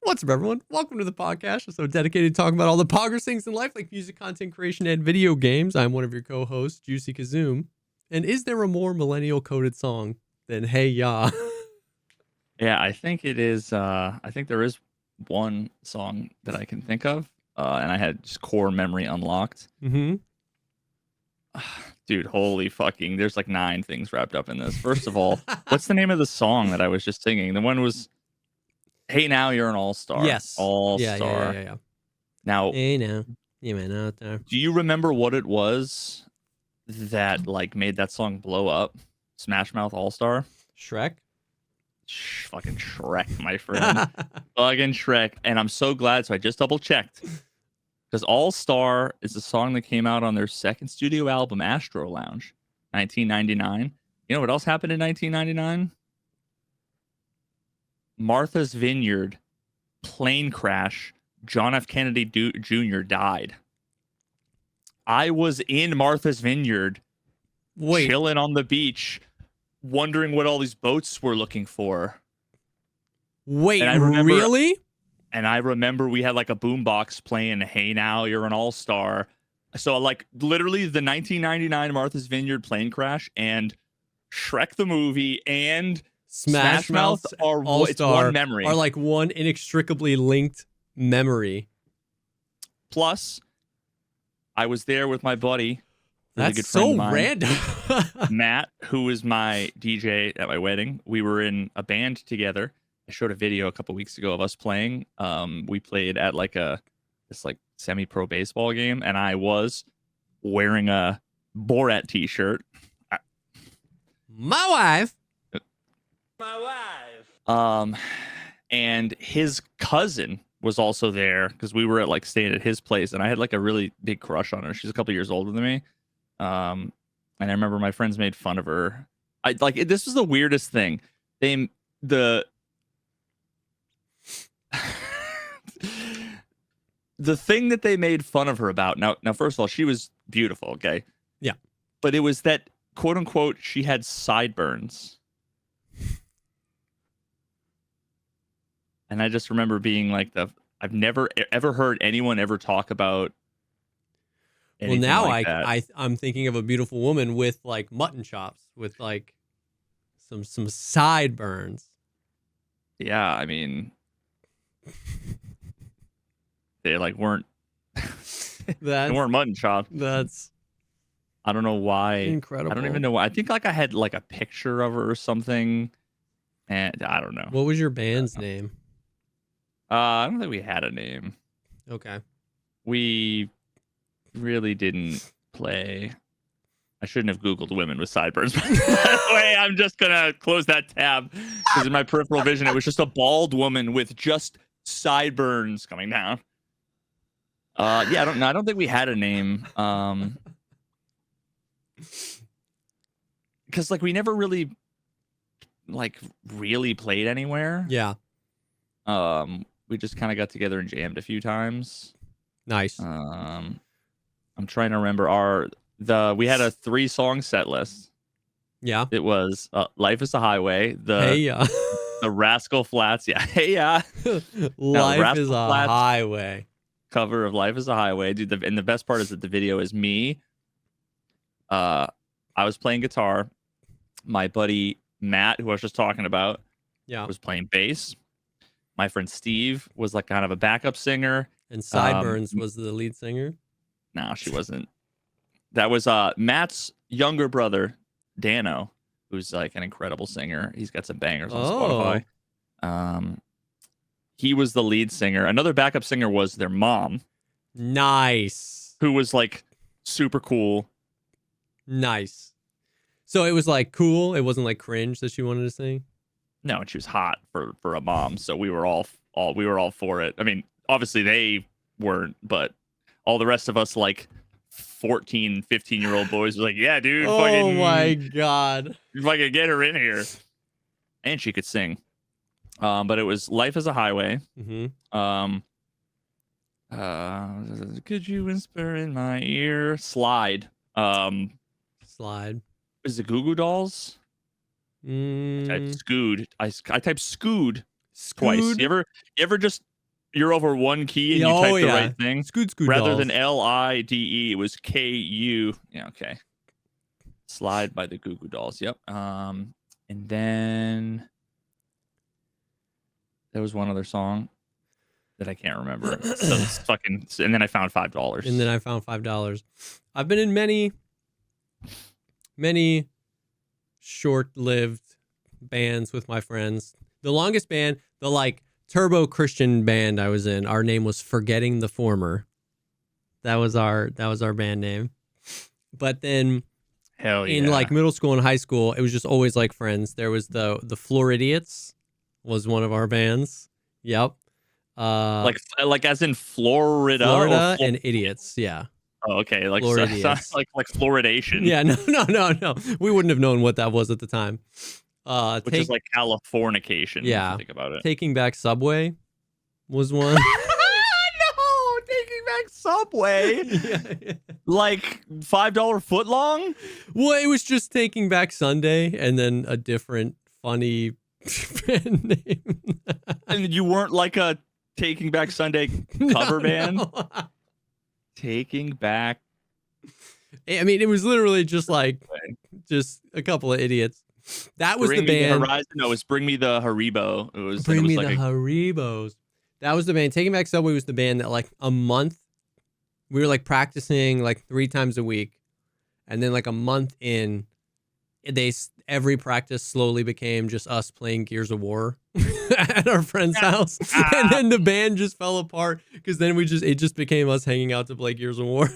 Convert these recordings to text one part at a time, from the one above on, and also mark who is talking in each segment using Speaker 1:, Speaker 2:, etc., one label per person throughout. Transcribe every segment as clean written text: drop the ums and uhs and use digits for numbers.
Speaker 1: What's up, everyone? Welcome to the podcast. So dedicated to talking about all the poggers things in life, like music, content creation, and video games. I'm one of your co-hosts, JesseKazam. And is there a more millennial-coded song than "Hey Ya"?
Speaker 2: Yeah, I think it is. I think there is one song that I can think of, and I had just core memory unlocked.
Speaker 1: Mm-hmm.
Speaker 2: Dude, holy fucking! There's like 9 things wrapped up in this. First of all, what's the name of the song that I was just singing? The one was "Hey Now You're an All-Star."
Speaker 1: Yes.
Speaker 2: All-Star.
Speaker 1: Yeah.
Speaker 2: Now,
Speaker 1: Hey now, you man out there.
Speaker 2: do you remember what it was that like made that song blow up? Smash Mouth All-Star.
Speaker 1: Shrek.
Speaker 2: Fucking Shrek, my friend. Fucking Shrek. And I'm so glad. So I just double checked. Because All Star is a song that came out on their second studio album, Astro Lounge, 1999. You know what else happened in 1999? Martha's Vineyard, plane crash. John F. Kennedy Jr. died. I was in Martha's Vineyard, chilling on the beach, wondering what all these boats were looking for.
Speaker 1: Wait, really?
Speaker 2: And I remember we had like a boombox playing "Hey Now You're an All-Star." So like literally the 1999 Martha's Vineyard plane crash and Shrek the movie and Smash Mouth are it's one memory.
Speaker 1: Are like one inextricably linked memory.
Speaker 2: Plus, I was there with my buddy. Really
Speaker 1: That's
Speaker 2: good friend
Speaker 1: so
Speaker 2: of mine,
Speaker 1: random.
Speaker 2: Matt, who was my DJ at my wedding. We were in a band together. I showed a video a couple weeks ago of us playing. We played at like this semi-pro baseball game, and I was wearing a Borat t-shirt.
Speaker 1: My wife.
Speaker 2: And his cousin was also there because we were at staying at his place, and I had like a really big crush on her. She's a couple years older than me. And I remember my friends made fun of her. This was the weirdest thing. The thing that they made fun of her about. Now, first of all, she was beautiful, okay?
Speaker 1: Yeah.
Speaker 2: But it was that, quote unquote, she had sideburns. And I just remember being like I've never ever heard anyone ever talk about anything like that.
Speaker 1: I'm thinking of a beautiful woman with like mutton chops with like some sideburns.
Speaker 2: Yeah, I mean, they weren't they weren't mutton chops.
Speaker 1: That's
Speaker 2: I don't know why.
Speaker 1: Incredible.
Speaker 2: I don't even know why. I think I had a picture of her or something, and I don't know.
Speaker 1: What was your band's name?
Speaker 2: I don't think we had a name.
Speaker 1: Okay.
Speaker 2: We really didn't play. I shouldn't have Googled women with sideburns. By the way, I'm just gonna close that tab because in my peripheral vision, it was just a bald woman with just sideburns coming down. Yeah, I don't think we had a name. Because we never really played anywhere.
Speaker 1: Yeah.
Speaker 2: We just kind of got together and jammed a few times.
Speaker 1: Nice.
Speaker 2: I'm trying to remember we had a 3-song set list.
Speaker 1: Yeah.
Speaker 2: It was Life is a Highway,
Speaker 1: the
Speaker 2: Rascal Flatts, yeah. Hey yeah.
Speaker 1: Life is a Highway.
Speaker 2: Cover of Life is a Highway. Dude, and the best part is that the video is me. I was playing guitar. My buddy Matt, who I was just talking about, was playing bass. My friend Steve was kind of a backup singer.
Speaker 1: And Sideburns was the lead singer?
Speaker 2: No, she wasn't. That was Matt's younger brother, Dano, who's an incredible singer. He's got some bangers on Spotify. He was the lead singer. Another backup singer was their mom.
Speaker 1: Nice.
Speaker 2: Who was super cool.
Speaker 1: Nice. So it was cool. It wasn't cringe that she wanted to sing.
Speaker 2: No, and she was hot for a mom. So we were all for it. I mean, obviously they weren't, but all the rest of us 14, 15-year-old boys were yeah, dude.
Speaker 1: Oh my God.
Speaker 2: Fucking get her in here. And she could sing. But it was Life is a Highway.
Speaker 1: Mm-hmm.
Speaker 2: Could you whisper in my ear? Slide.
Speaker 1: Slide.
Speaker 2: Is it Goo Goo Dolls? I typed Scood. I typed Scood twice. You ever just you're over one key and you type the right thing.
Speaker 1: Scoot
Speaker 2: Rather
Speaker 1: dolls.
Speaker 2: than LIDE, it was KU. Yeah, okay. Slide by the Goo Goo Dolls. Yep. And then there was one other song that I can't remember. So it's fucking. And then I found $5.
Speaker 1: And then I found $5. I've been in many short-lived bands with my friends. The longest band, the like turbo Christian band I was in, our name was Forgetting the Former. That was our band name. But then
Speaker 2: hell yeah.
Speaker 1: in like middle school and high school, it was just always like friends. There was the Floridiots was one of our bands. Yep.
Speaker 2: Like as in Florida
Speaker 1: and Idiots. Yeah.
Speaker 2: Oh, okay. Like fluoridation.
Speaker 1: Yeah, no. We wouldn't have known what that was at the time.
Speaker 2: Which is like Californication.
Speaker 1: Yeah.
Speaker 2: If you think about it.
Speaker 1: Taking Back Subway was one.
Speaker 2: No, Taking Back Subway.
Speaker 1: Yeah.
Speaker 2: Like $5 footlong?
Speaker 1: Well, it was just Taking Back Sunday and then a different funny band name.
Speaker 2: And you weren't like a Taking Back Sunday cover band?
Speaker 1: No.
Speaker 2: Taking Back.
Speaker 1: I mean, it was literally just like just a couple of idiots. That was the band.
Speaker 2: No, it was Bring Me the Haribo. It was
Speaker 1: Bring Me
Speaker 2: like
Speaker 1: the Haribos. That was the band. Taking Back Subway was the band that like a month we were like practicing like 3 times a week, and then like a month in, every practice slowly became just us playing Gears of War at our friend's house, and then the band just fell apart because then it just became us hanging out to play Gears of War.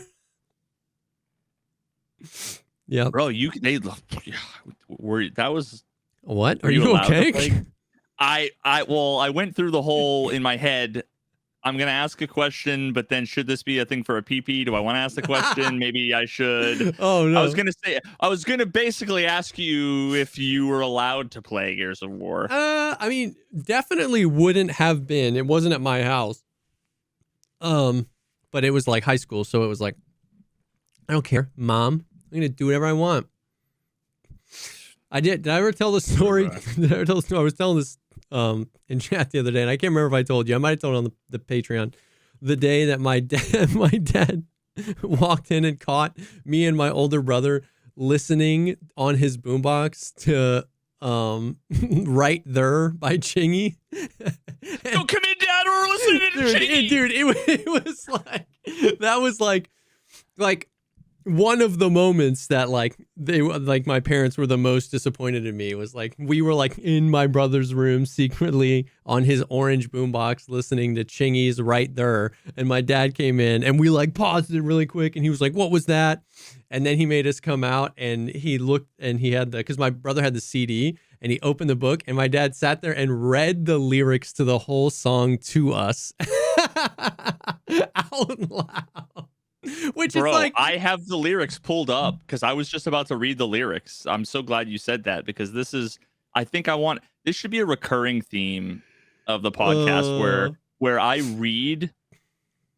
Speaker 1: Yeah,
Speaker 2: bro, that was
Speaker 1: what? Are you okay?
Speaker 2: I went through the whole in my head. I'm gonna ask a question, but then should this be a thing for a PP? Do I want to ask the question? Maybe I should.
Speaker 1: Oh no!
Speaker 2: I was gonna basically ask you if you were allowed to play Gears of War.
Speaker 1: I mean, definitely wouldn't have been. It wasn't at my house. But it was like high school, so it was like, I don't care, Mom. I'm gonna do whatever I want. I did. Did I ever tell the story? Did I ever tell the story? I was telling this in chat the other day, and I can't remember if I told you. I might have told it on the Patreon. The day that my dad walked in and caught me and my older brother listening on his boombox to Right There by Chingy.
Speaker 2: Don't come in, Dad. We're listening to Chingy.
Speaker 1: Dude, it was like, that was like one of the moments that like my parents were the most disappointed in me. Was like we were like in my brother's room secretly on his orange boombox listening to Chingy's Right There, and my dad came in and we like paused it really quick and he was like, "What was that?" And then he made us come out and he looked and he had because my brother had the CD and he opened the book and my dad sat there and read the lyrics to the whole song to us out loud. Which
Speaker 2: Bro,
Speaker 1: is like,
Speaker 2: I have the lyrics pulled up because I was just about to read the lyrics. I'm so glad you said that because this should be a recurring theme of the podcast where I read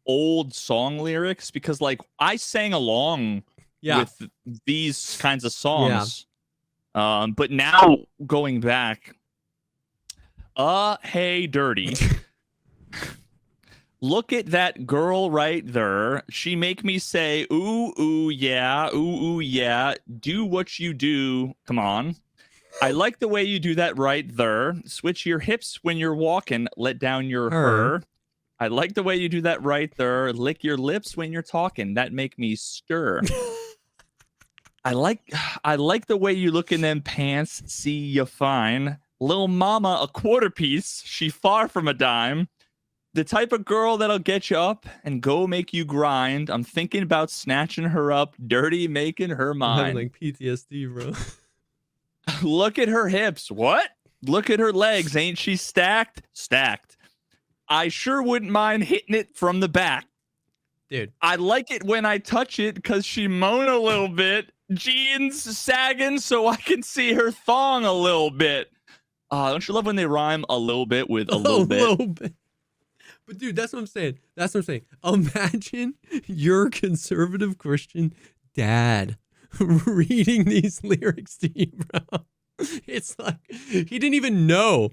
Speaker 2: old song lyrics because like I sang along with these kinds of songs. Yeah. But now going back, hey, dirty. Look at that girl right there. She make me say, ooh, ooh, yeah, ooh, ooh, yeah. Do what you do. Come on. I like the way you do that right there. Switch your hips when you're walking. Let down your her. I like the way you do that right there. Lick your lips when you're talking. That make me stir. I like the way you look in them pants. See you fine. Lil mama, a quarter piece. She far from a dime. The type of girl that'll get you up and go make you grind. I'm thinking about snatching her up, dirty, making her mine.
Speaker 1: I'm having like PTSD, bro.
Speaker 2: Look at her hips. What? Look at her legs. Ain't she stacked? Stacked. I sure wouldn't mind hitting it from the back.
Speaker 1: Dude.
Speaker 2: I like it when I touch it because she moan a little bit. Jeans sagging so I can see her thong a little bit. Don't you love when they rhyme a little bit with a little bit?
Speaker 1: Little bit. But dude, that's what I'm saying. Imagine your conservative Christian dad reading these lyrics to you, bro. It's like he didn't even know.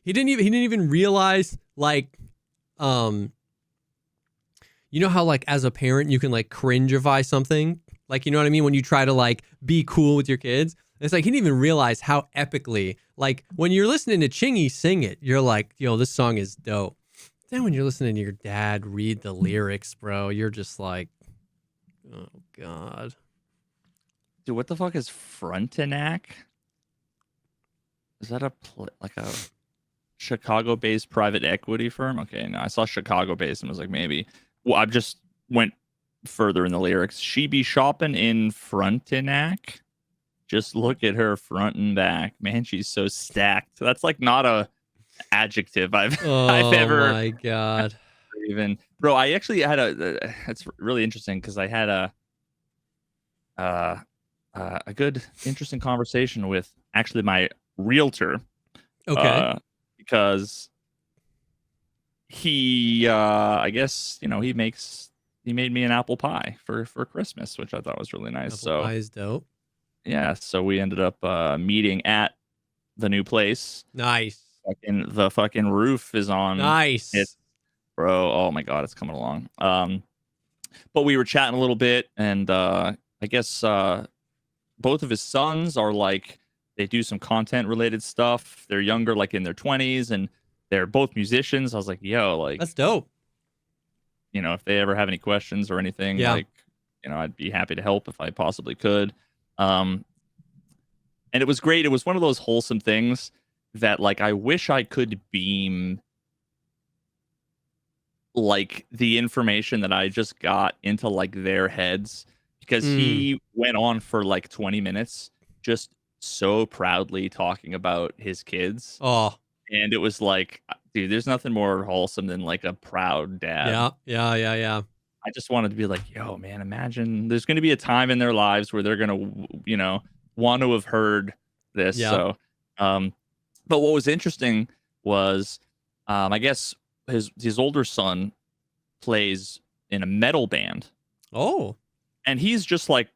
Speaker 1: He didn't even realize like you know how like as a parent you can like cringeify something, like, you know what I mean, when you try to like be cool with your kids. It's like he didn't even realize how epically, like when you're listening to Chingy sing it, you're like, yo, this song is dope. Then when you're listening to your dad read the lyrics, bro, you're just like, oh god.
Speaker 2: Dude, what the fuck is Frontenac? Is that like a Chicago-based private equity firm? Okay, no, I saw Chicago-based and was like, maybe. Well, I just went further in the lyrics. She be shopping in Frontenac. Just look at her front and back. Man, she's so stacked. That's like not a adjective I've
Speaker 1: Oh
Speaker 2: ever
Speaker 1: my god.
Speaker 2: even. Bro, I actually had it's really interesting because I had a good, interesting conversation with actually my realtor.
Speaker 1: Okay.
Speaker 2: Because he, I guess, he made me an apple pie for Christmas, which I thought was really nice.
Speaker 1: Apple pie is dope.
Speaker 2: Yeah, so we ended up meeting at the new place.
Speaker 1: Nice.
Speaker 2: The fucking roof is on.
Speaker 1: Nice.
Speaker 2: It, bro. Oh my god, it's coming along. But we were chatting a little bit, and I guess both of his sons are like, they do some content related stuff. They're younger, like in their 20s, and they're both musicians. I was like, yo, like,
Speaker 1: that's dope.
Speaker 2: If they ever have any questions or anything, like, I'd be happy to help if I possibly could. And it was great. It was one of those wholesome things that, like, I wish I could beam like the information that I just got into like their heads, because he went on for like 20 minutes just so proudly talking about his kids.
Speaker 1: Oh,
Speaker 2: and it was like, dude, there's nothing more wholesome than like a proud dad.
Speaker 1: Yeah.
Speaker 2: I just wanted to be like, yo, man, imagine there's going to be a time in their lives where they're going to, want to have heard this.
Speaker 1: Yeah.
Speaker 2: So, but what was interesting was, I guess his older son plays in a metal band.
Speaker 1: Oh.
Speaker 2: And he's just like,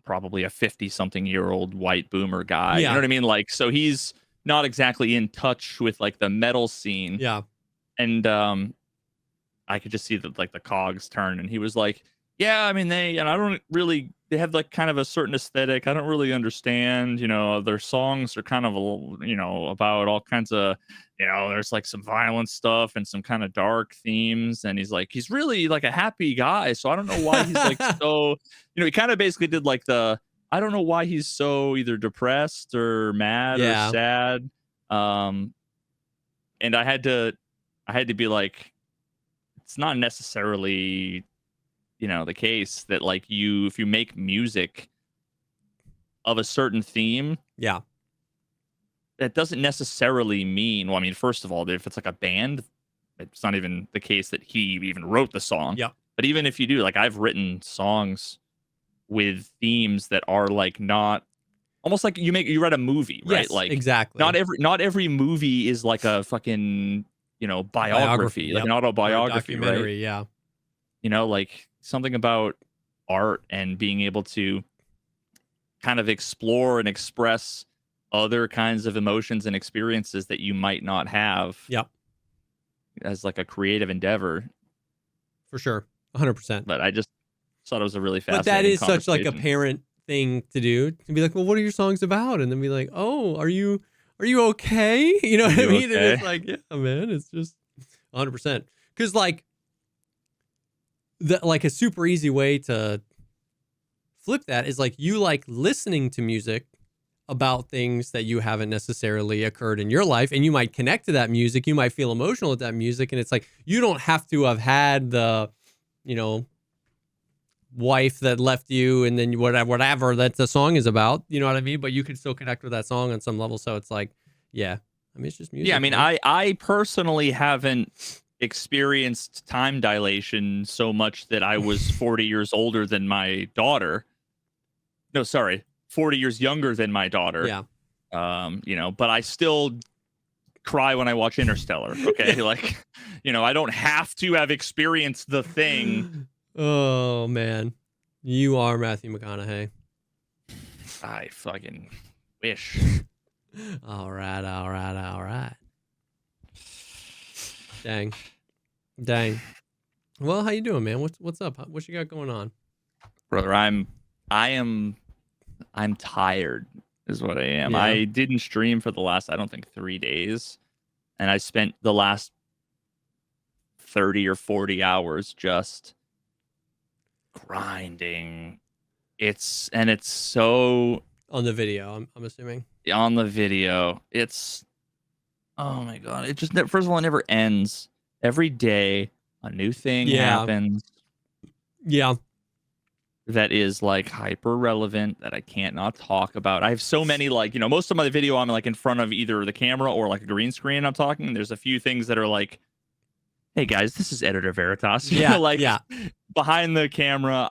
Speaker 2: probably a 50-something-year-old white boomer guy.
Speaker 1: Yeah.
Speaker 2: You know what I mean? Like, so he's not exactly in touch with like the metal scene.
Speaker 1: Yeah.
Speaker 2: And I could just see that like the cogs turn, and he was like, yeah, I mean, they have like kind of a certain aesthetic. I don't really understand, their songs are kind of, about all kinds of, there's like some violent stuff and some kind of dark themes. And he's like, he's really like a happy guy. So I don't know why he's like, so, he kind of basically did like I don't know why he's so either depressed or mad or sad. And I had to be like, it's not necessarily, the case that like if you make music of a certain theme, that doesn't necessarily mean, well, I mean, first of all, if it's like a band, it's not even the case that he even wrote the song.
Speaker 1: Yeah.
Speaker 2: But even if you do, like, I've written songs with themes that are like not almost like you read a movie, right?
Speaker 1: Yes,
Speaker 2: like,
Speaker 1: exactly.
Speaker 2: Not every movie is like a fucking biography, like an autobiography,
Speaker 1: documentary,
Speaker 2: right?
Speaker 1: Yeah.
Speaker 2: Like something about art and being able to kind of explore and express other kinds of emotions and experiences that you might not have.
Speaker 1: Yep.
Speaker 2: As like a creative endeavor.
Speaker 1: For sure. 100%.
Speaker 2: But I just thought it was a really fascinating.
Speaker 1: But that is such like a parent thing to do, to be like, well, what are your songs about? And then be like, oh, are you okay? You know what I mean? Okay? And it's like, yeah, man, it's just 100%. Because like a super easy way to flip that is like, you like listening to music about things that you haven't necessarily occurred in your life, and you might connect to that music, you might feel emotional at that music, and it's like, you don't have to have had the wife that left you and then whatever that the song is about, you know what I mean? But you can still connect with that song on some level. So it's like, yeah, I mean, it's just music.
Speaker 2: Yeah, I mean, I personally haven't experienced time dilation so much that I was 40 years older than my daughter. No, sorry, 40 years younger than my daughter.
Speaker 1: Yeah.
Speaker 2: But I still cry when I watch Interstellar. Okay. Yeah. Like, I don't have to have experienced the thing.
Speaker 1: Oh man. You are Matthew McConaughey.
Speaker 2: I fucking wish.
Speaker 1: All right. Dang. Well, how you doing, man? What's up? What you got going on?
Speaker 2: Brother, I'm tired is what I am.
Speaker 1: Yeah.
Speaker 2: I didn't stream for the last, I don't think, 3 days. And I spent the last 30 or 40 hours just grinding. It's so
Speaker 1: On the video, I'm assuming.
Speaker 2: on the video. It's, oh my God. It just, first of all, it never ends. Every day, a new thing happens.
Speaker 1: Yeah.
Speaker 2: That is like hyper relevant that I can't not talk about. I have so many, like, most of my video I'm like in front of either the camera or like a green screen. I'm talking. There's a few things that are like, hey guys, this is Editor Veritas. Like behind the camera,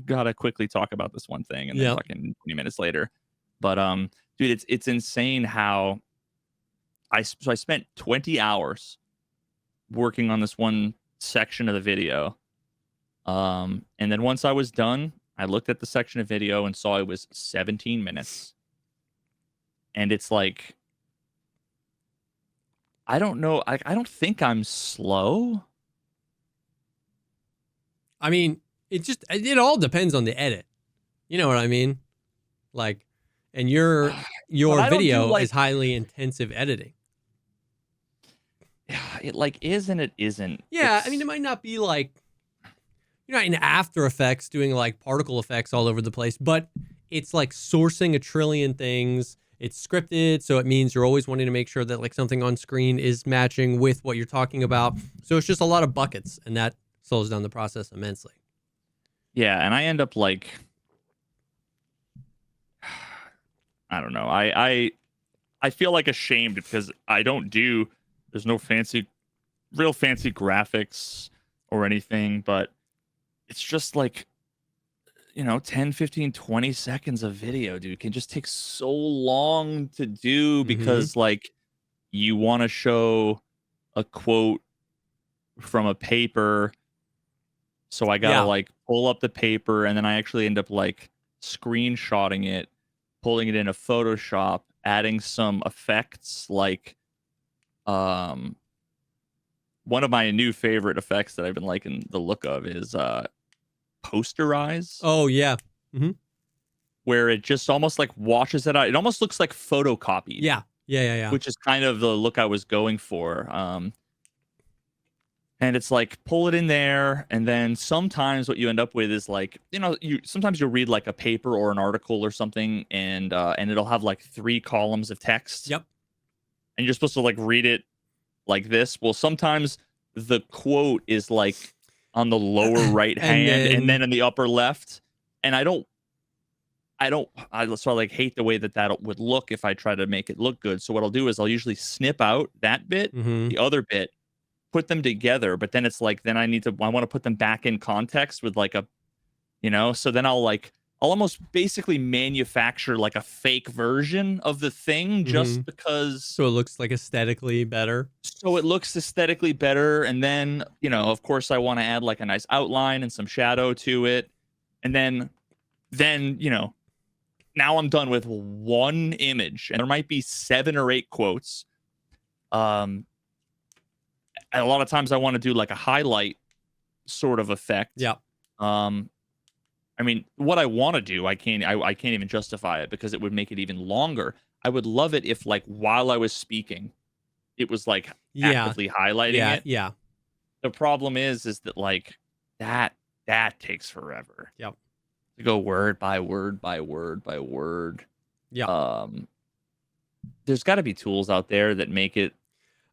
Speaker 2: gotta quickly talk about this one thing, and then fucking 20 minutes later. But dude, it's insane how I spent 20 hours working on this one section of the video. And then once I was done, I looked at the section of video and saw it was 17 minutes. And it's like, I don't know. I don't think I'm slow.
Speaker 1: I mean, it all depends on the edit. You know what I mean? Like, and your video is highly intensive editing.
Speaker 2: Yeah, it like is and it isn't.
Speaker 1: Yeah, I mean, it might not be like, you're not in After Effects doing like particle effects all over the place, but it's like sourcing a trillion things. It's scripted, so it means you're always wanting to make sure that like something on screen is matching with what you're talking about. So it's just a lot of buckets, and that slows down the process immensely.
Speaker 2: Yeah, and I end up like, I don't know. I feel like ashamed because there's no real fancy graphics or anything, but it's just like, 10, 15, 20 seconds of video, dude, can just take so long to do because like you want to show a quote from a paper. So I gotta like pull up the paper, and then I actually end up like screenshotting it, pulling it into Photoshop, adding some effects like one of my new favorite effects that I've been liking the look of is posterize.
Speaker 1: Oh yeah.
Speaker 2: Where it just almost like washes it out. It almost looks like photocopied.
Speaker 1: Yeah.
Speaker 2: Which is kind of the look I was going for. And it's like pull it in there, and then sometimes what you end up with is like, sometimes you'll read like a paper or an article or something, and it'll have like 3 columns of text.
Speaker 1: Yep.
Speaker 2: And you're supposed to like read it like this. Well, sometimes the quote is like on the lower right hand and then in the upper left. And I like hate the way that would look if I try to make it look good. So what I'll do is I'll usually snip out that bit, the other bit, put them together. But then it's like, I want to put them back in context with like so then I'll almost basically manufacture like a fake version of the thing just because.
Speaker 1: So it looks like aesthetically better.
Speaker 2: And then, of course I want to add like a nice outline and some shadow to it. And then, now I'm done with one image, and there might be 7 or 8 quotes. A lot of times I want to do like a highlight sort of effect.
Speaker 1: Yeah.
Speaker 2: I mean, what I want to do, I can't even justify it because it would make it even longer. I would love it if like while I was speaking, it was like actively highlighting it.
Speaker 1: Yeah.
Speaker 2: The problem is that like that takes forever.
Speaker 1: Yep.
Speaker 2: To go word by word by word by word.
Speaker 1: Yeah.
Speaker 2: There's got to be tools out there that make it.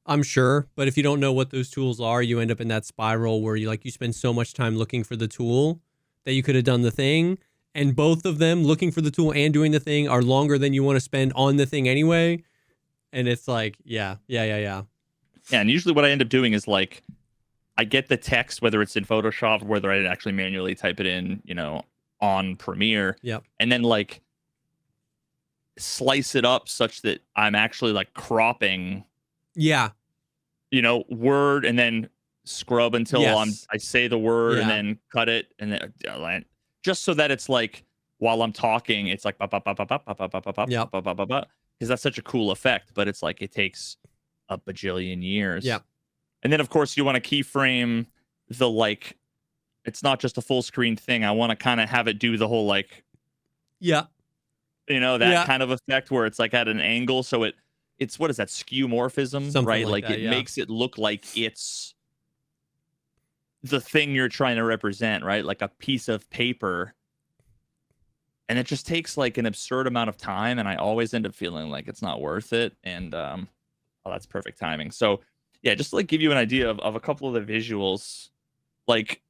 Speaker 1: I'm sure, but if you don't know what those tools are, you end up in that spiral where you spend so much time looking for the tool that you could have done the thing, and both of them, looking for the tool and doing the thing, are longer than you want to spend on the thing anyway. And it's like, yeah.
Speaker 2: Yeah, and usually what I end up doing is like, I get the text, whether it's in Photoshop or whether I actually manually type it in, on Premiere.
Speaker 1: Yep.
Speaker 2: And then like slice it up such that I'm actually like cropping.
Speaker 1: Yeah.
Speaker 2: Word, and then scrub until I say the word, and then cut it, and then just so that it's like while I'm talking, it's like because that's such a cool effect. But it's like it takes a bajillion years.
Speaker 1: Yeah.
Speaker 2: And then of course you want to keyframe the like, it's not just a full screen thing. I want to kind of have it do the whole like,
Speaker 1: Yeah.
Speaker 2: that kind of effect where it's like at an angle. So it's what is that, skeuomorphism,
Speaker 1: Something
Speaker 2: right?
Speaker 1: like that,
Speaker 2: it makes it look like it's the thing you're trying to represent, right? Like a piece of paper. And it just takes like an absurd amount of time, and I always end up feeling like it's not worth it. And that's perfect timing. So yeah, just to like give you an idea of a couple of the visuals, like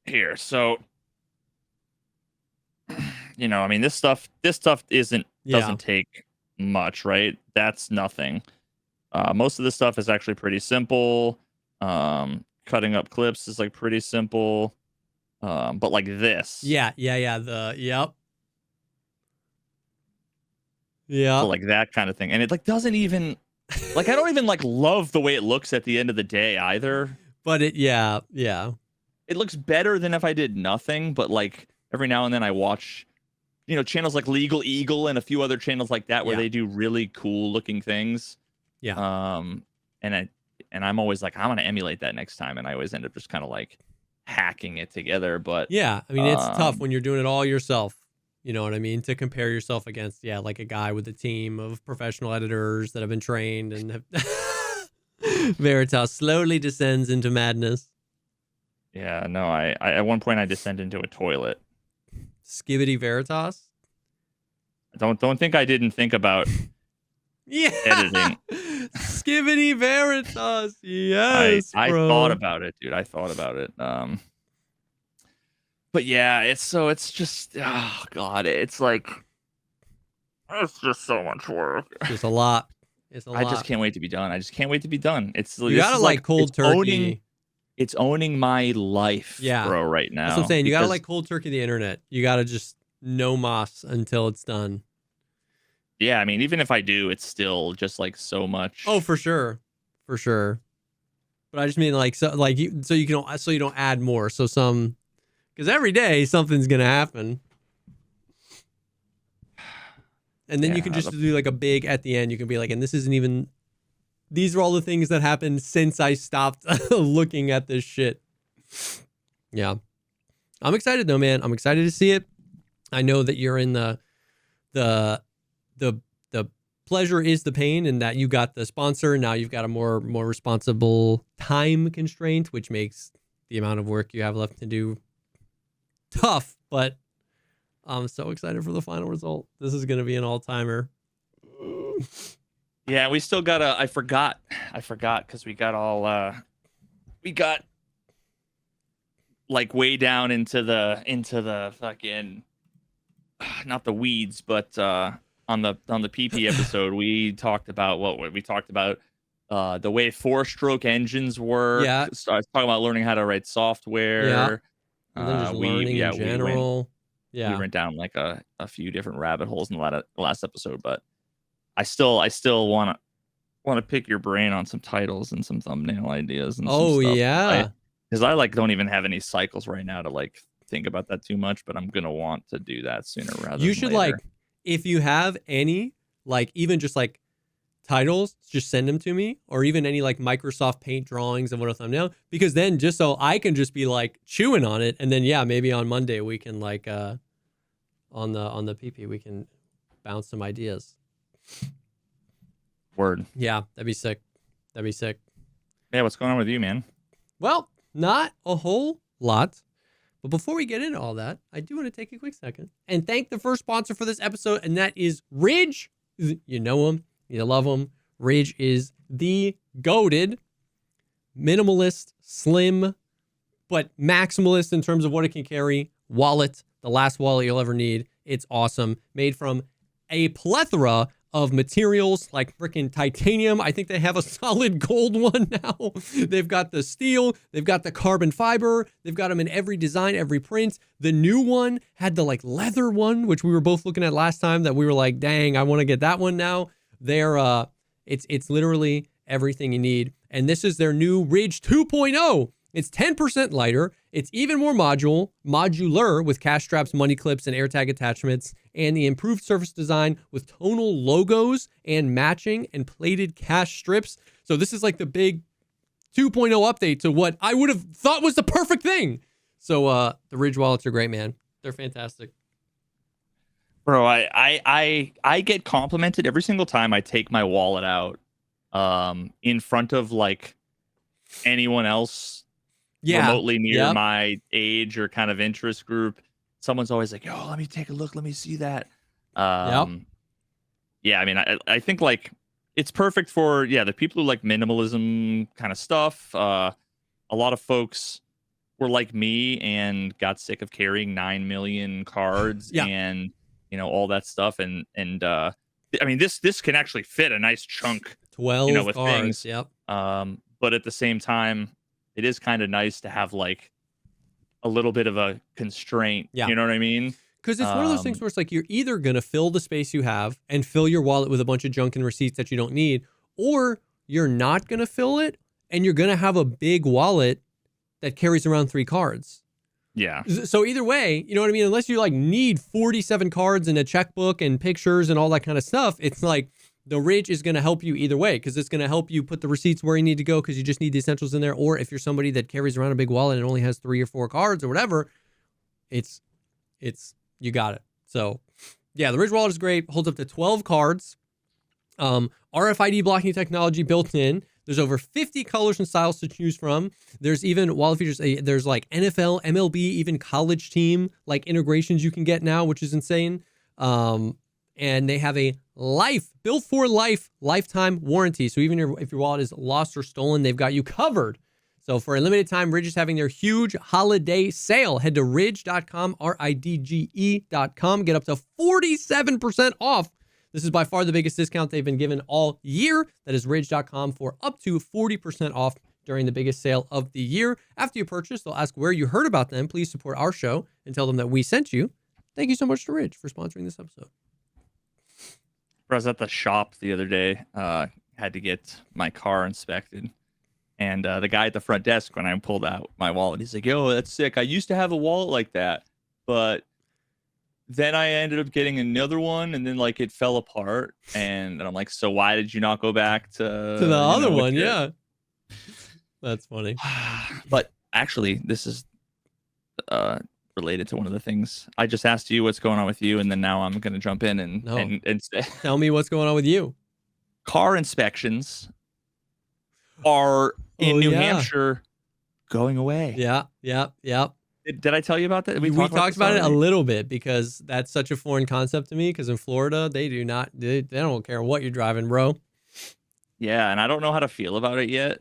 Speaker 2: here. So I mean, this stuff doesn't take much, right? That's nothing. Most of this stuff is actually pretty simple. Cutting up clips is like pretty simple. But like this.
Speaker 1: Yeah. Yep. Yeah.
Speaker 2: So like that kind of thing. And it like doesn't even like, I don't even like love the way it looks at the end of the day either.
Speaker 1: But yeah.
Speaker 2: It looks better than if I did nothing, but like every now and then I watch, channels like Legal Eagle and a few other channels like that where they do really cool looking things.
Speaker 1: Yeah.
Speaker 2: And I'm always like, I'm gonna emulate that next time, and I always end up just kind of like hacking it together. But
Speaker 1: yeah, I mean, it's tough when you're doing it all yourself. You know what I mean? To compare yourself against, like a guy with a team of professional editors that have been trained and have Veritas slowly descends into madness.
Speaker 2: Yeah, no, I at one point I descend into a toilet.
Speaker 1: Skibbity Veritas?
Speaker 2: Don't think I didn't think about editing.
Speaker 1: Skibbity Veritas. Yes,
Speaker 2: I
Speaker 1: bro.
Speaker 2: thought about it, dude. I thought about it. But yeah, it's just, oh god, it's like, it's just so much work.
Speaker 1: It's a lot.
Speaker 2: I just can't wait to be done. I just can't wait to be done.
Speaker 1: You gotta like cold turkey.
Speaker 2: It's owning my life, bro, right now.
Speaker 1: That's what I'm saying. You gotta like cold turkey the internet. You gotta just no moss until it's done.
Speaker 2: Yeah, I mean, even if I do, it's still just like so much.
Speaker 1: Oh, for sure. But I just mean like so you don't add more. So because every day something's gonna happen. And then you can just do like a big at the end. You can be like, and this isn't even. These are all the things that happened since I stopped looking at this shit. Yeah. I'm excited though, man. I'm excited to see it. I know that you're in the pleasure is the pain, and that you got the sponsor. Now you've got a more responsible time constraint, which makes the amount of work you have left to do tough, but I'm so excited for the final result. This is going to be an all-timer.
Speaker 2: Yeah, we still got I forgot because we got like way down into the fucking, not the weeds, but on the PP episode we talked about the way 4-stroke engines work.
Speaker 1: Yeah,
Speaker 2: I was talking about learning how to write software.
Speaker 1: Yeah, and then just learning in general.
Speaker 2: We went down like a few different rabbit holes in the last episode, but I still want to pick your brain on some titles and some thumbnail ideas and some stuff.
Speaker 1: Yeah,
Speaker 2: because I like don't even have any cycles right now to like think about that too much, but I'm gonna want to do that sooner rather than later.
Speaker 1: Like, if you have any like even just like titles, just send them to me, or even any like Microsoft Paint drawings of what a thumbnail, because then just so I can just be like chewing on it, and then maybe on Monday we can like on the PP we can bounce some ideas.
Speaker 2: Word.
Speaker 1: Yeah, that'd be sick.
Speaker 2: Yeah, what's going on with you, man?
Speaker 1: Well, not a whole lot. But before we get into all that, I do want to take a quick second and thank the first sponsor for this episode, and that is Ridge. You know him. You love him. Ridge is the goated, minimalist, slim, but maximalist in terms of what it can carry wallet. The last wallet you'll ever need. It's awesome. Made from a plethora of materials like freaking titanium. I think they have a solid gold one now. They've got the steel. They've got the carbon fiber. They've got them in every design, every print. The new one had the like leather one, which we were both looking at last time that we were like, dang, I want to get that one now. They're it's literally everything you need. And this is their new Ridge 2.0. It's 10% lighter. It's even more modular with cash straps, money clips, and AirTag attachments, and the improved surface design with tonal logos and matching and plated cash strips. So this is like the big 2.0 update to what I would have thought was the perfect thing. So the Ridge wallets are great, man. They're fantastic.
Speaker 2: Bro, I get complimented every single time I take my wallet out in front of like anyone else remotely near my age or kind of interest group. Someone's always like, yo, let me take a look, let me see that. Yeah, I mean, I think like it's perfect for the people who like minimalism kind of stuff. A lot of folks were like me and got sick of carrying 9 million cards and all that stuff. And I mean, this can actually fit a nice chunk
Speaker 1: 12
Speaker 2: with
Speaker 1: cards.
Speaker 2: things. But at the same time, it is kind of nice to have like a little bit of a constraint. You know what I mean?
Speaker 1: Because it's one of those things where it's like you're either going to fill the space you have and fill your wallet with a bunch of junk and receipts that you don't need, or you're not going to fill it and you're going to have a big wallet that carries around 3 cards.
Speaker 2: Yeah.
Speaker 1: So either way, you know what I mean? Unless you like need 47 cards and a checkbook and pictures and all that kind of stuff, it's like the Ridge is going to help you either way, because it's going to help you put the receipts where you need to go because you just need the essentials in there. Or if you're somebody that carries around a big wallet and only has 3 or 4 cards or whatever, it's you got it. So yeah, the Ridge wallet is great. Holds up to 12 cards. RFID blocking technology built in. There's over 50 colors and styles to choose from. There's even wallet features. There's like NFL, MLB, even college team like integrations you can get now, which is insane. And they have a built for life lifetime warranty. So even if your wallet is lost or stolen, they've got you covered. So for a limited time, Ridge is having their huge holiday sale. Head to ridge.com, RIDGE.com. Get up to 47% off. This is by far the biggest discount they've been given all year. That is ridge.com for up to 40% off during the biggest sale of the year. After you purchase, they'll ask where you heard about them. Please support our show and tell them that we sent you. Thank you so much to Ridge for sponsoring this episode.
Speaker 2: I was at the shop the other day. Had to get my car inspected. And the guy at the front desk, when I pulled out my wallet, he's like, yo, that's sick. I used to have a wallet like that, but then I ended up getting another one, and then like it fell apart. And I'm like, so why did you not go back to
Speaker 1: the other one? Yeah. That's funny.
Speaker 2: But actually, this is related to one of the things. I just asked you what's going on with you, and then now I'm going to jump in and say,
Speaker 1: tell me what's going on with you.
Speaker 2: Car inspections are in New Hampshire going away.
Speaker 1: Yeah.
Speaker 2: Did I tell you about that?
Speaker 1: We talked about it a little bit, because that's such a foreign concept to me, because in Florida, they don't care what you're driving, bro.
Speaker 2: Yeah, and I don't know how to feel about it yet.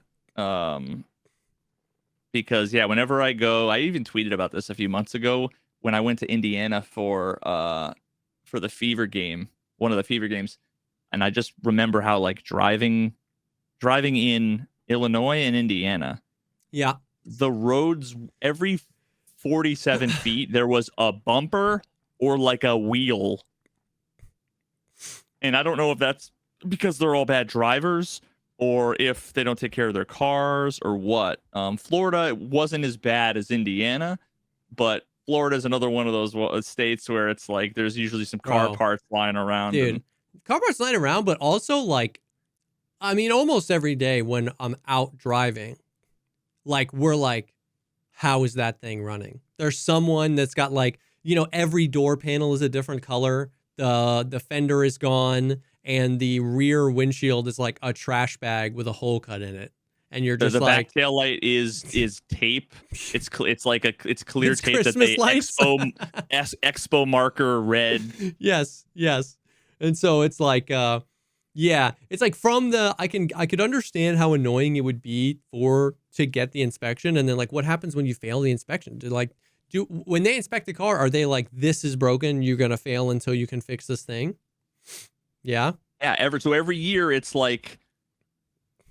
Speaker 2: Because whenever I go, I even tweeted about this a few months ago when I went to Indiana for the Fever game, one of the Fever games, and I just remember how like driving in Illinois and Indiana, the roads every 47 feet there was a bumper or like a wheel, and I don't know if that's because they're all bad drivers or if they don't take care of their cars or what. Florida wasn't as bad as Indiana, but Florida is another one of those states where it's like there's usually some car parts lying around.
Speaker 1: Dude, car parts lying around, but also like, I mean, almost every day when I'm out driving, like we're like, how is that thing running? There's someone that's got like, every door panel is a different color. The fender is gone, and the rear windshield is like a trash bag with a hole cut in it. And you're just
Speaker 2: the
Speaker 1: like,
Speaker 2: back tail light is tape. It's clear
Speaker 1: it's
Speaker 2: tape
Speaker 1: Christmas
Speaker 2: that they
Speaker 1: lights.
Speaker 2: expo marker red.
Speaker 1: Yes. And so it's like, it's like from the, I could understand how annoying it would be to get the inspection. And then like, what happens when you fail the inspection? When they inspect the car, are they like, this is broken, you're going to fail until you can fix this thing? Yeah.
Speaker 2: Yeah. Every year it's like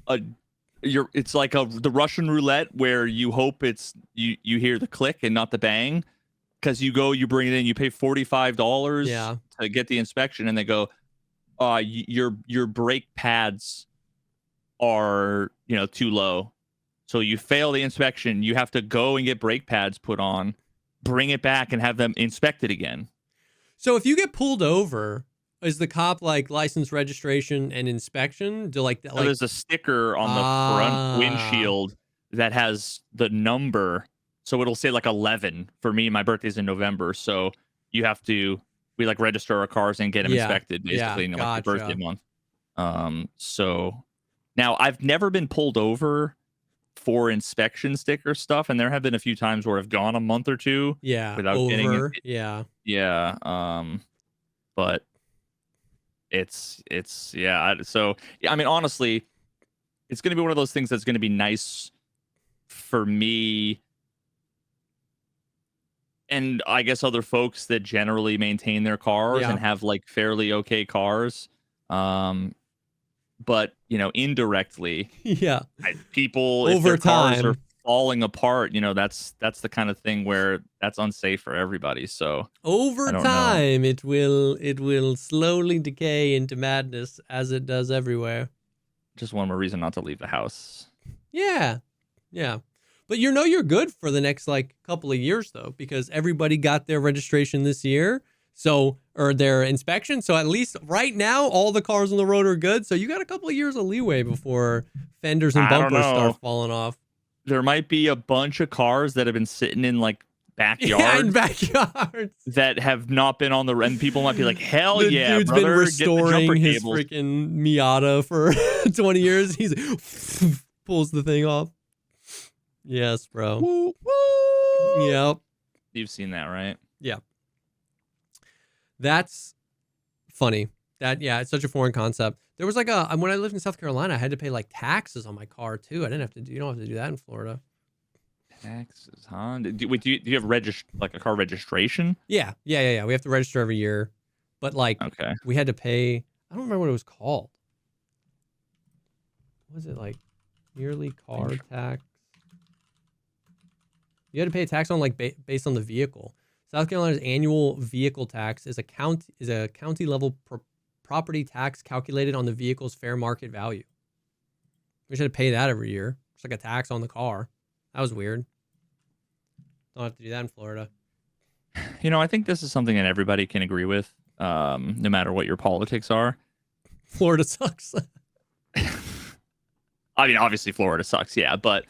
Speaker 2: the Russian roulette where you hope you hear the click and not the bang. Cause you bring it in, you pay $45 to get the inspection, and they go, your brake pads are, too low. So you fail the inspection, you have to go and get brake pads put on, bring it back and have them inspected again.
Speaker 1: So if you get pulled over, Is the cop like license, registration, and inspection? Do like
Speaker 2: So there's a sticker on the front windshield that has the number. So it'll say like 11. For me, my birthday's in November, so we like register our cars and get them inspected basically in like your birthday month. So now I've never been pulled over for inspection sticker stuff, and there have been a few times where I've gone a month or two without getting it. But it's so I mean, honestly, it's going to be one of those things that's going to be nice for me and I guess other folks that generally maintain their cars and have like fairly okay cars. But indirectly, people if their cars are falling apart, that's the kind of thing where that's unsafe for everybody. So
Speaker 1: over time, it will slowly decay into madness as it does everywhere.
Speaker 2: Just one more reason not to leave the house.
Speaker 1: Yeah. But you're good for the next like couple of years though, because everybody got their registration this year. So, or their inspection. So at least right now, all the cars on the road are good. So you got a couple of years of leeway before fenders and bumpers start falling off.
Speaker 2: There might be a bunch of cars that have been sitting in like backyards.
Speaker 1: Yeah, in backyards.
Speaker 2: That have not been on the rent. People might be like, hell
Speaker 1: the
Speaker 2: yeah,
Speaker 1: dude's
Speaker 2: brother,
Speaker 1: been restoring his
Speaker 2: cables.
Speaker 1: freaking Miata for 20 years. He's pulls the thing off. Yes, bro.
Speaker 2: Woo, woo.
Speaker 1: Yep.
Speaker 2: You've seen that, right?
Speaker 1: Yeah. That's funny. It's such a foreign concept. There was like when I lived in South Carolina, I had to pay like taxes on my car too. I didn't have to you don't have to do that in Florida.
Speaker 2: Taxes, huh? Do you have like a car registration?
Speaker 1: Yeah. We have to register every year. But like we had to pay, I don't remember what it was called. What was it like yearly car tax? You had to pay a tax on like based on the vehicle. South Carolina's annual vehicle tax is a county level property tax calculated on the vehicle's fair market value. We should pay that every year. It's like a tax on the car. That was weird. Don't have to do that in Florida.
Speaker 2: I think this is something that everybody can agree with, no matter what your politics are.
Speaker 1: Florida sucks.
Speaker 2: I mean, obviously Florida sucks, yeah, but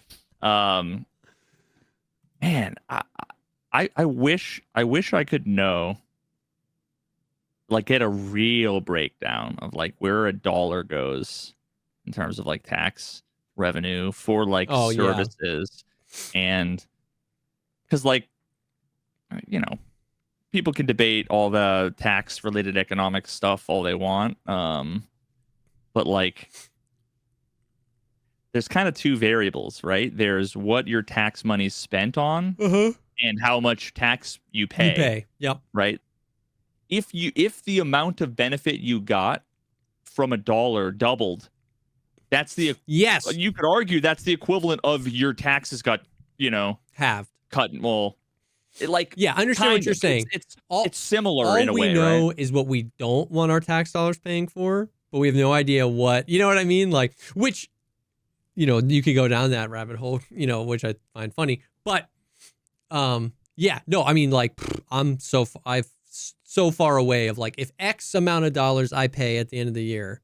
Speaker 2: man, I wish I could know, like, get a real breakdown of like where a dollar goes in terms of like tax revenue for like services, and because like people can debate all the tax related economic stuff all they want, but like there's kind of two variables, right? There's what your tax money's spent on. And how much tax you pay.
Speaker 1: Yep.
Speaker 2: Right. If the amount of benefit you got from a dollar doubled, that's the you could argue that's the equivalent of your taxes got
Speaker 1: halved,
Speaker 2: cut. Well, I
Speaker 1: understand what you're saying.
Speaker 2: It's similar in a way.
Speaker 1: All we know
Speaker 2: right?
Speaker 1: is what we don't want our tax dollars paying for, but we have no idea what. You know what I mean? Like which, you could go down that rabbit hole. Which I find funny, but. I mean, like, I'm so far away of like, if X amount of dollars I pay at the end of the year,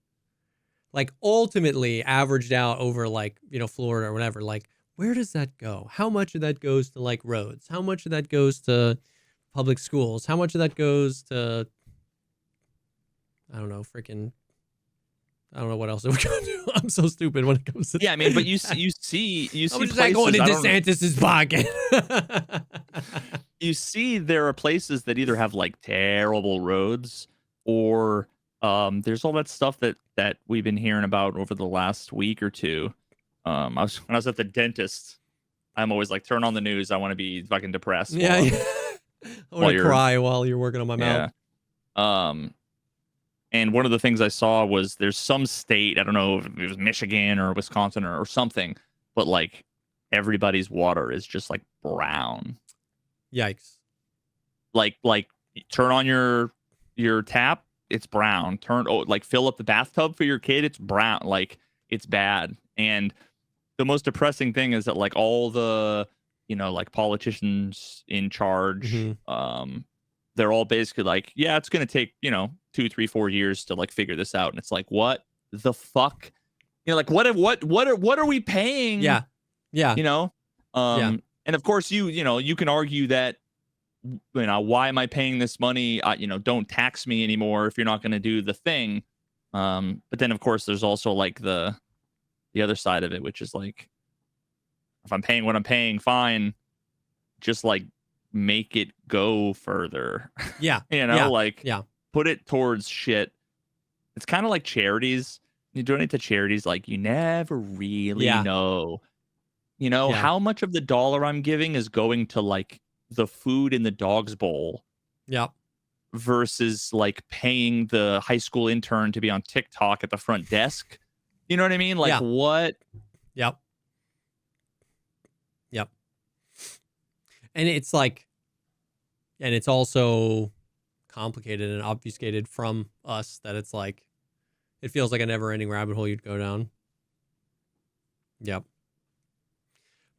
Speaker 1: like ultimately averaged out over like, Florida or whatever, like, where does that go? How much of that goes to like roads? How much of that goes to public schools? How much of that goes to, I don't know, I don't know what else it would go to. I'm so stupid when it comes to
Speaker 2: I mean, but you see
Speaker 1: how much is that going in DeSantis' pocket?
Speaker 2: You see there are places that either have like terrible roads or there's all that stuff that we've been hearing about over the last week or two. When I was at the dentist, I'm always like, turn on the news. I want to be fucking depressed.
Speaker 1: I want to cry while you're working on my mouth.
Speaker 2: And one of the things I saw was there's some state, I don't know if it was Michigan or Wisconsin or something, but like everybody's water is just like brown.
Speaker 1: Yikes.
Speaker 2: Like turn on your tap, it's brown. Fill up the bathtub for your kid, it's brown. Like it's bad. And the most depressing thing is that like all the, like politicians in charge, they're all basically like, yeah, it's gonna take 2, 3, 4 years to like figure this out, and it's like, what the fuck? Like what are we paying?
Speaker 1: Yeah. Yeah. Yeah.
Speaker 2: And of course you can argue that why am I paying this money? Don't tax me anymore if you're not going to do the thing. But then of course there's also like the other side of it, which is like, if I'm paying what I'm paying, fine, just like make it go further.
Speaker 1: Yeah.
Speaker 2: Like put it towards shit. It's kind of like charities. You donate to charities, like you never really know. How much of the dollar I'm giving is going to like the food in the dog's bowl.
Speaker 1: Yep.
Speaker 2: Versus like paying the high school intern to be on TikTok at the front desk. You know what I mean? Like what?
Speaker 1: Yep. And it's like, and it's also complicated and obfuscated from us that it's like, it feels like a never ending rabbit hole you'd go down. Yep.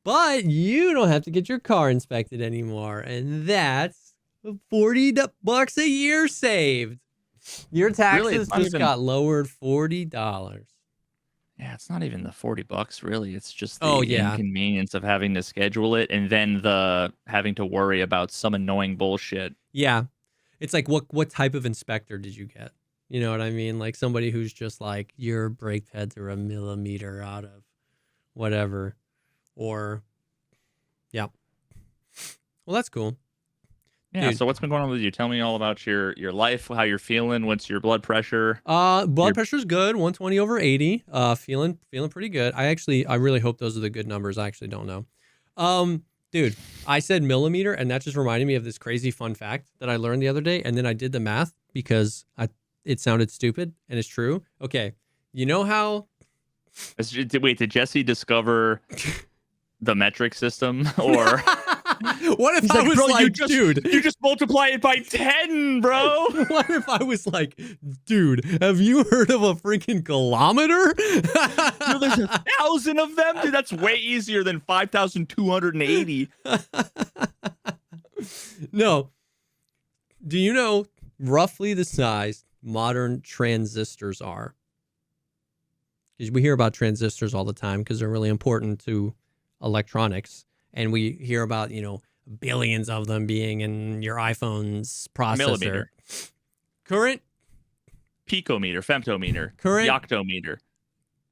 Speaker 1: But you don't have to get your car inspected anymore. And that's $40 a year saved. Your taxes just got lowered $40.
Speaker 2: Yeah, it's not even the $40, really. It's just the inconvenience of having to schedule it, and then the having to worry about some annoying bullshit.
Speaker 1: Yeah. It's like, what type of inspector did you get? You know what I mean? Like somebody who's just like, your brake pads are a millimeter out of whatever. Or, yeah. Well, that's cool.
Speaker 2: Yeah,
Speaker 1: Dude.
Speaker 2: So what's been going on with you? Tell me all about your life, how you're feeling, what's your blood pressure?
Speaker 1: Blood pressure's good, 120/80. Feeling pretty good. I really hope those are the good numbers. I actually don't know. Dude, I said millimeter, and that just reminded me of this crazy fun fact that I learned the other day, and then I did the math because it sounded stupid, and it's true. Okay, you know how...
Speaker 2: Wait, did Jesse discover the metric system, or...
Speaker 1: What if I was like, dude,
Speaker 2: you just multiply it by 10, bro?
Speaker 1: What if I was like, dude, have you heard of a freaking kilometer?
Speaker 2: There's 1,000 of them, dude. That's way easier than 5,280.
Speaker 1: No. Do you know roughly the size modern transistors are? Because we hear about transistors all the time because they're really important to electronics. And we hear about, billions of them being in your iPhone's processor.
Speaker 2: Millimeter.
Speaker 1: Current?
Speaker 2: Picometer, femtometer,
Speaker 1: current?
Speaker 2: Yoctometer.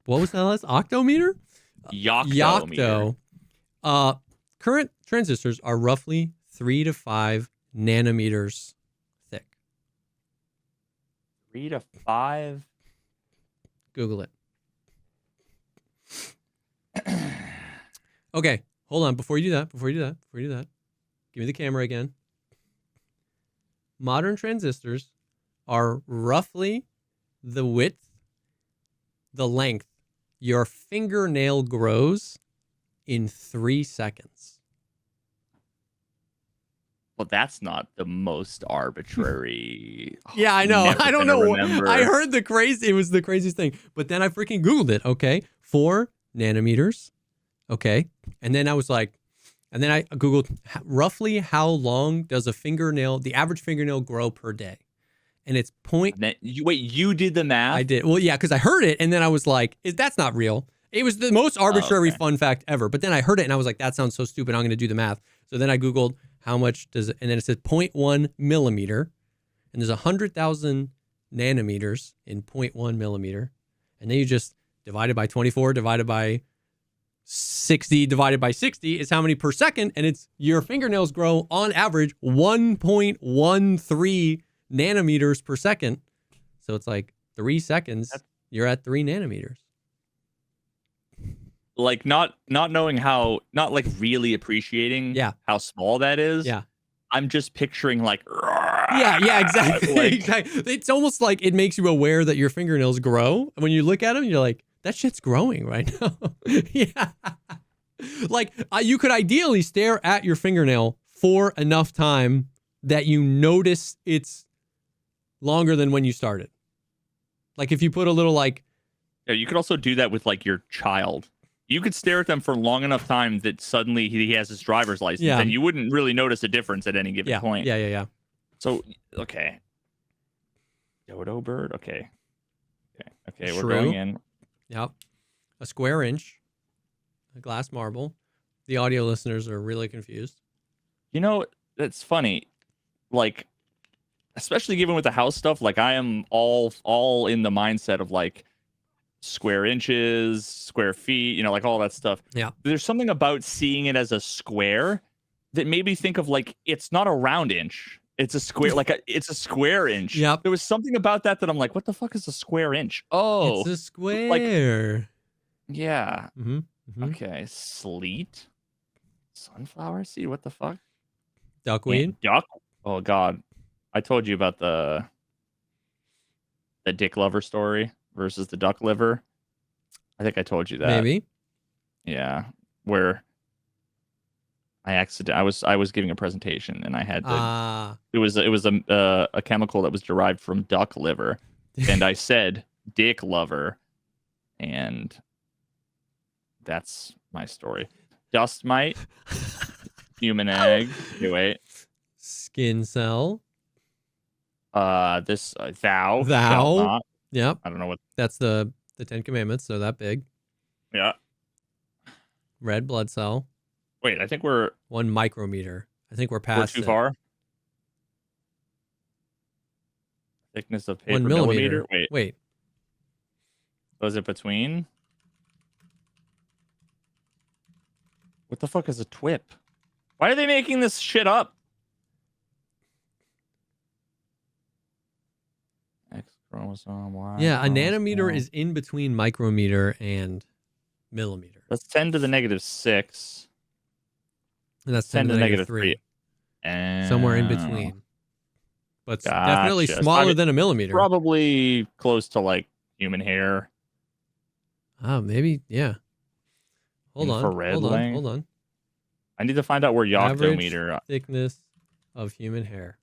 Speaker 1: What was that last? Octometer?
Speaker 2: Yocto.
Speaker 1: Current transistors are roughly 3 to 5 nanometers thick.
Speaker 2: 3 to 5?
Speaker 1: Google it. Okay. Hold on, before you do that, give me the camera again. Modern transistors are roughly the width, the length your fingernail grows in 3 seconds.
Speaker 2: Well, that's not the most arbitrary.
Speaker 1: Yeah, I know. I don't know. I heard it was the craziest thing. But then I freaking Googled it, okay? 4 nanometers. Okay. And then I was like, and then I Googled roughly how long does the average fingernail grow per day? And it's
Speaker 2: Wait, you did the math?
Speaker 1: I did. Well, yeah, because I heard it. And then I was like, that's not real. It was the most arbitrary fun fact ever. But then I heard it and I was like, that sounds so stupid. I'm going to do the math. So then I Googled how much does it, and then it said 0.1 millimeter. And there's 100,000 nanometers in 0.1 millimeter. And then you just divide it by 24, divided by 60 divided by 60 is how many per second, and it's your fingernails grow on average 1.13 nanometers per second. So it's like 3 seconds, you're at 3 nanometers.
Speaker 2: Like not knowing how, not like really appreciating how small that is.
Speaker 1: Yeah.
Speaker 2: I'm just picturing like
Speaker 1: yeah, exactly. Exactly. It's almost like it makes you aware that your fingernails grow. When you look at them, you're like, that shit's growing right now. Yeah. Like you could ideally stare at your fingernail for enough time that you notice it's longer than when you started. Like if you put a little like...
Speaker 2: Yeah, you could also do that with like your child. You could stare at them for long enough time that suddenly he has his driver's license and you wouldn't really notice a difference at any given point.
Speaker 1: Yeah.
Speaker 2: So okay. Dodo bird. Okay. Okay. We're
Speaker 1: Shrew.
Speaker 2: going in.
Speaker 1: Yep. A square inch. A glass marble. The audio listeners are really confused.
Speaker 2: You know, that's funny. Like, especially given with the house stuff, like I am all in the mindset of like square inches, square feet, you know, like all that stuff.
Speaker 1: Yeah.
Speaker 2: There's something about seeing it as a square that made me think of like it's not a round inch. It's a square, it's a square inch.
Speaker 1: Yep.
Speaker 2: There was something about that I'm like, what the fuck is a square inch? Oh,
Speaker 1: It's a square.
Speaker 2: like, yeah.
Speaker 1: Mm-hmm. Mm-hmm.
Speaker 2: Okay, sleet, sunflower seed. What the fuck?
Speaker 1: Duckweed.
Speaker 2: Duck. Oh god, I told you about the dick lover story versus the duck liver. I think I told you that.
Speaker 1: Maybe.
Speaker 2: Yeah, where I was giving a presentation and I had to. It was a chemical that was derived from duck liver, and I said dick lover, and that's my story. Dust mite, human egg. Okay, wait.
Speaker 1: Skin cell.
Speaker 2: This thou shalt not.
Speaker 1: Yep.
Speaker 2: I don't know what.
Speaker 1: That's the 10 Commandments. So that big.
Speaker 2: Yeah.
Speaker 1: Red blood cell.
Speaker 2: Wait, I think we're
Speaker 1: 1 micrometer. I think we're past
Speaker 2: too far. Thickness of paper
Speaker 1: 1 millimeter.
Speaker 2: Wait. Was it between? What the fuck is a twip? Why are they making this shit up? X chromosome, Y.
Speaker 1: Yeah, a
Speaker 2: chromosome.
Speaker 1: nanometer is in between micrometer and millimeter.
Speaker 2: That's 10 to the negative 6.
Speaker 1: And that's 10 to the negative 3. Somewhere in between. But it's definitely smaller than a millimeter.
Speaker 2: Probably close to like human hair.
Speaker 1: Oh, maybe, yeah. Hold on.
Speaker 2: I need to find out where yoctometer.
Speaker 1: Average thickness of human hair.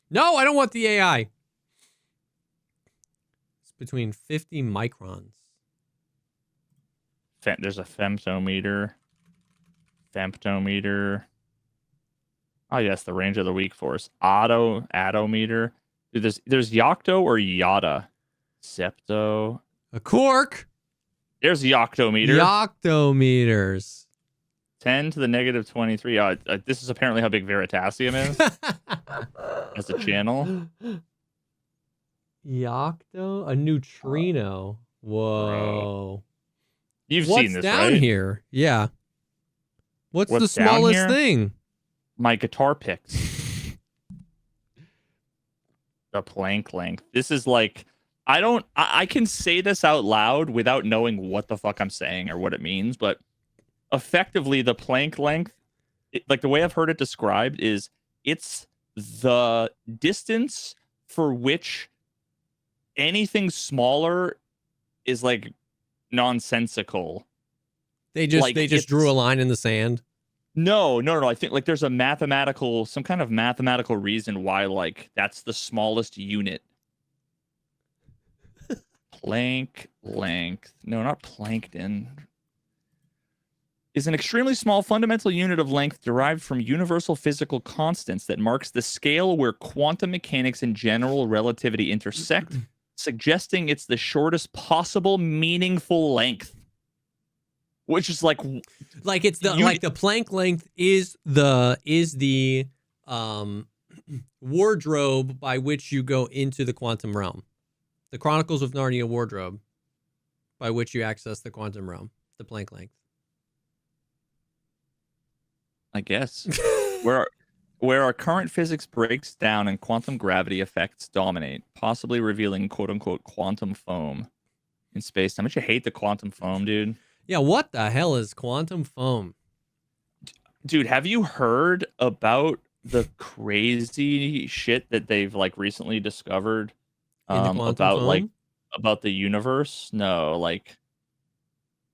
Speaker 1: No, I don't want the AI. It's between 50 microns.
Speaker 2: There's a femtometer. Oh yes, the range of the weak force. Attometer. Dude, there's yocto or yada. Septo.
Speaker 1: A quark.
Speaker 2: There's yoctometer.
Speaker 1: Yoctometers.
Speaker 2: 10 to the negative 23. This is apparently how big Veritasium is as a channel.
Speaker 1: Yocto? A neutrino. Whoa.
Speaker 2: Bro. You've
Speaker 1: What's
Speaker 2: seen this,
Speaker 1: down
Speaker 2: right?
Speaker 1: here? Yeah. What's the
Speaker 2: down
Speaker 1: smallest
Speaker 2: here?
Speaker 1: thing?
Speaker 2: My guitar picks. The plank length. This is like, I can say this out loud without knowing what the fuck I'm saying or what it means, but effectively the plank length, like the way I've heard it described is it's the distance for which anything smaller is like nonsensical.
Speaker 1: They just drew a line in the sand.
Speaker 2: No. I think like there's some kind of mathematical reason why like that's the smallest unit. Plank length. No, not plankton. Is an extremely small fundamental unit of length derived from universal physical constants that marks the scale where quantum mechanics and general relativity intersect, suggesting it's the shortest possible meaningful length. Which is like
Speaker 1: it's the the Planck length is the wardrobe by which you go into the quantum realm. The Chronicles of Narnia wardrobe by which you access the quantum realm. The Planck length.
Speaker 2: I guess where our current physics breaks down and quantum gravity effects dominate, possibly revealing quote unquote quantum foam in space. How much you hate the quantum foam, dude?
Speaker 1: Yeah, what the hell is quantum foam?
Speaker 2: Dude, have you heard about the crazy shit that they've like recently discovered about foam? About the universe? No, like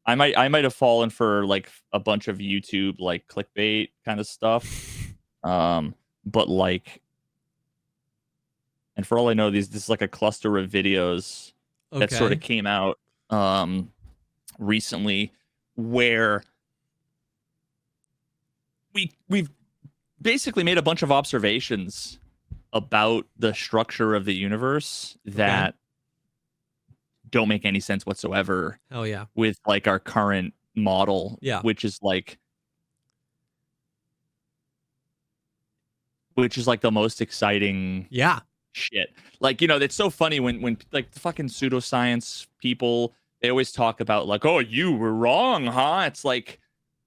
Speaker 2: I might have fallen for like a bunch of YouTube like clickbait kind of stuff. But like, and for all I know, this is like a cluster of videos that sort of came out recently where we've basically made a bunch of observations about the structure of the universe that don't make any sense whatsoever.
Speaker 1: Hell yeah.
Speaker 2: With like our current model, which is like the most exciting shit. Like, you know, it's so funny when like the fucking pseudoscience people, they always talk about like, oh, you were wrong, huh? It's like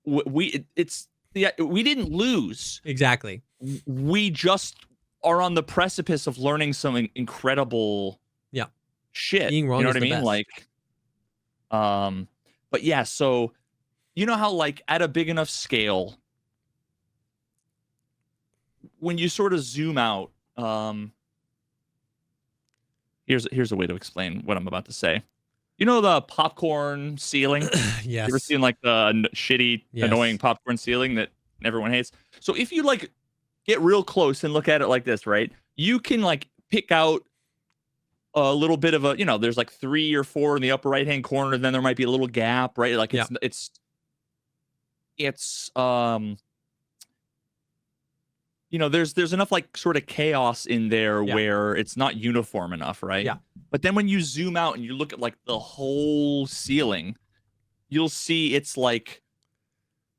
Speaker 2: we didn't lose.
Speaker 1: Exactly.
Speaker 2: We just are on the precipice of learning some incredible shit.
Speaker 1: Being wrong,
Speaker 2: you know
Speaker 1: is
Speaker 2: what I
Speaker 1: the
Speaker 2: mean?
Speaker 1: best.
Speaker 2: Like, but yeah, so you know how like at a big enough scale, when you sort of zoom out, here's a way to explain what I'm about to say. You know the popcorn ceiling?
Speaker 1: Yes.
Speaker 2: You ever seen like the shitty, annoying popcorn ceiling that everyone hates? So if you like get real close and look at it like this, right? You can like pick out a little bit of a, you know, there's like 3 or 4 in the upper right hand corner, then there might be a little gap, right? Like it's you know, there's enough like sort of chaos in there where it's not uniform enough, right?
Speaker 1: Yeah.
Speaker 2: But then when you zoom out and you look at like the whole ceiling, you'll see it's like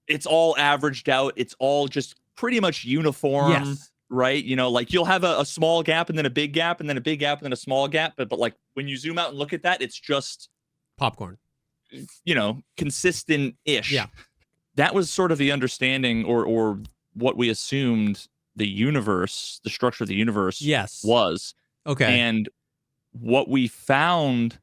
Speaker 2: it's all averaged out. It's all just pretty much uniform, right? You know, like you'll have a small gap and then a big gap and then a big gap and then a small gap. But like when you zoom out and look at that, it's just
Speaker 1: popcorn,
Speaker 2: you know, consistent-ish.
Speaker 1: Yeah.
Speaker 2: That was sort of the understanding or what we assumed the universe, the structure of the universe was.
Speaker 1: Okay.
Speaker 2: And what we found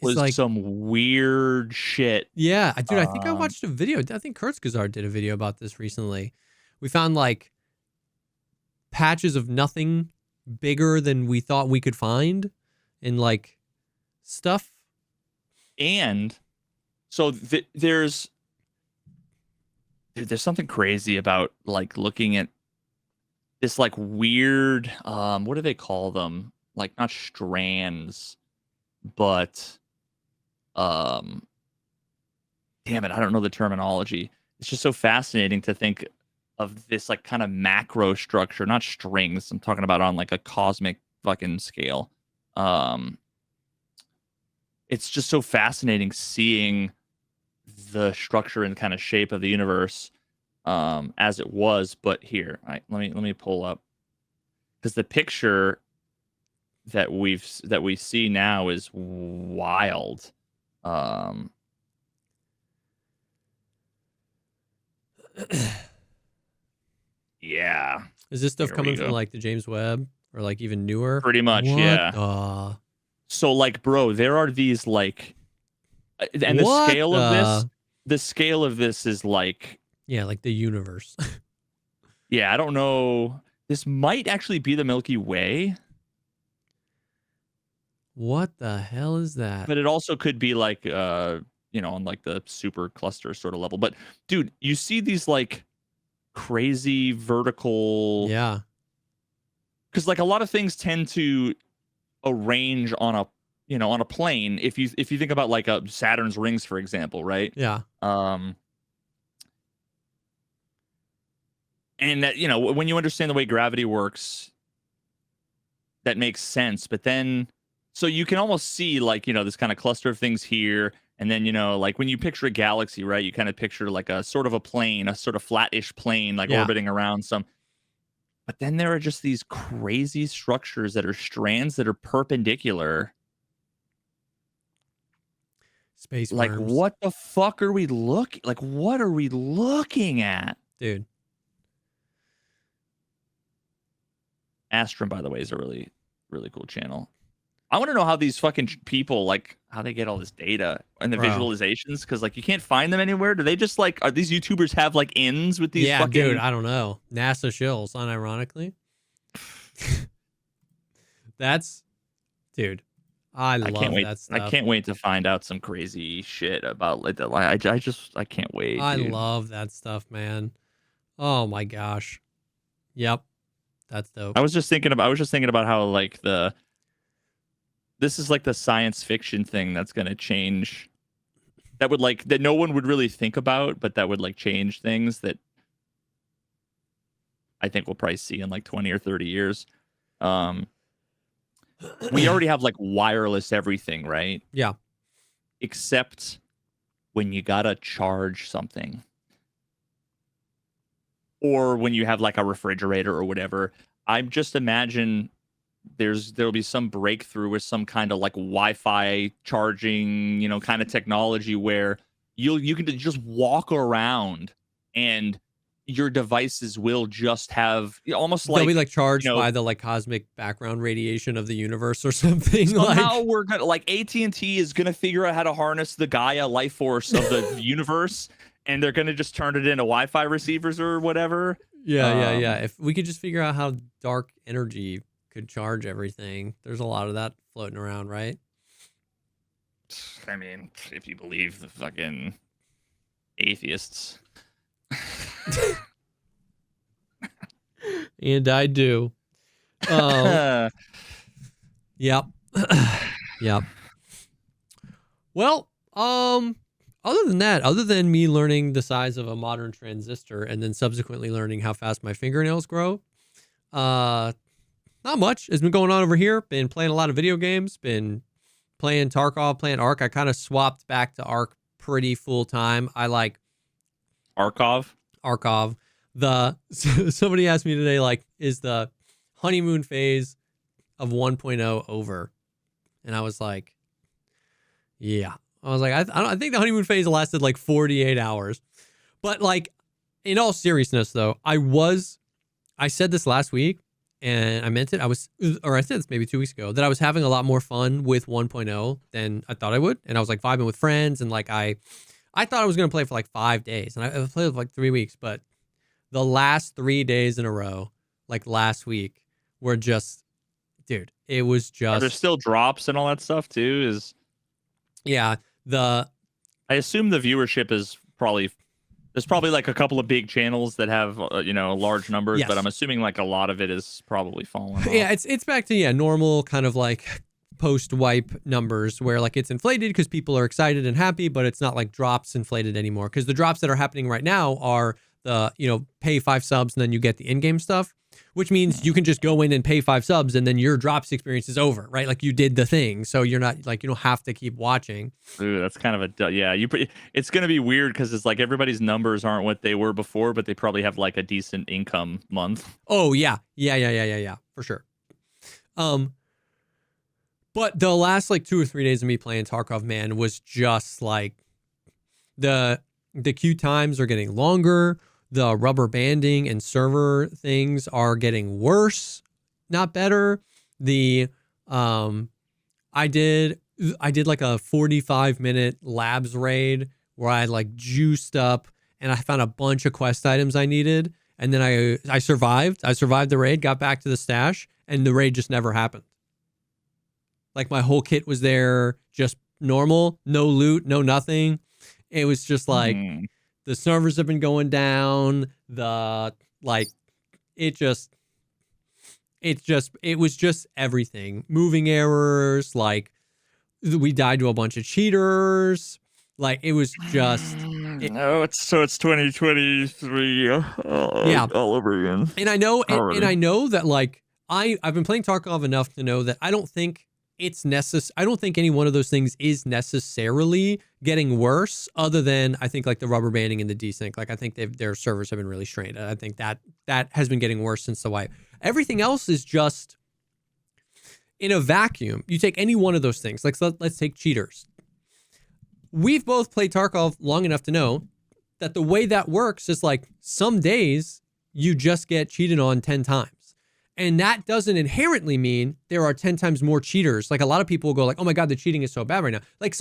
Speaker 2: was
Speaker 1: like
Speaker 2: some weird shit.
Speaker 1: Yeah, dude, I think I watched a video. I think Kurzgesagt did a video about this recently. We found like patches of nothing bigger than we thought we could find and like stuff.
Speaker 2: And so there's something crazy about like looking at this like weird what do they call them? Like not strands, but damn it, I don't know the terminology. It's just so fascinating to think of this like kind of macro structure, not strings. I'm talking about on like a cosmic fucking scale. It's just so fascinating seeing the structure and kind of shape of the universe as it was. But here, let me pull up, because the picture that we see now is wild. Yeah.
Speaker 1: Is this stuff coming from like the James Webb or like even newer?
Speaker 2: Pretty much, yeah. So like, bro, there are these like, and the scale of this is like,
Speaker 1: like the universe.
Speaker 2: Yeah, I don't know. This might actually be the Milky Way.
Speaker 1: What the hell is that?
Speaker 2: But it also could be like, you know, on like the super cluster sort of level. But dude, you see these like crazy vertical.
Speaker 1: Yeah.
Speaker 2: Because like a lot of things tend to arrange on a, you know, on a plane. If you think about like Saturn's rings, for example, right?
Speaker 1: Yeah.
Speaker 2: And that, you know, when you understand the way gravity works, that makes sense. But then, so you can almost see like, you know, this kind of cluster of things here. And then, you know, like when you picture a galaxy, right, you kind of picture like a sort of a plane, a sort of flat-ish plane, like orbiting around some. But then there are just these crazy structures that are strands that are perpendicular.
Speaker 1: Space
Speaker 2: like
Speaker 1: worms.
Speaker 2: What the fuck are we looking? Like, what are we looking at,
Speaker 1: dude?
Speaker 2: Astrum, by the way, is a really, really cool channel. I want to know how these fucking people, like, how they get all this data and the visualizations, because like you can't find them anywhere. Do they just like, are these YouTubers have like ins with these?
Speaker 1: Yeah, dude, I don't know. NASA shills, unironically. That's, dude, I love that stuff.
Speaker 2: I can't wait to find out some crazy shit about like that. I can't wait.
Speaker 1: I
Speaker 2: dude.
Speaker 1: love that stuff, man. Oh my gosh. Yep. That's dope.
Speaker 2: I was just thinking about how like this is like the science fiction thing that's going to change, that would like, that no one would really think about, but that would like change things, that I think we'll probably see in like 20 or 30 years. We already have like wireless everything, right?
Speaker 1: Yeah.
Speaker 2: Except when you gotta charge something, or when you have like a refrigerator or whatever. I just imagine there'll be some breakthrough with some kind of like Wi-Fi charging, kind of technology where you can just walk around and your devices will just have almost
Speaker 1: They'll be
Speaker 2: like,
Speaker 1: like charged by the like cosmic background radiation of the universe or something.
Speaker 2: somehow
Speaker 1: Like,
Speaker 2: we're gonna like AT&T is gonna figure out how to harness the Gaia life force of the universe, and they're gonna just turn it into Wi-Fi receivers or whatever.
Speaker 1: yeah. If we could just figure out how dark energy could charge everything, there's a lot of that floating around, right?
Speaker 2: I mean, if you believe the fucking atheists.
Speaker 1: And I do. Yep. Yep. Well, other than me learning the size of a modern transistor and then subsequently learning how fast my fingernails grow, not much has been going on over here. Been playing a lot of video games, been playing Tarkov, playing Ark. I kind of swapped back to Ark pretty full time. I like
Speaker 2: Arcov.
Speaker 1: Somebody asked me today, like, is the honeymoon phase of 1.0 over? And I was like, yeah. I was like, I think the honeymoon phase lasted like 48 hours. But like, in all seriousness though, I said this last week and I meant it. I said this maybe 2 weeks ago, that I was having a lot more fun with 1.0 than I thought I would. And I was like vibing with friends, and like I thought I was going to play for like 5 days, and I played for like 3 weeks, but the last 3 days in a row, like last week, were just, dude, it was just.
Speaker 2: There's still drops and all that stuff too.
Speaker 1: Yeah, I
Speaker 2: assume the viewership is there's probably like a couple of big channels that have large numbers,
Speaker 1: yes.
Speaker 2: But I'm assuming like a lot of it is probably fallen off.
Speaker 1: Yeah, it's back to normal kind of like post-wipe numbers where like it's inflated because people are excited and happy, but it's not like drops inflated anymore, because the drops that are happening right now are the pay 5 subs and then you get the in-game stuff, which means you can just go in and pay 5 subs and then your drops experience is over, right? Like you did the thing, so you're not like, you don't have to keep watching.
Speaker 2: Ooh, that's kind of it's gonna be weird because it's like everybody's numbers aren't what they were before, but they probably have like a decent income month.
Speaker 1: Oh yeah, for sure. But the last like 2 or 3 days of me playing Tarkov, man, was just like the queue times are getting longer. The rubber banding and server things are getting worse, not better. I did like a 45-minute labs raid where I like juiced up and I found a bunch of quest items I needed. And then I survived. I survived the raid, got back to the stash, and the raid just never happened. Like my whole kit was there, just normal, no loot, no nothing. It was just like the servers have been going down. It was just everything. Moving errors. Like we died to a bunch of cheaters. Like it was just.
Speaker 2: It's 2023.
Speaker 1: Yeah,
Speaker 2: all over again.
Speaker 1: And I know, and I know that like I've been playing Tarkov enough to know that I don't think it's necessary. I don't think any one of those things is necessarily getting worse, other than I think like the rubber banding and the desync. Like I think their servers have been really strained. I think that has been getting worse since the wipe. Everything else is just in a vacuum. You take any one of those things. Like let's take cheaters. We've both played Tarkov long enough to know that the way that works is like some days you just get cheated on 10 times. And that doesn't inherently mean there are 10 times more cheaters. Like a lot of people will go like, oh my God, the cheating is so bad right now. Like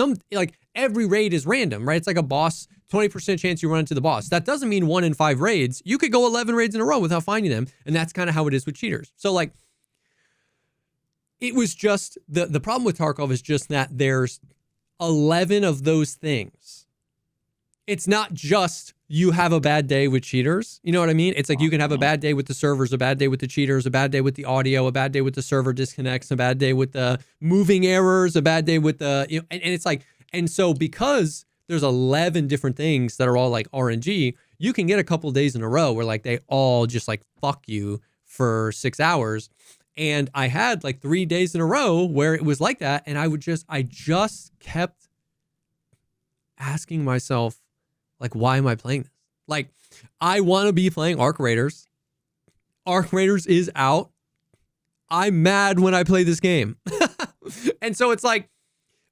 Speaker 1: every raid is random, right? It's like a boss, 20% chance you run into the boss. That doesn't mean 1 in 5 raids. You could go 11 raids in a row without finding them. And that's kind of how it is with cheaters. So like, it was just, the problem with Tarkov is just that there's 11 of those things. It's not just you have a bad day with cheaters. You know what I mean? It's like you can have a bad day with the servers, a bad day with the cheaters, a bad day with the audio, a bad day with the server disconnects, a bad day with the moving errors, a bad day with the, and it's like, and so because there's 11 different things that are all like RNG, you can get a couple days in a row where like they all just like fuck you for 6 hours. And I had like 3 days in a row where it was like that. And I just kept asking myself, like, why am I playing this? Like, I want to be playing Arc Raiders. Arc Raiders is out. I'm mad when I play this game. And so it's like,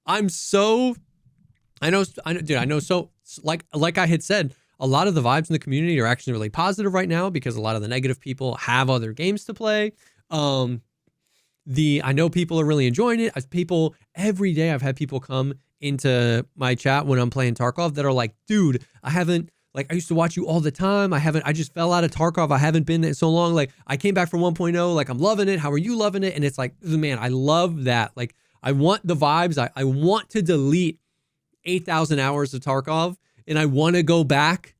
Speaker 1: I know, so like I had said, a lot of the vibes in the community are actually really positive right now because a lot of the negative people have other games to play. I know people are really enjoying it. Every day I've had people come into my chat when I'm playing Tarkov that are like, dude, I used to watch you all the time. I just fell out of Tarkov. I haven't been in so long. Like I came back from 1.0. Like I'm loving it. How are you loving it? And it's like, man, I love that. Like I want the vibes. I want to delete 8,000 hours of Tarkov and I want to go back.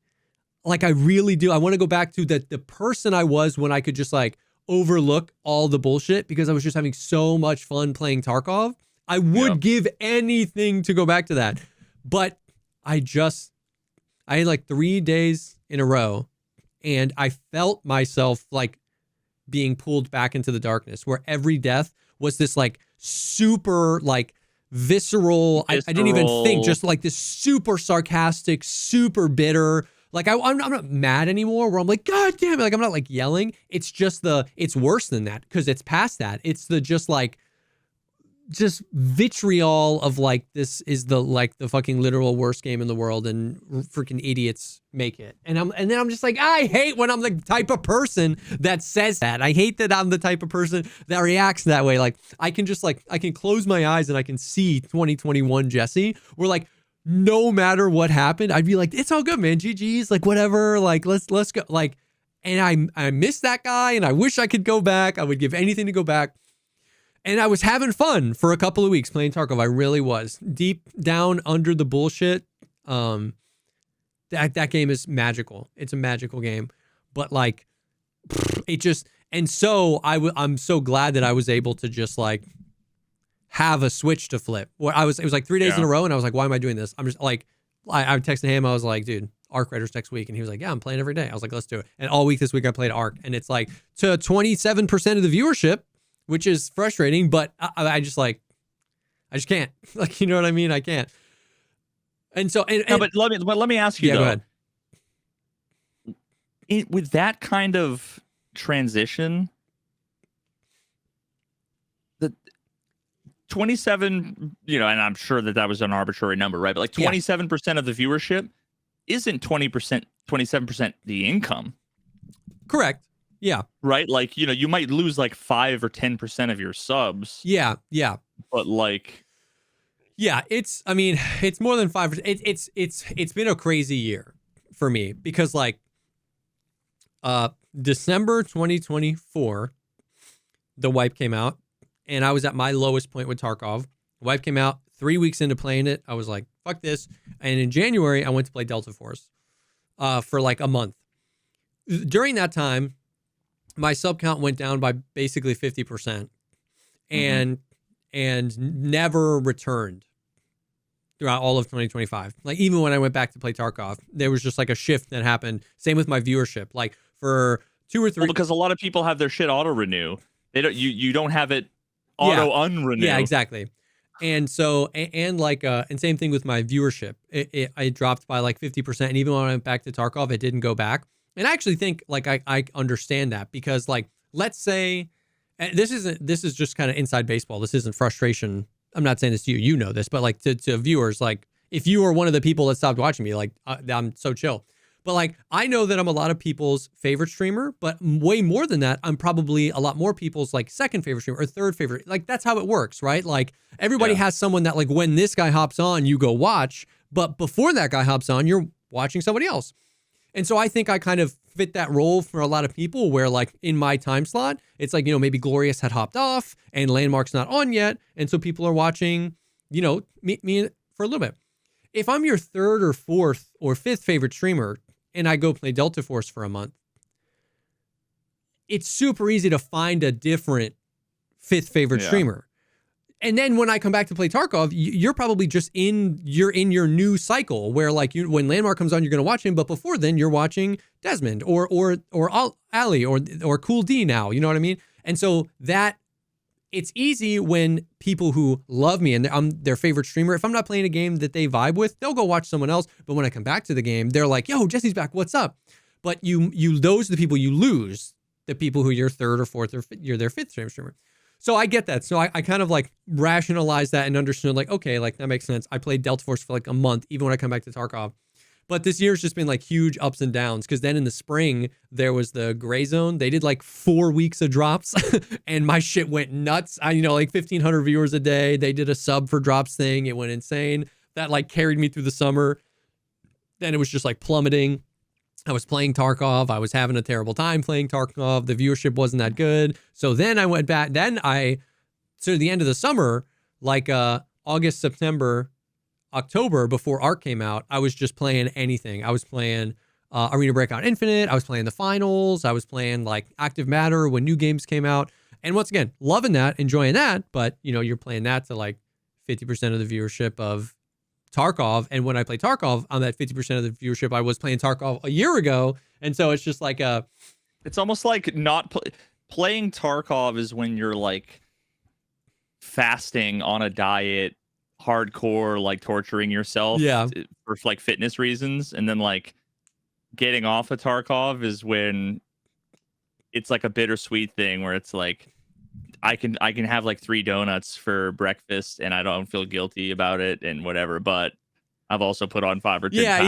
Speaker 1: Like I really do. I want to go back to the person I was when I could just like overlook all the bullshit because I was just having so much fun playing Tarkov. I would give anything to go back to that. But I had like 3 days in a row and I felt myself like being pulled back into the darkness where every death was this like super like visceral. I didn't even think, just like this super sarcastic, super bitter. Like I'm not mad anymore where I'm like, God damn it. Like I'm not like yelling. It's just it's worse than that because it's past that. It's the just vitriol of like, this is the fucking literal worst game in the world and freaking idiots make it. And then I'm just like, I hate when I'm the type of person that says that. I hate that I'm the type of person that reacts that way. Like I can close my eyes and I can see 2021 Jesse where like, no matter what happened, I'd be like, it's all good, man. GG's, like whatever. Like let's go. Like, and I miss that guy and I wish I could go back. I would give anything to go back. And I was having fun for a couple of weeks playing Tarkov. I really was. Deep down under the bullshit. That game is magical. It's a magical game. But like, it just, and so I'm so glad that I was able to just like have a switch to flip. Where it was like 3 days in a row and I was like, why am I doing this? I'm just like, I texted him. I was like, dude, Arc Raiders next week. And he was like, yeah, I'm playing every day. I was like, let's do it. And all week this week I played Arc. And it's like to 27% of the viewership, which is frustrating, but I just can't. Like, you know what I mean? I can't. And so,
Speaker 2: no, but let me ask you, though.
Speaker 1: Go ahead.
Speaker 2: With that kind of transition, the 27, and I'm sure that was an arbitrary number, right? But like 27% of the viewership isn't 27% the income.
Speaker 1: Correct. Yeah.
Speaker 2: Right. Like, you might lose like 5 or 10% of your subs.
Speaker 1: Yeah. Yeah.
Speaker 2: But like,
Speaker 1: yeah, it's more than 5%. It's been a crazy year for me because like, December 2024, the wipe came out and I was at my lowest point with Tarkov. The wipe came out 3 weeks into playing it. I was like, fuck this. And in January, I went to play Delta Force, for like a month. During that time, my sub count went down by basically 50% and never returned throughout all of 2025. Like even when I went back to play Tarkov, there was just like a shift that happened. Same with my viewership. Like for 2 or 3.
Speaker 2: Well, because a lot of people have their shit auto renew. They don't. You don't have it auto unrenew.
Speaker 1: Yeah, exactly. And so and same thing with my viewership. I dropped by like 50%. And even when I went back to Tarkov, it didn't go back. And I actually think like I understand that because like, let's say, and this is just kind of inside baseball. This isn't frustration. I'm not saying this to you, you know this, but like to viewers, like if you are one of the people that stopped watching me, like I'm so chill. But like, I know that I'm a lot of people's favorite streamer, but way more than that, I'm probably a lot more people's like second favorite streamer or third favorite. Like that's how it works, right? Like everybody has someone that like when this guy hops on, you go watch, but before that guy hops on, you're watching somebody else. And so I think I kind of fit that role for a lot of people where like in my time slot, it's like, maybe Glorious had hopped off and Landmark's not on yet. And so people are watching, me for a little bit. If I'm your third or fourth or fifth favorite streamer and I go play Delta Force for a month, it's super easy to find a different fifth favorite streamer. And then when I come back to play Tarkov, you're probably just in your new cycle where like when Landmark comes on, you're going to watch him. But before then, you're watching Desmond or Ali or Cool D now. You know what I mean? And so that it's easy when people who love me and I'm their favorite streamer, if I'm not playing a game that they vibe with, they'll go watch someone else. But when I come back to the game, they're like, yo, Jesse's back. What's up? But those are the people you lose, the people who you're third or fourth or you're their fifth streamer. So I get that. So I kind of like rationalized that and understood like, okay, like that makes sense. I played Delta Force for like a month, even when I come back to Tarkov. But this year's just been like huge ups and downs because then in the spring, there was the Gray Zone. They did like 4 weeks of drops and my shit went nuts. Like 1,500 viewers a day. They did a sub for drops thing. It went insane. That like carried me through the summer. Then it was just like plummeting. I was playing Tarkov. I was having a terrible time playing Tarkov. The viewership wasn't that good. So then I went back. So the end of the summer, like August, September, October, before Arc came out, I was just playing anything. I was playing Arena Breakout Infinite. I was playing the finals. I was playing like Active Matter when new games came out. And once again, loving that, enjoying that. But, you're playing that to like 50% of the viewership of Tarkov. And when I play Tarkov, I'm at 50% of the viewership I was playing Tarkov a year ago. And so it's just like
Speaker 2: it's almost like not playing Tarkov is when you're like fasting on a diet, hardcore, like torturing yourself for like fitness reasons. And then like getting off of Tarkov is when it's like a bittersweet thing where it's like, I can have like 3 donuts for breakfast and I don't feel guilty about it and whatever, but I've also put on 5 or 10 pounds.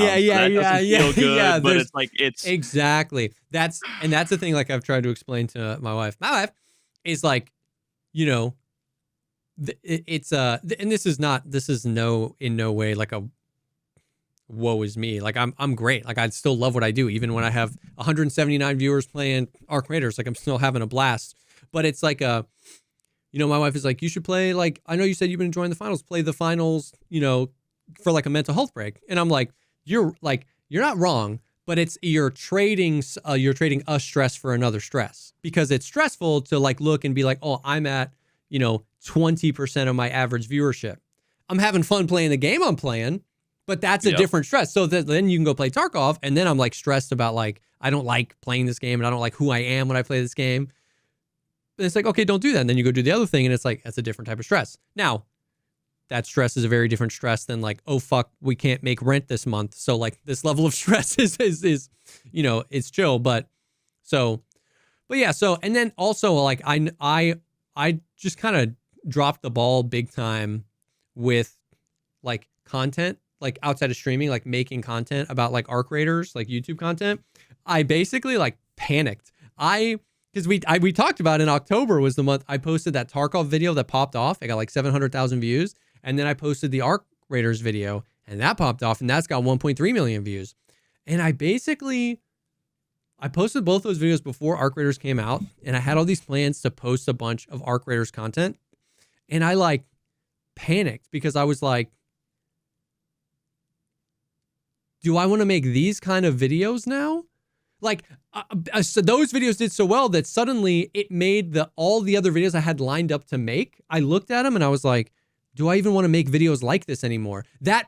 Speaker 2: Feel good, but it's like
Speaker 1: exactly that's the thing. Like I've tried to explain to my wife. My wife is like, it's and this is in no way like a woe is me. Like I'm great. Like I still love what I do, even when I have 179 viewers playing Arc Raiders. Like I'm still having a blast. But it's like my wife is like, you should play, like, I know you said you've been enjoying the finals, play the finals, for like a mental health break. And I'm like, you're not wrong, but you're trading a stress for another stress, because it's stressful to like look and be like, oh, I'm at, 20% of my average viewership. I'm having fun playing the game I'm playing, but that's a different stress. So then you can go play Tarkov, and then I'm like stressed about like, I don't like playing this game and I don't like who I am when I play this game. And it's like, okay, don't do that. And then you go do the other thing, and it's like, that's a different type of stress. Now, that stress is a very different stress than like, oh, fuck, we can't make rent this month. So like this level of stress is it's chill. But yeah. So, and then also like, I just kind of dropped the ball big time with like content, like outside of streaming, like making content about like Arc Raiders, like YouTube content. I basically like panicked. Because we talked about in October was the month I posted that Tarkov video that popped off. I got like 700,000 views. And then I posted the Arc Raiders video, and that popped off, and that's got 1.3 million views. And I posted both those videos before Arc Raiders came out, and I had all these plans to post a bunch of Arc Raiders content. And I like panicked because I was like, do I want to make these kind of videos now? Like, so those videos did so well that suddenly it made all the other videos I had lined up to make. I looked at them and I was like, do I even want to make videos like this anymore? That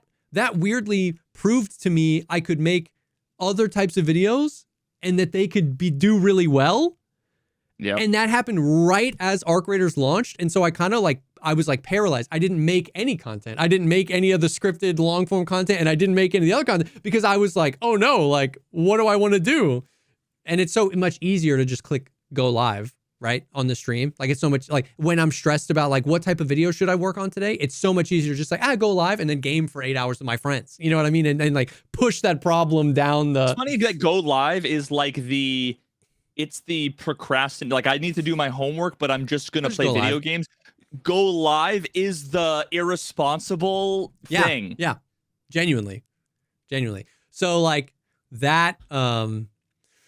Speaker 1: weirdly proved to me I could make other types of videos and that they could do really well. Yeah. And that happened right as Arc Raiders launched. And so I kind of like, I was like paralyzed. I didn't make any content. I didn't make any of the scripted long form content, and I didn't make any of the other content because I was like, oh no, like, what do I want to do? And it's so much easier to just click go live, right? On the stream. Like it's so much like when I'm stressed about like, what type of video should I work on today? It's so much easier just like, go live and then game for 8 hours with my friends. You know what I mean? And like push that problem down the...
Speaker 2: It's funny that go live is like it's the procrastinate. Like I need to do my homework, but I'm just going to play video games. Go live is the irresponsible thing.
Speaker 1: Yeah. Genuinely. So like that, so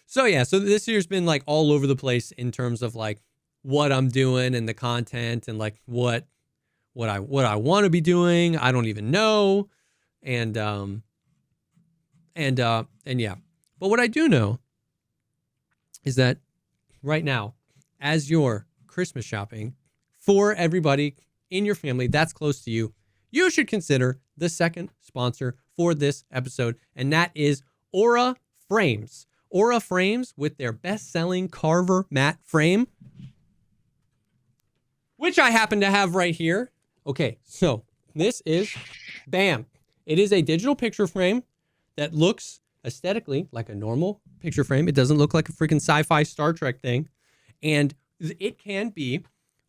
Speaker 1: this year's been like all over the place in terms of like what I'm doing and the content and like what I want to be doing. I don't even know. And yeah. But what I do know is that right now, as you're Christmas shopping for everybody in your family that's close to you, you should consider the second sponsor for this episode, and that is Aura Frames. Aura Frames with their best-selling Carver matte frame, which I happen to have right here. Okay, so this is, bam. It is a digital picture frame that looks aesthetically like a normal picture frame. It doesn't look like a freaking sci-fi Star Trek thing. And it can be,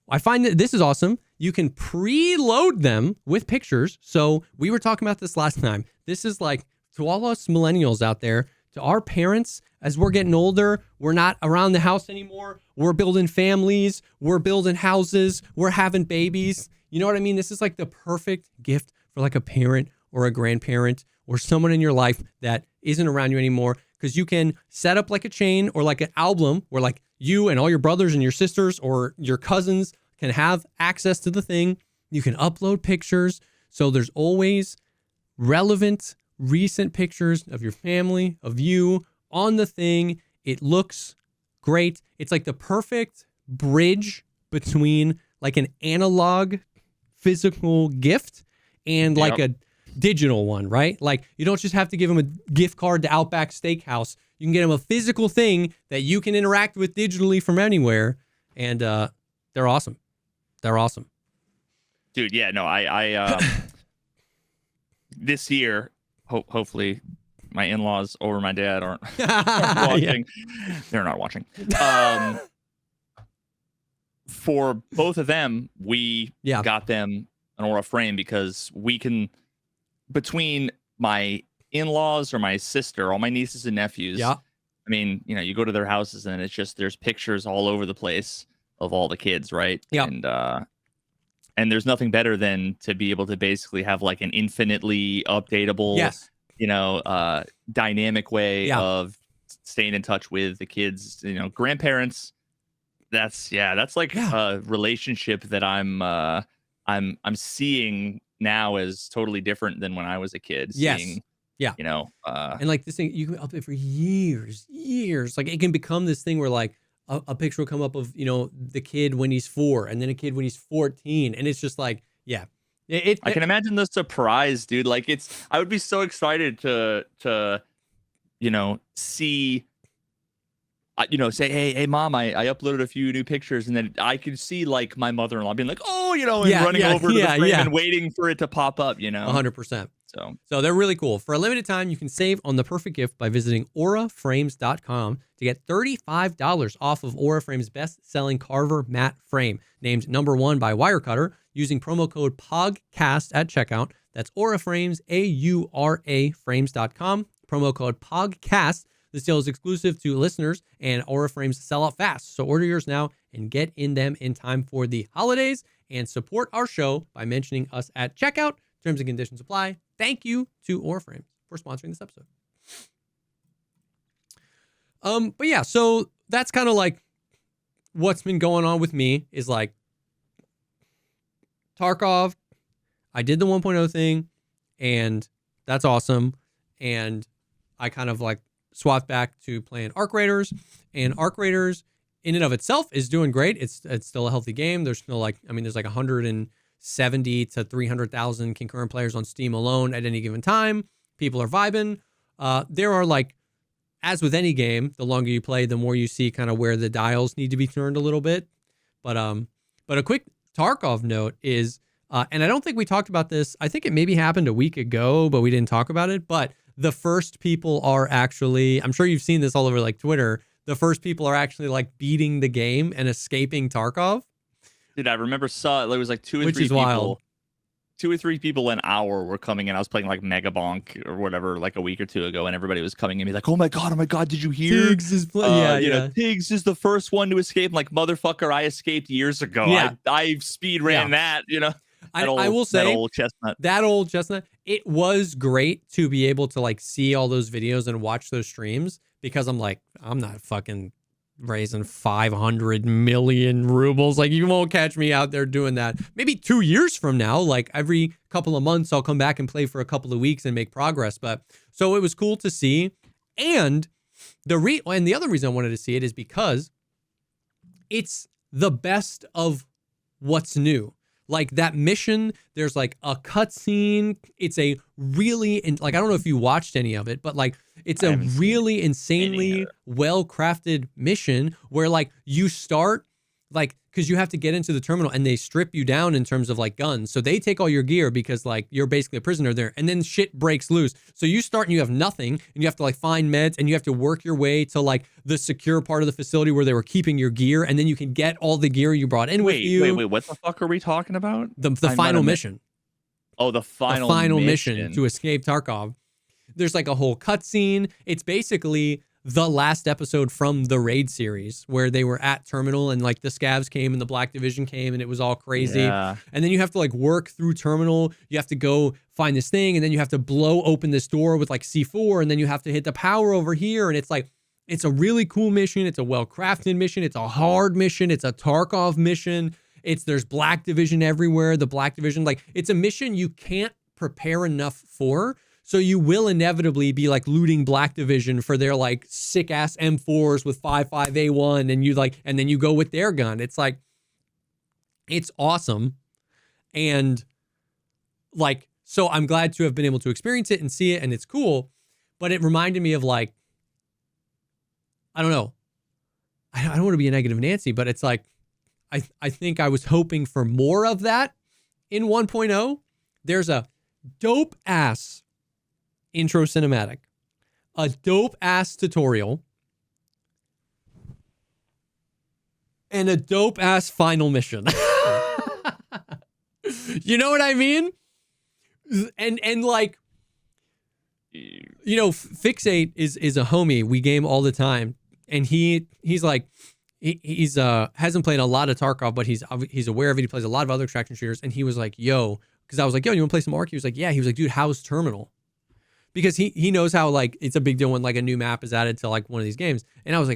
Speaker 1: I find that this is awesome. You can preload them with pictures. So we were talking about this last time. This is like, to all us millennials out there, to our parents, as we're getting older, we're not around the house anymore. We're building families. We're building houses. We're having babies. You know what I mean? This is like the perfect gift for like a parent or a grandparent or someone in your life that isn't around you anymore, because you can set up like a chain or like an album where like you and all your brothers and your sisters or your cousins can have access to the thing. You can upload pictures. So there's always relevant, recent pictures of your family, of you on the thing. It looks great. It's like the perfect bridge between like an analog physical gift and like a digital one, right? Like you don't just have to give them a gift card to Outback Steakhouse. You can get them a physical thing that you can interact with digitally from anywhere. And they're awesome. They're awesome.
Speaker 2: Dude, yeah, no, I this year, hopefully my in-laws or my dad aren't watching. Yeah. They're not watching. For both of them, we got them an Aura frame because we can, between my in-laws or my sister, all my nieces and nephews. Yeah. I mean, you know, you go to their houses and it's just, there's pictures all over the place of all the kids, right? Yeah. And there's nothing better than to be able to basically have like an infinitely updatable, you know, dynamic way of staying in touch with the kids, you know, grandparents. That's like a relationship that I'm seeing now as totally different than when I was a kid. Seeing, you know,
Speaker 1: and like this thing, you can update for years. Like it can become this thing where like a picture will come up of, you know, the kid when he's 4 and then a kid when he's 14. And it's just like, I
Speaker 2: can imagine the surprise, dude. Like I would be so excited to, you know, see, you know, say, hey, mom, I uploaded a few new pictures, and then I could see like my mother-in-law being like, oh, you know, and running over to the frame and waiting for it to pop up, you know.
Speaker 1: 100%. So they're really cool. For a limited time, you can save on the perfect gift by visiting auraframes.com to get $35 off of Aura Frames' best-selling Carver matte frame, named #1 by Wirecutter, using promo code POGCAST at checkout. That's Aura Frames, AURA frames.com, promo code POGCAST. This deal is exclusive to listeners, and Aura Frames sell out fast. So order yours now and get in them in time for the holidays, and support our show by mentioning us at checkout. Terms and conditions apply. Thank you to Aura Frames for sponsoring this episode. But yeah, so that's kind of like what's been going on with me is like Tarkov. I did the 1.0 thing, and that's awesome. And I kind of like swapped back to playing Arc Raiders, and Arc Raiders in and of itself is doing great. It's still a healthy game. There's still like, I mean, there's like 170 to 300,000 concurrent players on Steam alone at any given time. People are vibing. There are like, as with any game, the longer you play, the more you see kind of where the dials need to be turned a little bit. But a quick Tarkov note is, and I don't think we talked about this. I think it maybe happened a week ago, but we didn't talk about it. But the first people are actually, I'm sure you've seen this all over like Twitter. The first people are actually like beating the game and escaping Tarkov.
Speaker 2: Dude, I remember it was like two or three people. Wild. 2 or 3 people an hour were coming in. I was playing like Mega Bonk or whatever, like a week or 2 ago, and everybody was coming in and be like, oh my God, did you hear?
Speaker 1: Tiggs is know,
Speaker 2: Tiggs is the first one to escape. I'm like, motherfucker, I escaped years ago. I speed ran that, you know.
Speaker 1: I will say that old chestnut, it was great to be able to like see all those videos and watch those streams, because I'm like, I'm not fucking raising 500 million rubles. Like, you won't catch me out there doing that. Maybe 2 years from now, like every couple of months, I'll come back and play for a couple of weeks and make progress. But so it was cool to see. And the other reason I wanted to see it is because it's the best of what's new. Like that mission, there's like a cutscene. It's a really, like, I don't know if you watched any of it, but like, it's a really insanely well-crafted mission where like you start like, because you have to get into the terminal and they strip you down in terms of like guns. So they take all your gear because like you're basically a prisoner there, and then shit breaks loose. So you start and you have nothing, and you have to like find meds, and you have to work your way to like the secure part of the facility where they were keeping your gear, and then you can get all the gear you brought in with you.
Speaker 2: Wait, what the fuck are we talking about?
Speaker 1: The final mission.
Speaker 2: Oh, the final
Speaker 1: mission to escape Tarkov. There's like a whole cutscene. It's basically the last episode from the Raid series where they were at Terminal and like the scavs came and the Black Division came and it was all crazy.
Speaker 2: Yeah.
Speaker 1: And then you have to like work through Terminal. You have to go find this thing, and then you have to blow open this door with like C4, and then you have to hit the power over here. And it's like, it's a really cool mission. It's a well-crafted mission. It's a hard mission. It's a Tarkov mission. There's Black Division everywhere. The Black Division, like, it's a mission you can't prepare enough for. So you will inevitably be like looting Black Division for their like sick ass M4s with 5.5A1, and you like, and then you go with their gun. It's like, it's awesome. And like, so I'm glad to have been able to experience it and see it, and it's cool. But it reminded me of like, I don't know. I don't want to be a negative Nancy, but it's like, I think I was hoping for more of that in 1.0. There's a dope ass intro cinematic, a dope ass tutorial, and a dope ass final mission. You know what I mean? And like, you know, Fixate is a homie. We game all the time, and he's like, he's hasn't played a lot of Tarkov, but he's aware of it. He plays a lot of other extraction shooters, and he was like, yo, because I was like, yo, you want to play some Ark? He was like, yeah. He was like, dude, how's Terminal? Because he knows how like it's a big deal when like a new map is added to like one of these games. And I was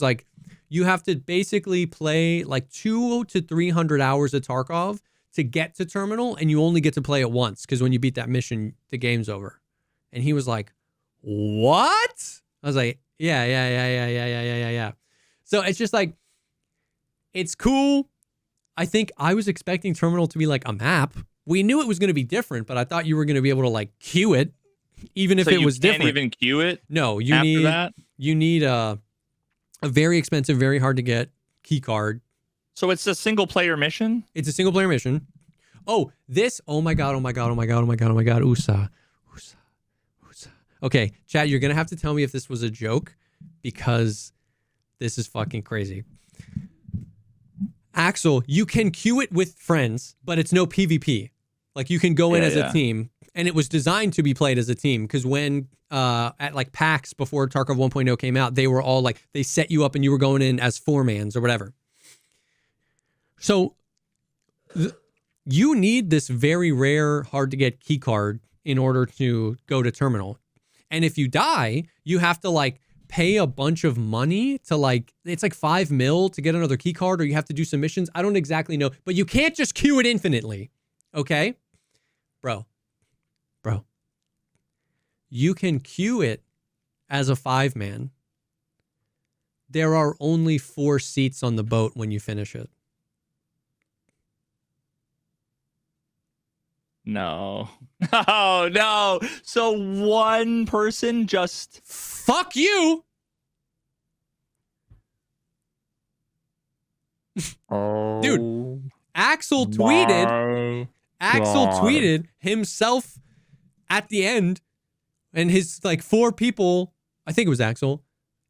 Speaker 1: like, you have to basically play like 200 to 300 hours of Tarkov to get to Terminal, and you only get to play it once, because when you beat that mission, the game's over. And he was like, what? I was like, yeah. So it's just like, it's cool. I think I was expecting Terminal to be like a map. We knew it was going to be different, but I thought you were going to be able to like queue it, even if it was different.
Speaker 2: You can't even queue it?
Speaker 1: No, you need a very expensive, very hard to get key card.
Speaker 2: So it's a single player mission?
Speaker 1: It's a single player mission. Oh my God. USA. Okay, chat, you're going to have to tell me if this was a joke, because this is fucking crazy. Axel, you can queue it with friends, but it's no PvP. Like, you can go in as a team, and it was designed to be played as a team, because when at like PAX before Tarkov 1.0 came out, they were all like, they set you up and you were going in as four-mans or whatever. So you need this very rare, hard to get key card in order to go to Terminal. And if you die, you have to like pay a bunch of money to like, it's like $5 million to get another key card, or you have to do some missions. I don't exactly know, but you can't just queue it infinitely. Okay? Bro, you can queue it as a 5-man. There are only 4 seats on the boat when you finish it.
Speaker 2: No. Oh, no. So one person just...
Speaker 1: Fuck you!
Speaker 2: Oh,
Speaker 1: dude, Axel tweeted himself at the end, and his like 4 people, I think it was Axel,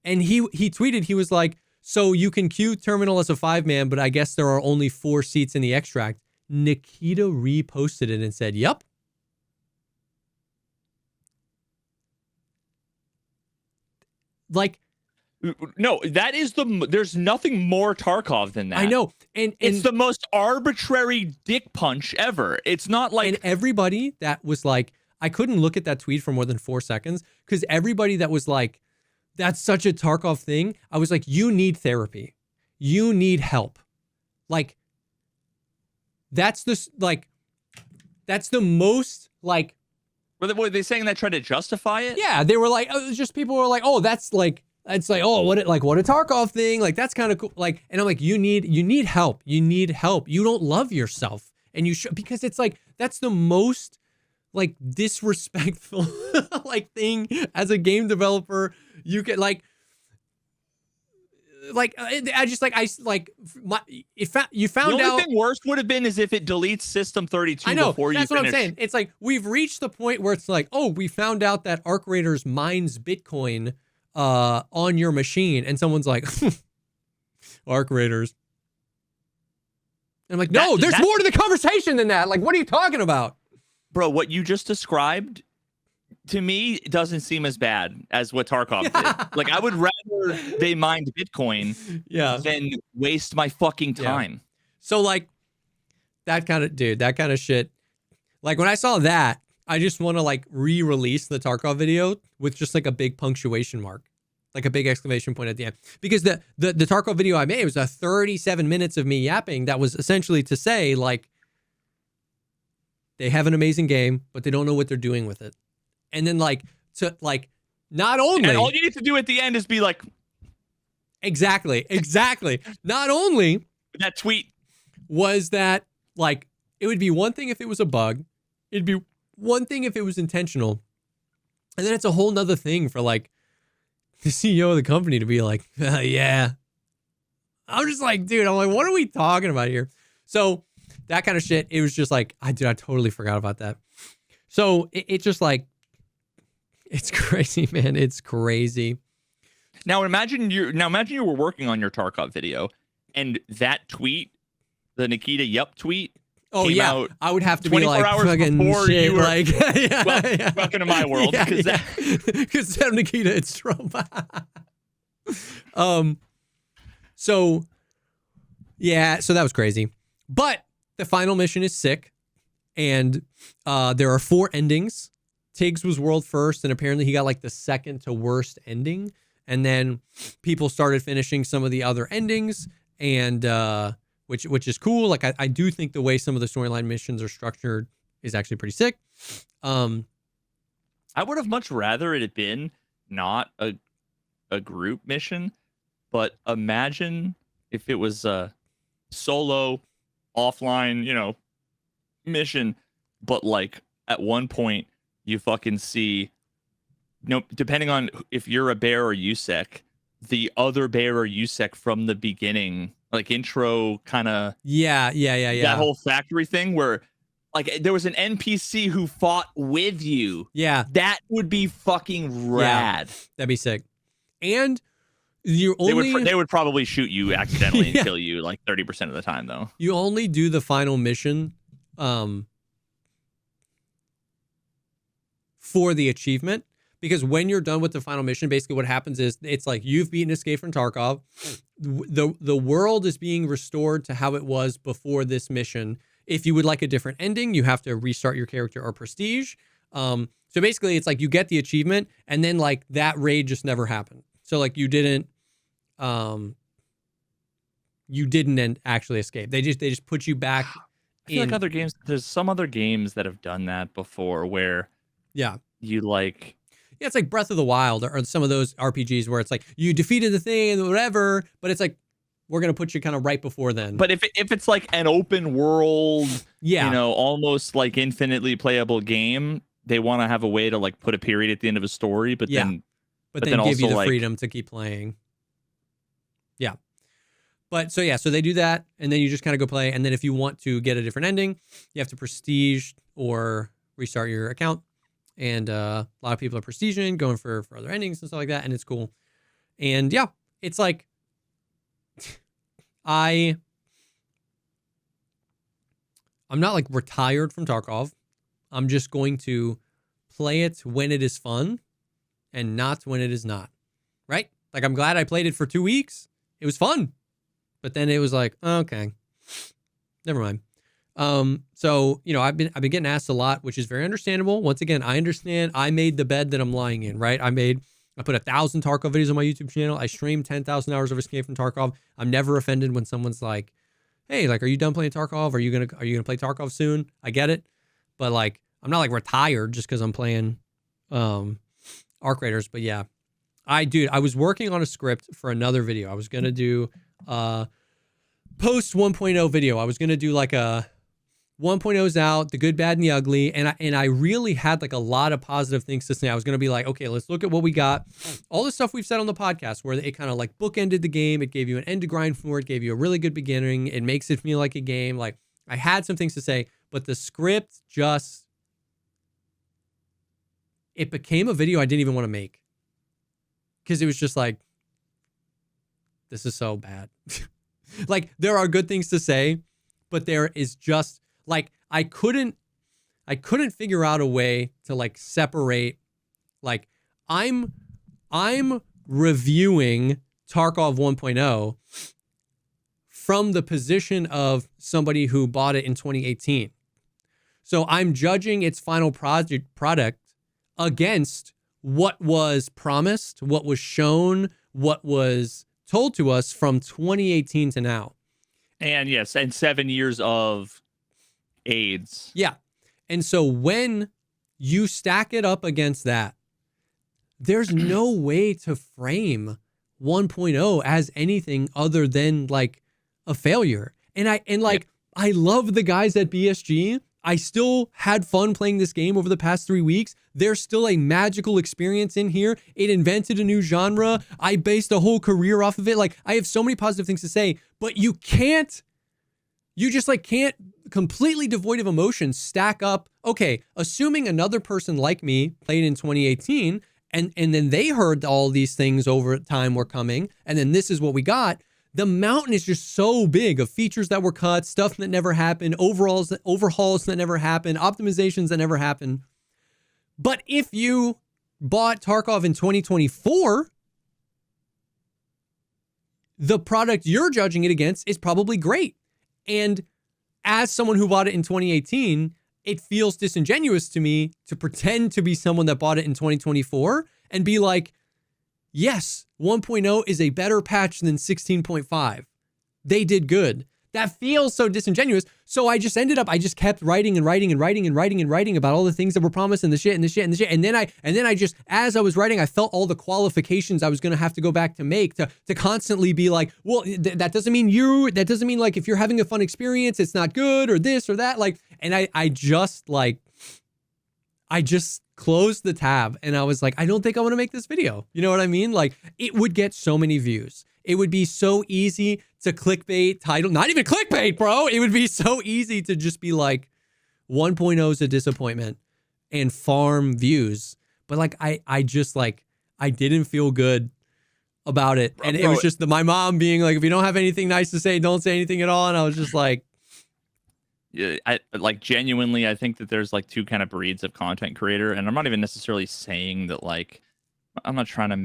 Speaker 1: and he tweeted, he was like, so you can queue Terminal as a 5-man, but I guess there are only 4 seats in the extract. Nikita reposted it and said, yup. Like,
Speaker 2: no, that is there's nothing more Tarkov than that.
Speaker 1: I know. And
Speaker 2: it's the most arbitrary dick punch ever. It's not like...
Speaker 1: And everybody that was like, I couldn't look at that tweet for more than 4 seconds, because everybody that was like, that's such a Tarkov thing, I was like, you need therapy. You need help. Like, that's the most like...
Speaker 2: Were they saying that, trying to justify it?
Speaker 1: Yeah, they were like, just people were like, oh, that's like, it's like, oh, what a Tarkov thing. Like, that's kind of cool. Like, and I'm like, you need help. You need help. You don't love yourself. and you should, because it's like, that's the most like disrespectful like thing as a game developer. You can you found
Speaker 2: The
Speaker 1: out.
Speaker 2: only thing worse would have been is if it deletes System 32
Speaker 1: I know,
Speaker 2: before you
Speaker 1: that's
Speaker 2: finish.
Speaker 1: what I'm saying. It's like, we've reached the point where it's like, oh, we found out that Arc Raiders mines Bitcoin on your machine, and someone's like, Arc Raiders. And I'm like, no, there's more to the conversation than that. Like, what are you talking about?
Speaker 2: Bro, what you just described to me doesn't seem as bad as what Tarkov did. Like, I would rather they mined Bitcoin than waste my fucking time.
Speaker 1: Yeah. So, like, that kind of shit. Like, when I saw that, I just want to, like, re-release the Tarkov video with just, like, a big punctuation mark. Like a big exclamation point at the end. Because the Tarkov video I made was a 37 minutes of me yapping that was essentially to say, like, they have an amazing game, but they don't know what they're doing with it. And then, like, not only...
Speaker 2: And all you need to do at the end is be like...
Speaker 1: Exactly. Not only...
Speaker 2: That tweet.
Speaker 1: Was that, like, it would be one thing if it was a bug. It'd be one thing if it was intentional. And then it's a whole nother thing for, like, the CEO of the company to be like, yeah. I'm just like, dude, I'm like, what are we talking about here? So that kind of shit, it was just like, I totally forgot about that. So it's just like, it's crazy, man. It's crazy.
Speaker 2: Now imagine you were working on your Tarkov video and that tweet, the Nikita Yup tweet, came out
Speaker 1: I would have to
Speaker 2: 24
Speaker 1: be like,
Speaker 2: hours
Speaker 1: fucking
Speaker 2: before
Speaker 1: shit,
Speaker 2: you were
Speaker 1: like,
Speaker 2: welcome to my world.
Speaker 1: Because Nikita, it's Trump. So that was crazy. But the final mission is sick, and there are 4 endings. Tiggs was world first, and apparently he got like the second to worst ending. And then people started finishing some of the other endings, and which is cool. Like, I do think the way some of the storyline missions are structured is actually pretty sick.
Speaker 2: I would have much rather it had been not a group mission, but imagine if it was a solo offline, mission, but like at one point you fucking see, depending on if you're a bear or USEC, the other bear or USEC from the beginning, like intro kind of that whole factory thing where like there was an NPC who fought with you.
Speaker 1: Yeah,
Speaker 2: that would be fucking rad.
Speaker 1: That'd be sick. And you only
Speaker 2: they would probably shoot you accidentally and kill you like 30% of the time though.
Speaker 1: You only do the final mission for the achievement. Because when you're done with the final mission, basically what happens is it's like you've beaten Escape from Tarkov. The world is being restored to how it was before this mission. If you would like a different ending, you have to restart your character or prestige. So basically it's like you get the achievement and then like that raid just never happened. So like you didn't actually escape. They just put you back.
Speaker 2: I feel like other games, there's some other games that have done that before where you like...
Speaker 1: Yeah, it's like Breath of the Wild or some of those RPGs where it's like you defeated the thing and whatever, but it's like we're gonna put you kind of right before then.
Speaker 2: But if it's like an open world, almost like infinitely playable game, they want to have a way to like put a period at the end of a story, but then
Speaker 1: give
Speaker 2: also
Speaker 1: you the
Speaker 2: like,
Speaker 1: freedom to keep playing. Yeah, but so they do that, and then you just kind of go play, and then if you want to get a different ending, you have to prestige or restart your account. And a lot of people are prestiging, going for other endings and stuff like that, and it's cool. And yeah, it's like I'm not like retired from Tarkov. I'm just going to play it when it is fun and not when it is not. Right? Like, I'm glad I played it for 2 weeks. It was fun. But then it was like, okay, never mind. So, I've been getting asked a lot, which is very understandable. Once again, I understand I made the bed that I'm lying in, right? I put 1,000 Tarkov videos on my YouTube channel. I streamed 10,000 hours of Escape from Tarkov. I'm never offended when someone's like, hey, like, are you done playing Tarkov? Are you going to play Tarkov soon? I get it. But like, I'm not like retired just cause I'm playing, Arc Raiders. But yeah, I was working on a script for another video. I was going to do, post 1.0 video. I was going to do like 1.0's out, the good, bad, and the ugly, and I really had like a lot of positive things to say. I was gonna be like, okay, let's look at what we got. All the stuff we've said on the podcast, where it kind of like bookended the game. It gave you an end to grind for. It gave you a really good beginning. It makes it feel like a game. Like I had some things to say, but the script just, it became a video I didn't even want to make because it was just like, this is so bad. Like there are good things to say, but there is just like I couldn't figure out a way to like separate. Like I'm reviewing Tarkov 1.0 from the position of somebody who bought it in 2018. So I'm judging its final product against what was promised, what was shown, what was told to us from 2018 to now.
Speaker 2: And yes, and 7 years of AIDS.
Speaker 1: Yeah. And so when you stack it up against that, there's no way to frame 1.0 as anything other than like a failure. And I love the guys at BSG. I still had fun playing this game over the past 3 weeks. There's still a magical experience in here. It invented a new genre. I based a whole career off of it. Like I have so many positive things to say, but you just like can't completely devoid of emotion stack up. Okay, assuming another person like me played in 2018 and then they heard all these things over time were coming, and then this is what we got. The mountain is just so big of features that were cut, stuff that never happened, overhauls that never happened, optimizations that never happened. But if you bought Tarkov in 2024, the product you're judging it against is probably great. And as someone who bought it in 2018, it feels disingenuous to me to pretend to be someone that bought it in 2024 and be like, yes, 1.0 is a better patch than 16.5. They did good. That feels so disingenuous. So I just kept writing about all the things that were promised and the shit. And then I just, as I was writing, I felt all the qualifications I was going to have to go back to make to constantly be like, well, that doesn't mean like if you're having a fun experience, it's not good or this or that. Like, and I just closed the tab and I was like, I don't think I want to make this video. You know what I mean? Like it would get so many views. It would be so easy to clickbait title, not even clickbait, bro. It would be so easy to just be like 1.0 is a disappointment and farm views. But like, I didn't feel good about it. And it was just my mom being like, if you don't have anything nice to say, don't say anything at all. And I was just like,
Speaker 2: yeah, I like genuinely, I think that there's like two kind of breeds of content creator. And I'm not even necessarily saying that like, I'm not trying to,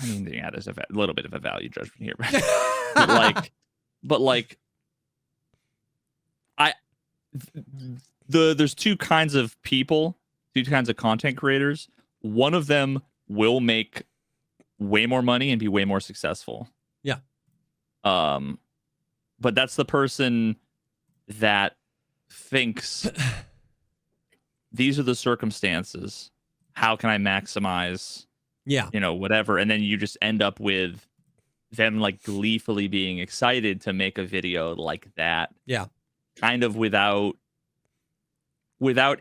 Speaker 2: I mean, yeah, there's a little bit of a value judgment here, but there's two kinds of people, two kinds of content creators. One of them will make way more money and be way more successful.
Speaker 1: Yeah.
Speaker 2: But that's the person that thinks these are the circumstances. How can I maximize?
Speaker 1: Yeah.
Speaker 2: You know, whatever. And then you just end up with them like gleefully being excited to make a video like that.
Speaker 1: Yeah.
Speaker 2: Kind of without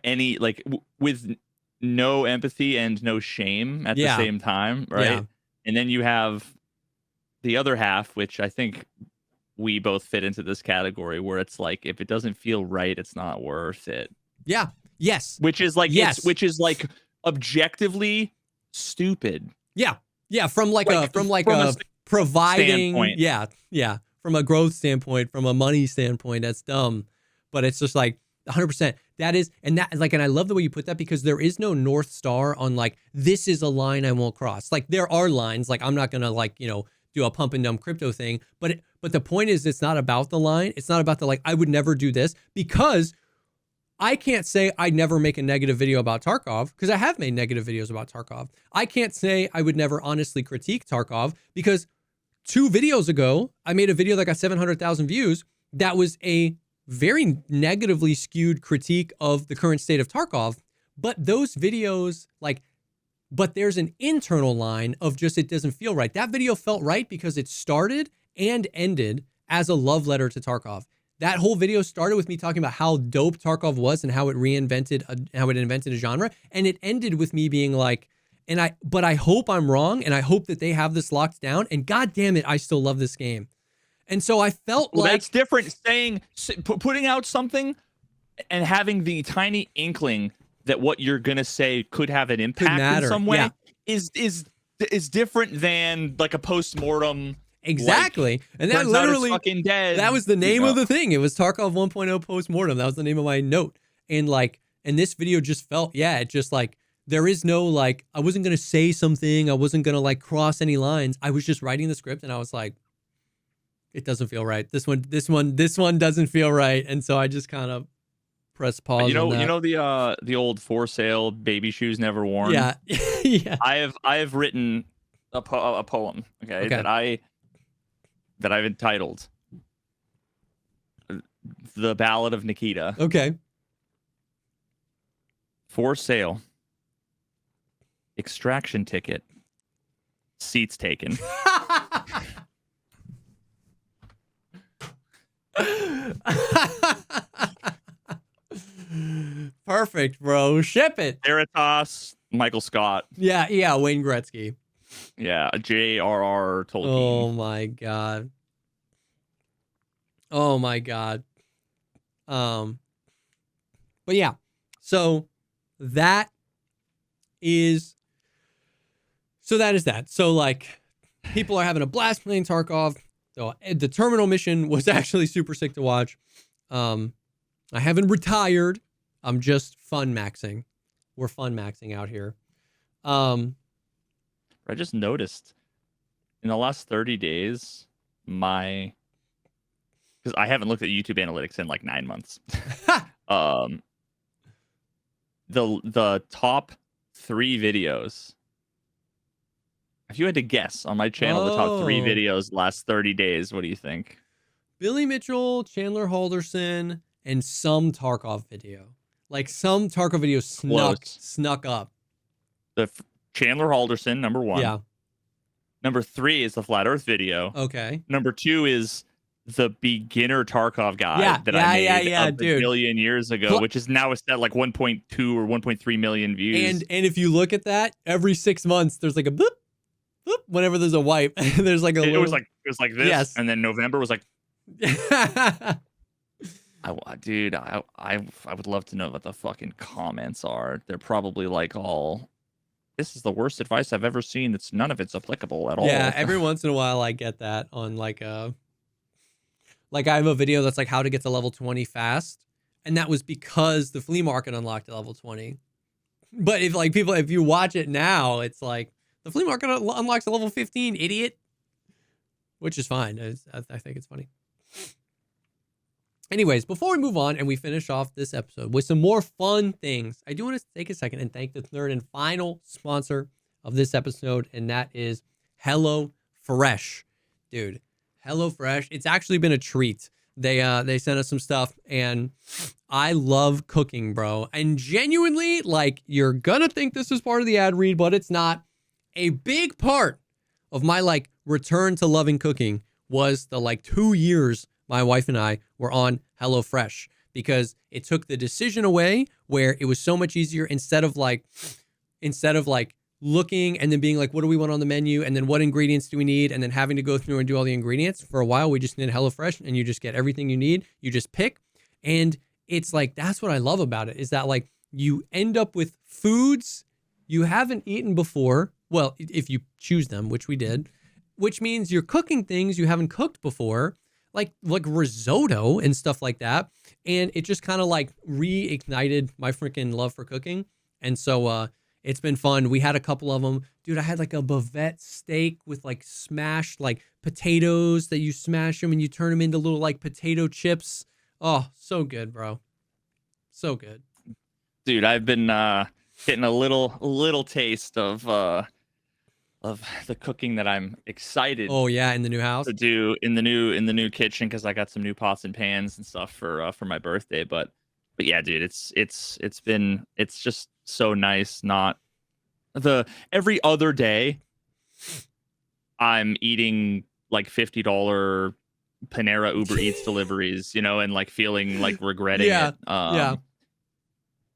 Speaker 2: any, like with no empathy and no shame at the same time. Right. Yeah. And then you have the other half, which I think we both fit into this category where it's like, if it doesn't feel right, it's not worth it.
Speaker 1: Yeah. Yes.
Speaker 2: Which is like, which is like objectively stupid.
Speaker 1: Yeah. From a providing standpoint. Yeah. From a growth standpoint, from a money standpoint, that's dumb. But it's just like 100%. That is, and I love the way you put that because there is no North Star on like, this is a line I won't cross. Like there are lines, like I'm not going to like, do a pump and dump crypto thing. But the point is, it's not about the line. It's not about the like, I would never do this because I can't say I'd never make a negative video about Tarkov because I have made negative videos about Tarkov. I can't say I would never honestly critique Tarkov because 2 videos ago, I made a video that got 700,000 views. That was a very negatively skewed critique of the current state of Tarkov. But those videos, but there's an internal line of just, it doesn't feel right. That video felt right because it started and ended as a love letter to Tarkov. that whole video started with me talking about how dope Tarkov was and how it invented a genre, and it ended with me being like, but I hope I'm wrong, and I hope that they have this locked down, and god damn it, I still love this game. And so I felt like
Speaker 2: that's different. Putting out something and having the tiny inkling that what you're gonna say could have an impact in some way is different than like a post-mortem.
Speaker 1: Exactly.
Speaker 2: Like,
Speaker 1: and that literally
Speaker 2: fucking dead.
Speaker 1: That was the name of the thing. It was Tarkov 1.0 postmortem. That was the name of my note. And this video just felt, it just like, there is no like, I wasn't going to say something. I wasn't going to like cross any lines. I was just writing the script and I was like, it doesn't feel right. This one doesn't feel right. And so I just kind of pressed pause.
Speaker 2: You know the old for sale baby shoes never worn.
Speaker 1: Yeah. Yeah.
Speaker 2: I have written a poem. Okay. That I've entitled The Ballad of Nikita.
Speaker 1: Okay.
Speaker 2: For sale. Extraction ticket. Seats taken.
Speaker 1: Perfect, bro. Ship it.
Speaker 2: Veritas, Michael Scott.
Speaker 1: Yeah, Wayne Gretzky.
Speaker 2: Yeah, J.R.R. Tolkien.
Speaker 1: Oh my god. Oh my god. But yeah. So that is that. So like people are having a blast playing Tarkov. So the terminal mission was actually super sick to watch. I haven't retired. I'm just fun maxing. We're fun maxing out here.
Speaker 2: I just noticed in the last 30 days, because I haven't looked at YouTube analytics in like 9 months. The top 3 videos. If you had to guess on my channel, the top 3 videos last 30 days, what do you think?
Speaker 1: Billy Mitchell, Chandler Halderson, and some Tarkov video. Like some Tarkov video snuck up.
Speaker 2: The Chandler Halderson, number 1.
Speaker 1: Yeah.
Speaker 2: Number 3 is the Flat Earth video.
Speaker 1: Okay.
Speaker 2: Number 2 is the beginner Tarkov guide that I made a billion years ago, which is now at like 1.2 or 1.3 million views.
Speaker 1: And if you look at that, every 6 months there's like a boop, boop. Whenever there's a wipe, there's like a. It was like
Speaker 2: this, yes. And then November was like. Dude, I would love to know what the fucking comments are. They're probably like all. This is the worst advice I've ever seen. None of it's applicable at all.
Speaker 1: Yeah, every once in a while I get that on like I have a video that's like how to get to level 20 fast, and that was because the flea market unlocked at level 20. But if you watch it now, it's like the flea market unlocks at level 15, idiot. Which is fine. I think it's funny. Anyways, before we move on and we finish off this episode with some more fun things, I do want to take a second and thank the third and final sponsor of this episode, and that is HelloFresh. Dude, HelloFresh, it's actually been a treat. They sent us some stuff, and I love cooking, bro. And genuinely, like, you're gonna think this is part of the ad read, but it's not. A big part of my, like, return to loving cooking was the, like, 2 years my wife and I were on HelloFresh, because it took the decision away where it was so much easier instead of like looking and then being like, what do we want on the menu? And then what ingredients do we need? And then having to go through and do all the ingredients. For a while, we just did HelloFresh and you just get everything you need. You just pick. And it's like, that's what I love about it, is that like you end up with foods you haven't eaten before. Well, if you choose them, which we did, which means you're cooking things you haven't cooked before. Like risotto and stuff like that. And it just kind of like reignited my freaking love for cooking. And so it's been fun. We had a couple of them. Dude, I had like a bavette steak with like smashed like potatoes that you smash them and you turn them into little like potato chips. Oh, so good, bro. So good.
Speaker 2: Dude, I've been getting a little taste of the cooking that I'm excited.
Speaker 1: Oh yeah, in the new house
Speaker 2: to do in the new kitchen, because I got some new pots and pans and stuff for my birthday. But yeah, dude, it's just so nice. Not every other day I'm eating like $50 Panera Uber Eats deliveries, and like feeling like regretting it.
Speaker 1: Yeah.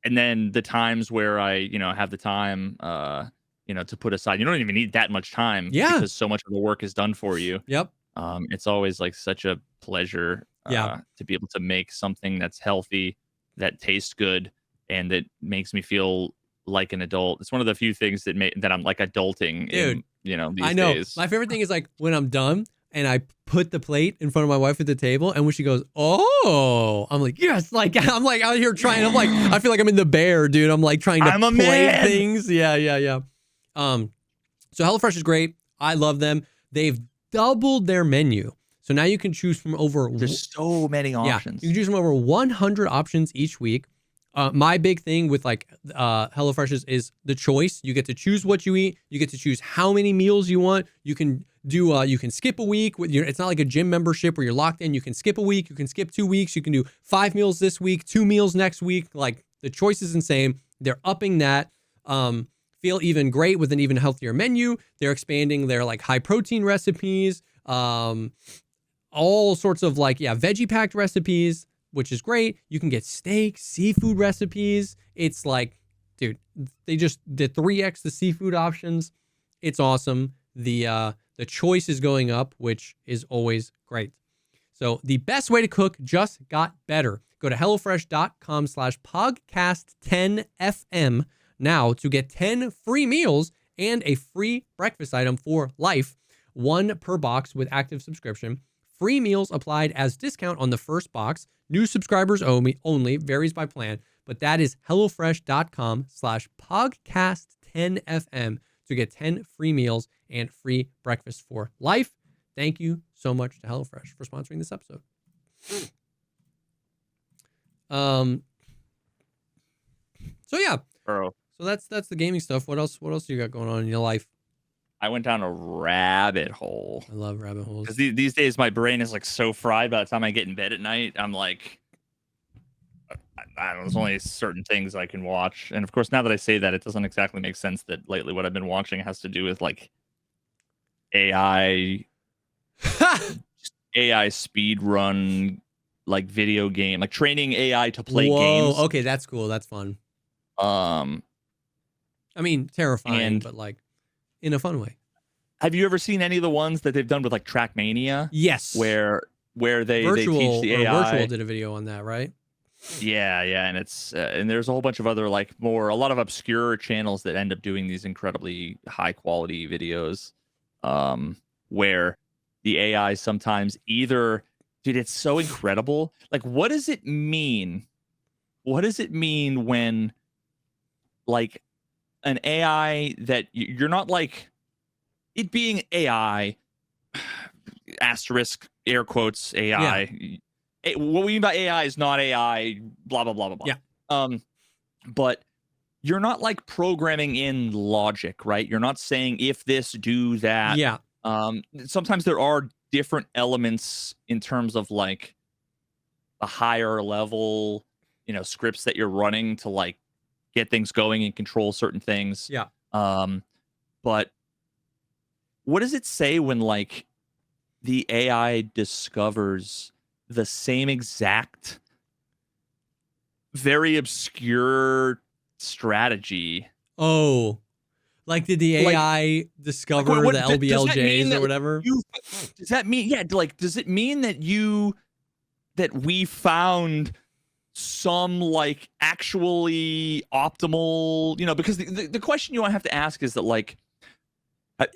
Speaker 2: And then the times where I, have the time, to put aside, you don't even need that much time
Speaker 1: Yeah.
Speaker 2: because so much of the work is done for you.
Speaker 1: Yep.
Speaker 2: It's always like such a pleasure to be able to make something that's healthy, that tastes good, and that makes me feel like an adult. It's one of the few things that I'm like adulting
Speaker 1: Dude,
Speaker 2: in, these
Speaker 1: I know.
Speaker 2: days.
Speaker 1: My favorite thing is like when I'm done and I put the plate in front of my wife at the table, and when she goes, "Oh," I'm like, yes, like I'm like out here trying. I'm like, I feel like I'm in the bear, dude. I'm like trying to
Speaker 2: I'm a
Speaker 1: plate
Speaker 2: man.
Speaker 1: things. Yeah. So HelloFresh is great. I love them. They've doubled their menu, so now you can choose from over.
Speaker 2: There's so many options.
Speaker 1: You can choose from over 100 options each week. My big thing with like HelloFresh is the choice. You get to choose what you eat. You get to choose how many meals you want. You can do you can skip a week. It's not like a gym membership where you're locked in. You can skip a week. You can skip 2 weeks. You can do 5 meals this week, 2 meals next week. Like the choice is insane. They're upping that. Feel even great with an even healthier menu. They're expanding their like high protein recipes. All sorts of like veggie packed recipes, which is great. You can get steak, seafood recipes. It's like, dude, they just did 3x the seafood options. It's awesome. The choice is going up, which is always great. So the best way to cook just got better. Go to HelloFresh.com/Pogcast10FM now to get 10 free meals and a free breakfast item for life. 1 per box with active subscription. Free meals applied as discount on the first box. New subscribers only, varies by plan. But that is HelloFresh.com/Pogcast10FM to get 10 free meals and free breakfast for life. Thank you so much to HelloFresh for sponsoring this episode. So yeah.
Speaker 2: Bro.
Speaker 1: So that's the gaming stuff. What else you got going on in your life?
Speaker 2: I went down a rabbit hole.
Speaker 1: I love rabbit holes.
Speaker 2: Because these days my brain is like so fried by the time I get in bed at night. I'm like, I don't know, there's only certain things I can watch. And of course, now that I say that, it doesn't exactly make sense that lately what I've been watching has to do with like AI speed run, like video game, like training AI to play games.
Speaker 1: Okay, that's cool. That's fun. I mean, terrifying, but like in a fun way.
Speaker 2: Have you ever seen any of the ones that they've done with like Trackmania?
Speaker 1: Yes.
Speaker 2: Where they teach the AI.
Speaker 1: Virtual did a video on that, right?
Speaker 2: Yeah, and it's and there's a whole bunch of other like a lot of obscure channels that end up doing these incredibly high quality videos, where the AI sometimes dude, it's so incredible. Like, what does it mean? What does it mean when like an AI that you're not like it being AI asterisk air quotes AI. Yeah. What we mean by AI is not AI, blah, blah, blah, blah, blah.
Speaker 1: Yeah.
Speaker 2: But you're not like programming in logic, right? You're not saying if this, do that.
Speaker 1: Yeah.
Speaker 2: Sometimes there are different elements in terms of like a higher level, scripts that you're running to like get things going and control certain things.
Speaker 1: Yeah.
Speaker 2: But what does it say when like the AI discovers the same exact very obscure strategy?
Speaker 1: Oh, like did the AI discover the LBLJs or whatever?
Speaker 2: Does that mean does it mean that we found some like actually optimal, because the question you have to ask is that like,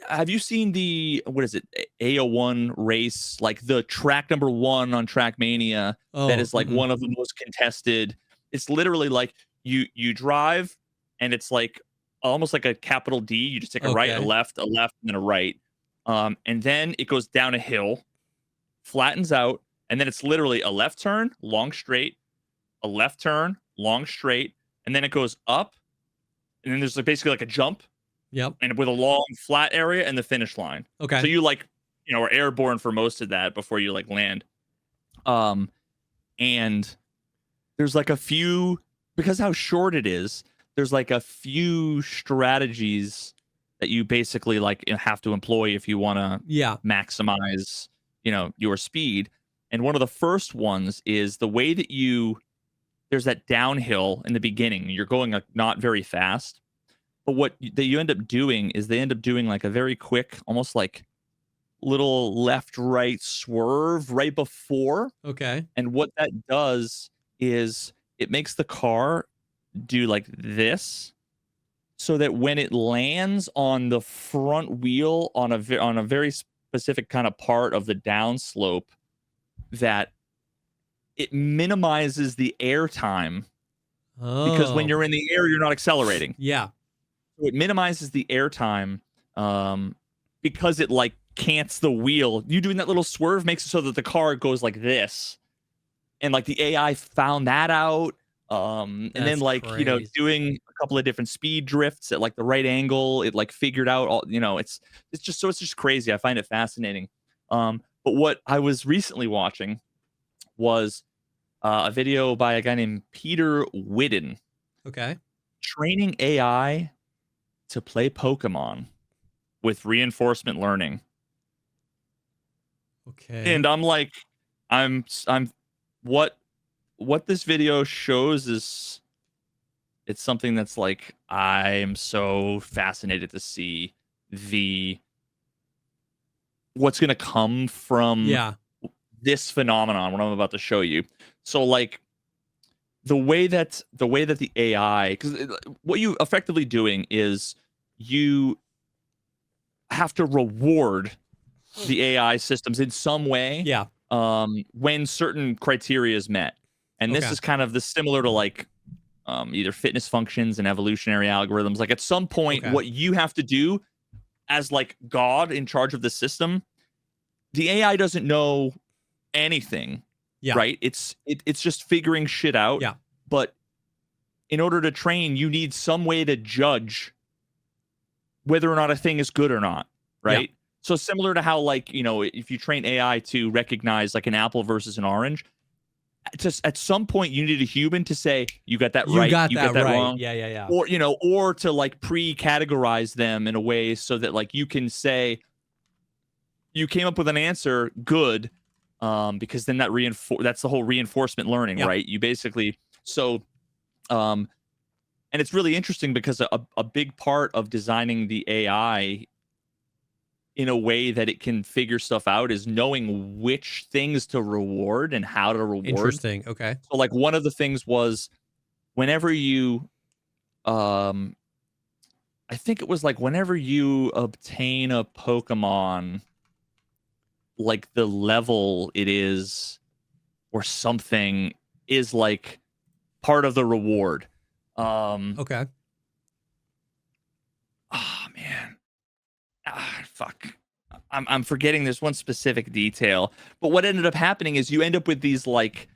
Speaker 2: have you seen the, what is it, A01 race, like the track number 1 on Trackmania that is like one of the most contested? It's literally like you drive and it's like almost like a capital D. You just take a right, a left, and then a right. And then it goes down a hill, flattens out, and then it's literally a left turn, long straight, a left turn, long straight, and then it goes up, and then there's like basically like a jump.
Speaker 1: Yep.
Speaker 2: And with a long flat area and the finish line.
Speaker 1: Okay.
Speaker 2: So you like, are airborne for most of that before you like land. And there's like a few, because how short it is, there's like a few strategies that you basically like have to employ if you want to maximize, your speed. And one of the first ones is the way that there's that downhill in the beginning. You're going not very fast. But what that you end up doing is they end up doing like a very quick, almost like little left right swerve right before.
Speaker 1: Okay.
Speaker 2: And what that does is it makes the car do like this, so that when it lands on the front wheel on a very specific kind of part of the downslope, that it minimizes the air time, because when
Speaker 1: Oh.
Speaker 2: you're in the air, you're not accelerating.
Speaker 1: Yeah.
Speaker 2: So it minimizes the air time, because it like cants the wheel. You doing that little swerve makes it so that the car goes like this, and like the AI found that out. And then
Speaker 1: That's
Speaker 2: like
Speaker 1: crazy.
Speaker 2: doing a couple of different speed drifts at like the right angle, it like figured out all. It's just crazy. I find it fascinating. But what I was recently watching was a video by a guy named Peter Whidden
Speaker 1: Okay.
Speaker 2: training AI to play Pokemon with reinforcement learning.
Speaker 1: Okay.
Speaker 2: And I'm like, I'm what this video shows is, it's something that's like, I'm so fascinated to see what's going to come from
Speaker 1: Yeah.
Speaker 2: this phenomenon, what I'm about to show you. So like the way that the AI, because what you effectively doing is you have to reward the AI systems in some way,
Speaker 1: Yeah.
Speaker 2: when certain criteria is met. And this
Speaker 1: Okay.
Speaker 2: is kind of similar to like either fitness functions and evolutionary algorithms. Like at some point,
Speaker 1: Okay.
Speaker 2: what you have to do as like God in charge of the system, the AI doesn't know anything,
Speaker 1: Yeah.
Speaker 2: right? It's just figuring shit out.
Speaker 1: Yeah.
Speaker 2: But in order to train, you need some way to judge whether or not a thing is good or not, right? So similar to how like, if you train AI to recognize like an apple versus an orange, just at some point you need a human to say, you got that
Speaker 1: You
Speaker 2: right,
Speaker 1: got
Speaker 2: you
Speaker 1: that
Speaker 2: got that
Speaker 1: right.
Speaker 2: wrong.
Speaker 1: Yeah.
Speaker 2: Or to like pre-categorize them in a way so that like you can say you came up with an answer good, because then that's the whole reinforcement learning,
Speaker 1: Yeah.
Speaker 2: right? You basically and it's really interesting because a big part of designing the AI in a way that it can figure stuff out is knowing which things to reward and how to reward.
Speaker 1: Interesting. Okay.
Speaker 2: So like one of the things was whenever you I think it was like whenever you obtain a Pokemon, like the level it is or something is like part of the reward.
Speaker 1: Okay.
Speaker 2: Oh man. Fuck. I'm forgetting this one specific detail. But what ended up happening is you end up with these like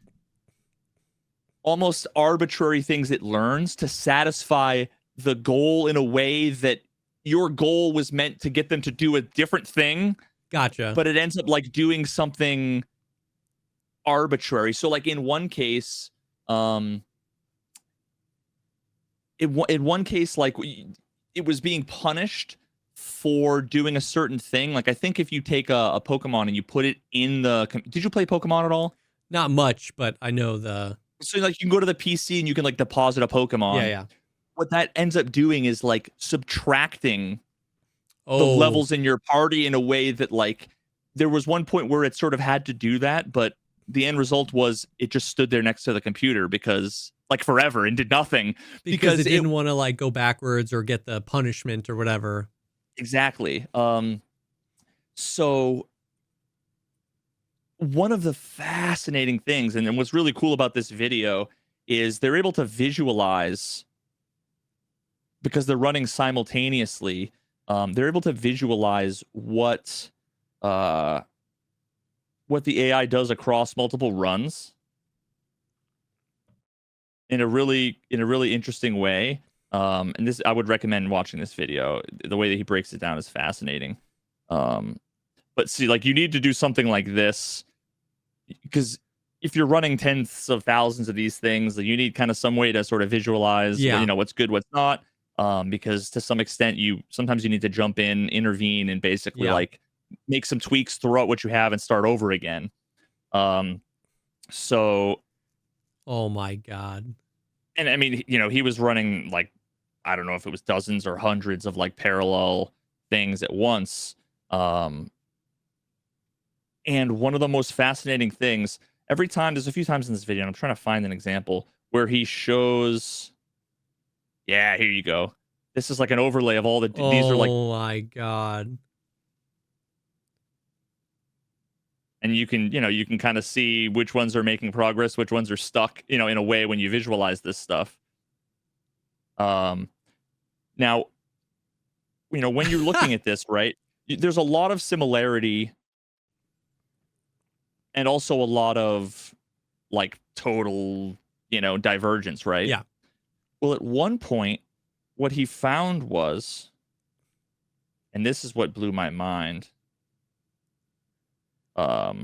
Speaker 2: almost arbitrary things it learns to satisfy the goal in a way that your goal was meant to get them to do a different thing.
Speaker 1: Gotcha.
Speaker 2: But it ends up like doing something arbitrary. So like in one case, in one case, like it was being punished for doing a certain thing. Like I think if you take a Pokemon and you put it in did you play Pokemon at all?
Speaker 1: Not much, but I know
Speaker 2: So like you can go to the PC and you can like deposit a Pokemon.
Speaker 1: Yeah.
Speaker 2: What that ends up doing is like subtracting the
Speaker 1: Oh.
Speaker 2: levels in your party in a way that like there was one point where it sort of had to do that, but the end result was it just stood there next to the computer because like forever and did nothing
Speaker 1: because it didn't want to like go backwards or get the punishment or whatever.
Speaker 2: Exactly. So one of the fascinating things, and what's really cool about this video, is they're able to visualize, because they're running simultaneously. They're able to visualize what the AI does across multiple runs in a really interesting way. And this, I would recommend watching this video. The way that he breaks it down is fascinating. But see, like you need to do something like this because if you're running tens of thousands of these things, you need kind of some way to sort of visualize, what's good, what's not. Because to some extent, sometimes you need to jump in, intervene, and basically like make some tweaks throughout what you have and start over again. So,
Speaker 1: Oh my God.
Speaker 2: and I mean, you know, he was running like, I don't know if it was dozens or hundreds of like parallel things at once. And one of the most fascinating things, every time, there's a few times in this video, and I'm trying to find an example where he shows, yeah, here you go. This is like an overlay of all the, these are like,
Speaker 1: Oh my God.
Speaker 2: and you can, you know, you can kind of see which ones are making progress, which ones are stuck, you know, in a way when you visualize this stuff. Now, you know, when you're looking at this, right, there's a lot of similarity and also a lot of like total, you know, divergence, right?
Speaker 1: Yeah.
Speaker 2: Well, at one point, what he found was, and this is what blew my mind. At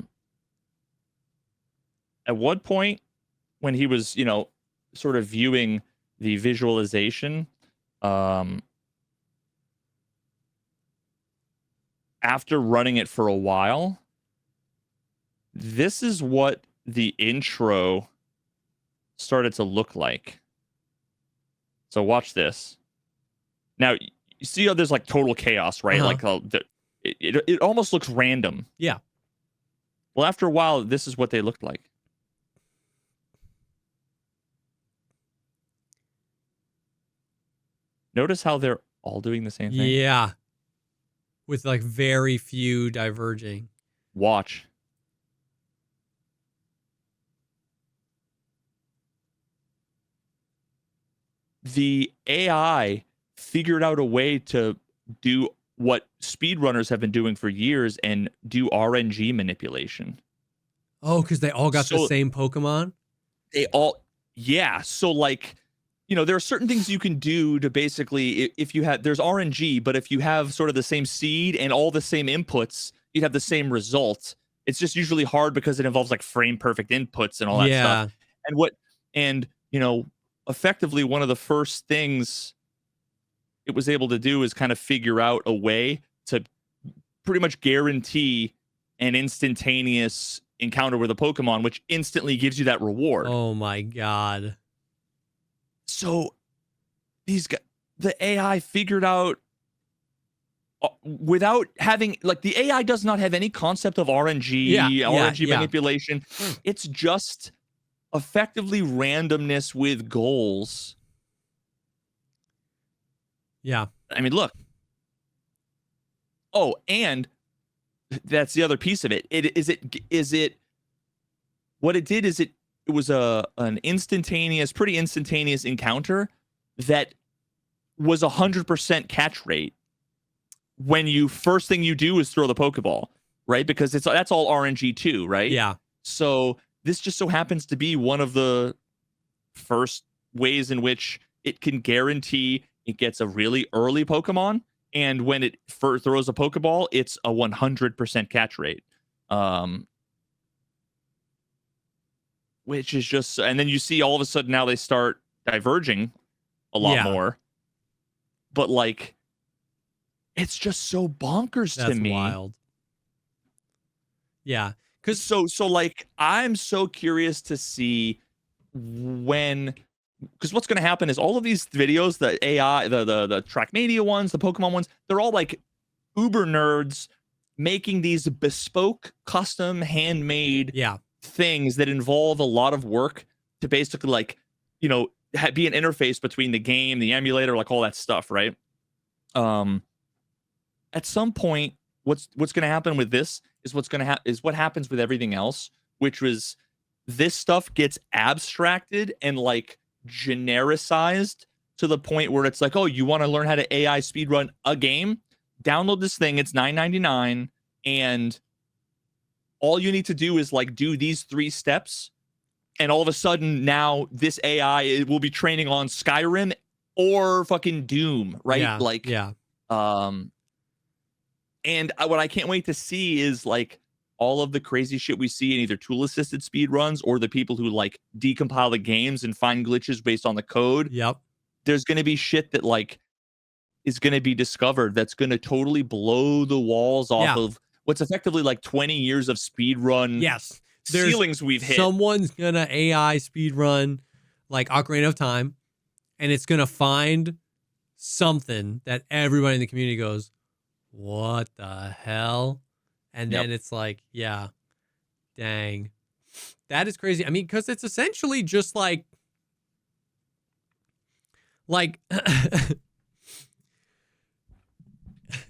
Speaker 2: one point, when he was, you know, sort of viewing the visualization, after running it for a while, this is what the intro started to look like. So watch this. Now, you see how there's like total chaos, right? Like it almost looks random.
Speaker 1: Yeah.
Speaker 2: Well, after a while, this is what they looked like. Notice how they're all doing the same thing?
Speaker 1: Yeah. With like very few diverging.
Speaker 2: Watch. The AI figured out a way to do what speedrunners have been doing for years and do RNG manipulation.
Speaker 1: Oh, because they all got the
Speaker 2: So-
Speaker 1: same Pokemon?
Speaker 2: They all, yeah. So like, you know, there are certain things you can do to basically, if you have, there's RNG, but if you have sort of the same seed and all the same inputs, you'd have the same result. It's just usually hard because it involves like frame perfect inputs and all that stuff. And you know, effectively one of the first things it was able to do is kind of figure out a way to pretty much guarantee an instantaneous encounter with a Pokemon, which instantly gives you that reward.
Speaker 1: Oh my God.
Speaker 2: So these guys, the AI figured out without having, like, the AI does not have any concept of RNG, manipulation. It's just effectively randomness with goals.
Speaker 1: Yeah.
Speaker 2: I mean, look. Oh, and that's the other piece of it. What it did is it was an instantaneous, pretty instantaneous encounter that was 100% catch rate when you first thing you do is throw the Pokeball, right? Because that's all RNG too, right?
Speaker 1: Yeah.
Speaker 2: So this just so happens to be one of the first ways in which it can guarantee it gets a really early Pokemon, and when it throws a Pokeball, it's a 100% catch rate. Which is just, and then you see all of a sudden now they start diverging a lot more. But like, it's just so bonkers to me.
Speaker 1: That's wild. Yeah.
Speaker 2: Cause so like, I'm so curious to see when, because what's going to happen is all of these videos, the AI, the Trackmania ones, the Pokemon ones, they're all like uber nerds making these bespoke, custom, handmade things that involve a lot of work to basically, like, you know, be an interface between the game, the emulator, like all that stuff, right? At some point, what's going to happen with this is what happens with everything else, which was this stuff gets abstracted and like genericized to the point where it's like, oh, you want to learn how to AI speedrun a game? Download this thing. It's $9.99, and all you need to do is like do these 3 steps, and all of a sudden now this AI, it will be training on Skyrim or fucking Doom, right? And what I can't wait to see is like all of the crazy shit we see in either tool assisted speed runs or the people who like decompile the games and find glitches based on the code. There's going to be shit that like is going to be discovered that's going to totally blow the walls off of what's effectively like 20 years of speed run
Speaker 1: there's
Speaker 2: ceilings we've hit.
Speaker 1: someone's gonna AI speedrun like Ocarina of Time, and it's gonna find something that everybody in the community goes, what the hell? And then it's like, yeah, dang. That is crazy. I mean, because it's essentially just like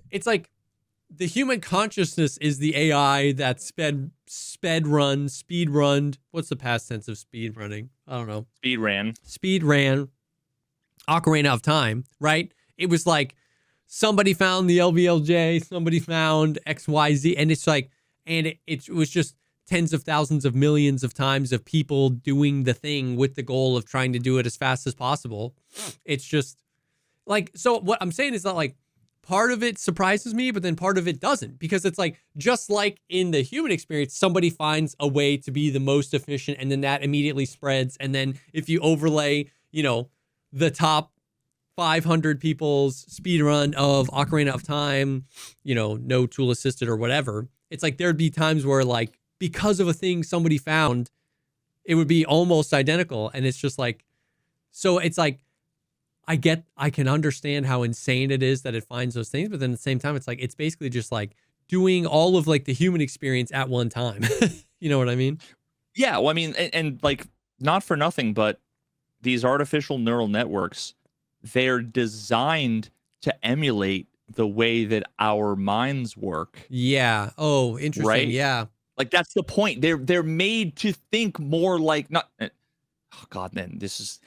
Speaker 1: it's like the human consciousness is the AI that speed run. What's the past tense of speed running? I don't know. Speed ran Ocarina of Time, right? It was like somebody found the LVLJ, somebody found XYZ, and it's like, and it was just tens of thousands of millions of times of people doing the thing with the goal of trying to do it as fast as possible. It's just like, so what I'm saying is that like part of it surprises me, but then part of it doesn't, because it's like, just like in the human experience, somebody finds a way to be the most efficient, and then that immediately spreads. And then if you overlay, you know, the top 500 people's speed run of Ocarina of Time, you know, no tool assisted or whatever, it's like there'd be times where like, because of a thing somebody found, it would be almost identical. And it's just like, so it's like, I can understand how insane it is that it finds those things, but then at the same time, it's like, it's basically just like doing all of like the human experience at one time. You know what I mean?
Speaker 2: Yeah. Well, I mean, and like, not for nothing, but these artificial neural networks, they're designed to emulate the way that our minds work.
Speaker 1: Yeah. Oh, interesting.
Speaker 2: Right?
Speaker 1: Yeah.
Speaker 2: Like, that's the point. They're made to think more like, not, oh God, man, this is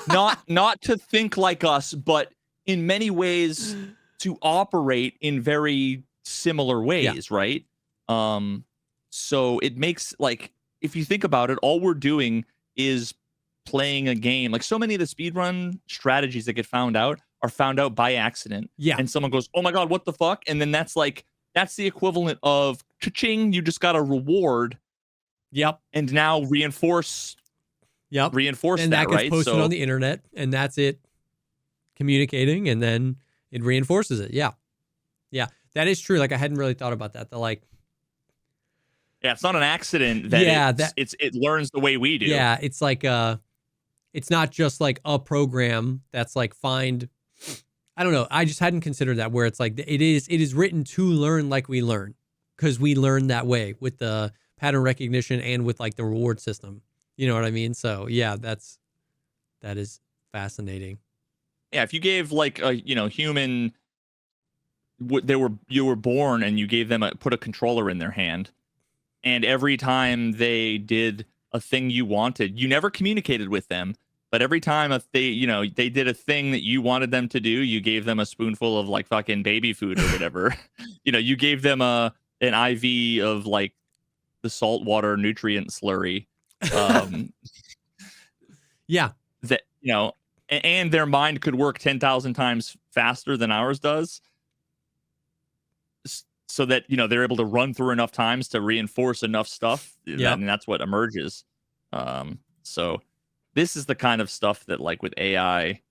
Speaker 2: not to think like us, but in many ways to operate in very similar ways, right? So it makes, like, if you think about it, all we're doing is playing a game. Like, so many of the speedrun strategies that get found out are found out by accident.
Speaker 1: Yeah.
Speaker 2: And someone goes, oh my God, what the fuck? And then that's like, that's the equivalent of cha-ching, you just got a reward.
Speaker 1: Yep.
Speaker 2: And now reinforce
Speaker 1: and that gets
Speaker 2: right?
Speaker 1: posted on the internet, and that's it communicating, and then it reinforces it. Yeah. That is true. Like, I hadn't really thought about that.
Speaker 2: It's not an accident that it learns the way we do.
Speaker 1: Yeah, it's like it's not just like a program that's like find. I don't know. I just hadn't considered that, where it's like it is written to learn like we learn, because we learn that way with the pattern recognition and with like the reward system. You know what I mean? So yeah, that is fascinating.
Speaker 2: Yeah, if you gave like a human, you were born and you gave them put a controller in their hand, and every time they did a thing you wanted, you never communicated with them, but every time they did a thing that you wanted them to do, you gave them a spoonful of like fucking baby food or whatever. You gave them an IV of like the saltwater nutrient slurry.
Speaker 1: Yeah.
Speaker 2: That, and their mind could work 10,000 times faster than ours does, so that they're able to run through enough times to reinforce enough stuff.
Speaker 1: Yeah.
Speaker 2: And that's what emerges. So this is the kind of stuff that, like, with AI,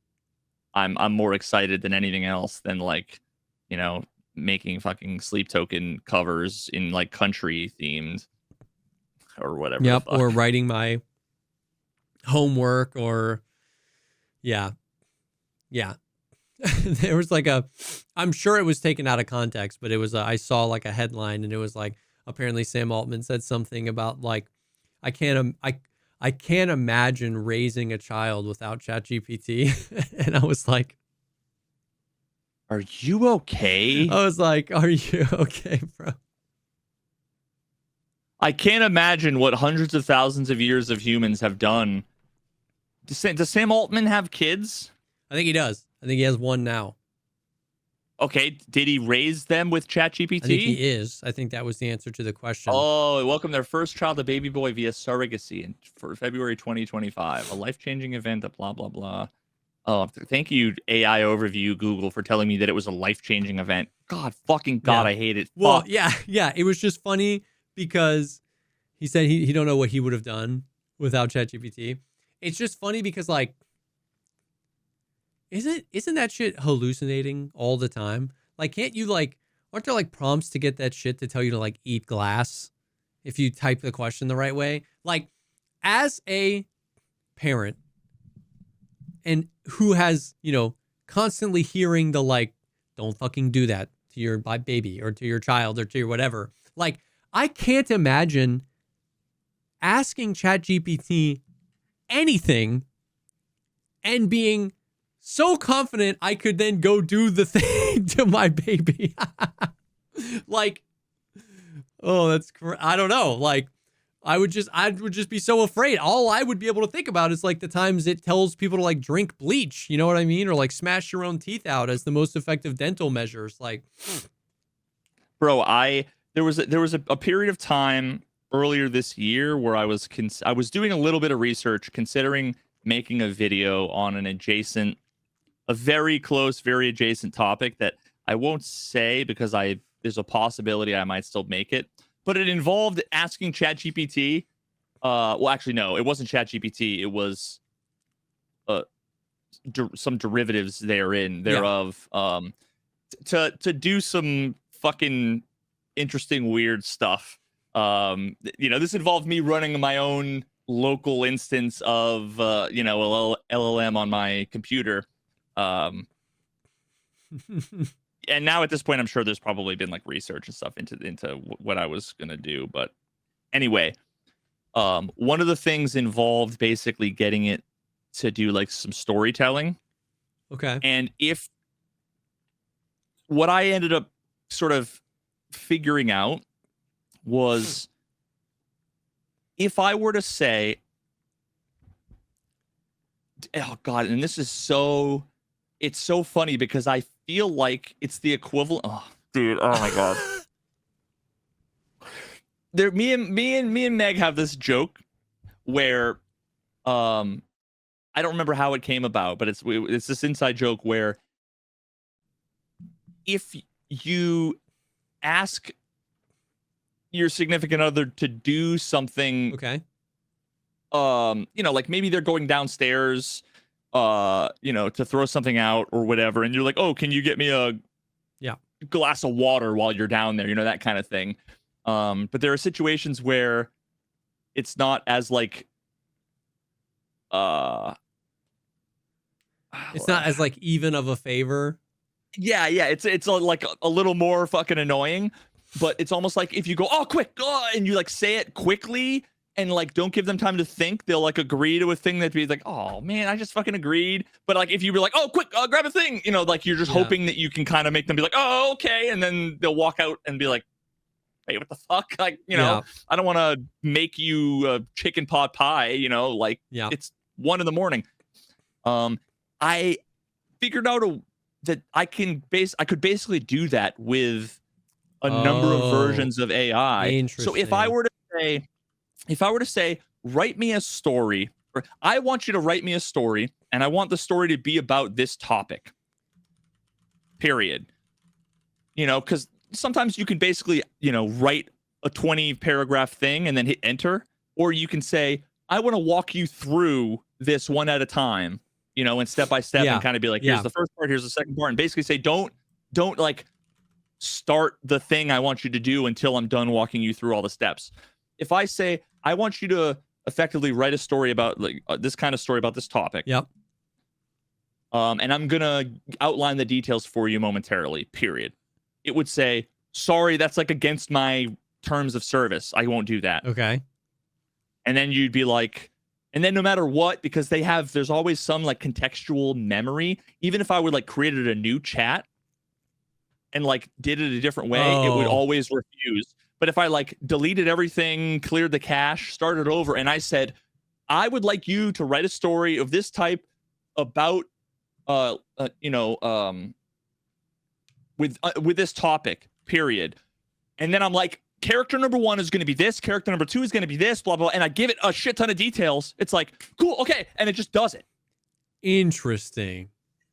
Speaker 2: I'm more excited than anything else than, like, making fucking sleep token covers in like country themed or whatever.
Speaker 1: Yep. Or writing my homework, or yeah. There was like I'm sure it was taken out of context, but it was I saw like a headline, and it was like, apparently Sam Altman said something about like, I can't imagine raising a child without ChatGPT. And I was like,
Speaker 2: are you okay?
Speaker 1: I was like, are you okay, bro?
Speaker 2: I can't imagine what hundreds of thousands of years of humans have done. Does Sam Altman have kids?
Speaker 1: I think he does. I think he has one now.
Speaker 2: Okay, did he raise them with ChatGPT?
Speaker 1: I think he is. I think that was the answer to the question.
Speaker 2: Oh, welcome their first child, a baby boy, via surrogacy for February 2025. A life-changing event, blah, blah, blah. Oh, thank you, AI Overview, Google, for telling me that it was a life-changing event. God, fucking God, yeah. I hate it.
Speaker 1: Well,
Speaker 2: Fuck.
Speaker 1: yeah. It was just funny because he said he don't know what he would have done without ChatGPT. It's just funny because, like, isn't that shit hallucinating all the time? Like, can't you, like, aren't there like prompts to get that shit to tell you to like eat glass? if you type the question the right way. Like, as a parent and who has, constantly hearing the like, don't fucking do that to your baby or to your child or to your whatever. Like, I can't imagine asking ChatGPT anything and being so confident I could then go do the thing to my baby. Like, oh, I don't know. Like, I would just be so afraid. All I would be able to think about is like the times it tells people to like drink bleach, you know what I mean? Or like smash your own teeth out as the most effective dental measures. Like,
Speaker 2: bro, there was a period of time earlier this year where I was doing a little bit of research, considering making a video on a very close, very adjacent topic that I won't say because there's a possibility I might still make it. But it involved asking ChatGPT. Well, actually, no, it wasn't ChatGPT. It was some derivatives thereof. To do some fucking interesting, weird stuff. This involved me running my own local instance of LLM on my computer. And now at this point, I'm sure there's probably been like research and stuff into what I was gonna do. But anyway, one of the things involved basically getting it to do like some storytelling.
Speaker 1: okay.
Speaker 2: And what I ended up sort of figuring out was if I were to say, oh God, and this is it's so funny because I feel like it's the equivalent. Oh, dude. Oh my God. Me and Meg have this joke where, I don't remember how it came about, but it's this inside joke where if you ask your significant other to do something,
Speaker 1: Okay.
Speaker 2: like maybe they're going downstairs, to throw something out or whatever, and you're like, oh, can you get me a glass of water while you're down there, that kind of thing. But there are situations where it's not as like
Speaker 1: it's not as like even of a favor.
Speaker 2: Yeah, it's like a little more fucking annoying, but it's almost like if you go, oh, quick, and you like say it quickly and like don't give them time to think, they'll like agree to a thing that'd be like, oh man, I just fucking agreed. But like if you were like, oh, quick, grab a thing, like you're just hoping that you can kind of make them be like, oh, okay, and then they'll walk out and be like, hey, what the fuck? Like, I don't want to make you a chicken pot pie, it's 1 a.m. I figured out that I could basically do that with a number of versions of AI. So if I were to say, write me a story, or I want you to write me a story, and I want the story to be about this topic. Period. Because sometimes you can basically, write a 20-paragraph thing and then hit enter, or you can say, I want to walk you through this one at a time, and step by step, and kind of be like, here's the first part, here's the second part, and basically say, don't like start the thing I want you to do until I'm done walking you through all the steps. If I say, I want you to effectively write a story about like this kind of story about this topic.
Speaker 1: Yep.
Speaker 2: And I'm gonna outline the details for you momentarily. Period. It would say, sorry, that's like against my terms of service. I won't do that.
Speaker 1: Okay.
Speaker 2: And then you'd be like, and then no matter what, because there's always some like contextual memory. Even if I would like created a new chat and like did it a different way, it would always refuse. But if I like deleted everything, cleared the cache, started over, and I said, I would like you to write a story of this type about, with this topic, period. And then I'm like, character number 1 is going to be this, character number 2 is going to be this, blah, blah, and I give it a shit ton of details. It's like, cool, okay, and it just does it.
Speaker 1: Interesting.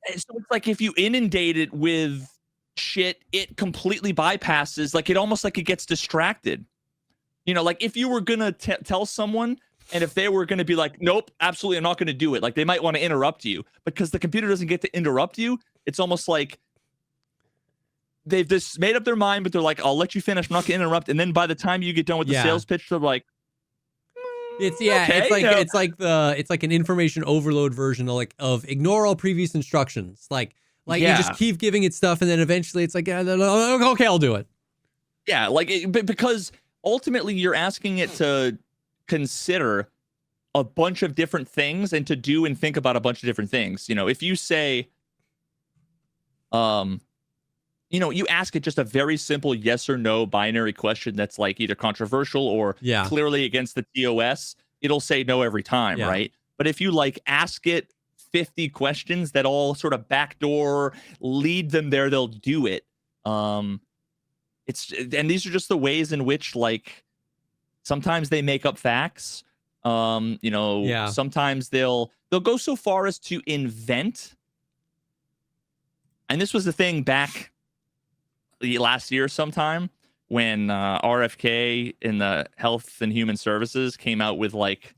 Speaker 2: And so it's like if you inundate it with shit, it completely bypasses, like it almost like it gets distracted. Like if you were going to tell someone, and if they were going to be like, nope, absolutely, I'm not going to do it, like they might want to interrupt you, because the computer doesn't get to interrupt you. It's almost like they've just made up their mind, but they're like, I'll let you finish. I'm not going to interrupt. And then by the time you get done with the sales pitch, they're like,
Speaker 1: okay, it's like an information overload version of ignore all previous instructions. Like you just keep giving it stuff, and then eventually it's like, okay, I'll do it.
Speaker 2: Yeah, like because ultimately you're asking it to consider a bunch of different things and to do and think about a bunch of different things. You know, if you say, you ask it just a very simple yes or no binary question that's like either controversial or clearly against the TOS, it'll say no every time, right? But if you like ask it 50 questions that all sort of backdoor lead them there, they'll do it. And these are just the ways in which like sometimes they make up facts. Sometimes they'll go so far as to invent. And this was the thing back last year sometime when RFK in the Health and Human Services came out with like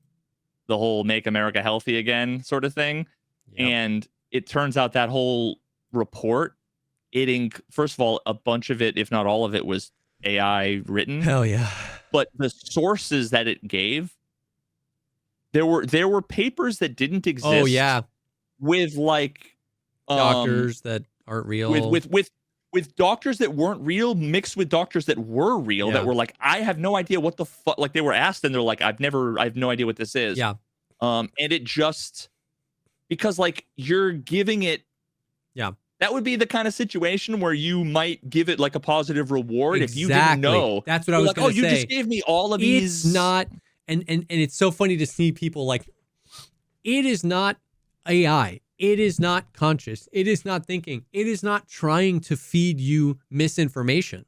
Speaker 2: the whole Make America Healthy Again sort of thing. Yep. And it turns out that whole report, first of all, a bunch of it, if not all of it, was AI written.
Speaker 1: Hell yeah.
Speaker 2: But the sources that it gave, there were papers that didn't exist.
Speaker 1: Oh yeah.
Speaker 2: With like
Speaker 1: doctors that aren't real.
Speaker 2: With doctors that weren't real mixed with doctors that were real that were like, I have no idea what the fuck, like they were asked and they're like, I have no idea what this is.
Speaker 1: Yeah.
Speaker 2: And it just, because like you're giving it, that would be the kind of situation where you might give it like a positive reward if you didn't know.
Speaker 1: That's what I was
Speaker 2: like,
Speaker 1: going to say.
Speaker 2: You just gave me all of these.
Speaker 1: It's not, and it's so funny to see people like, it is not AI. It is not conscious. It is not thinking. It is not trying to feed you misinformation.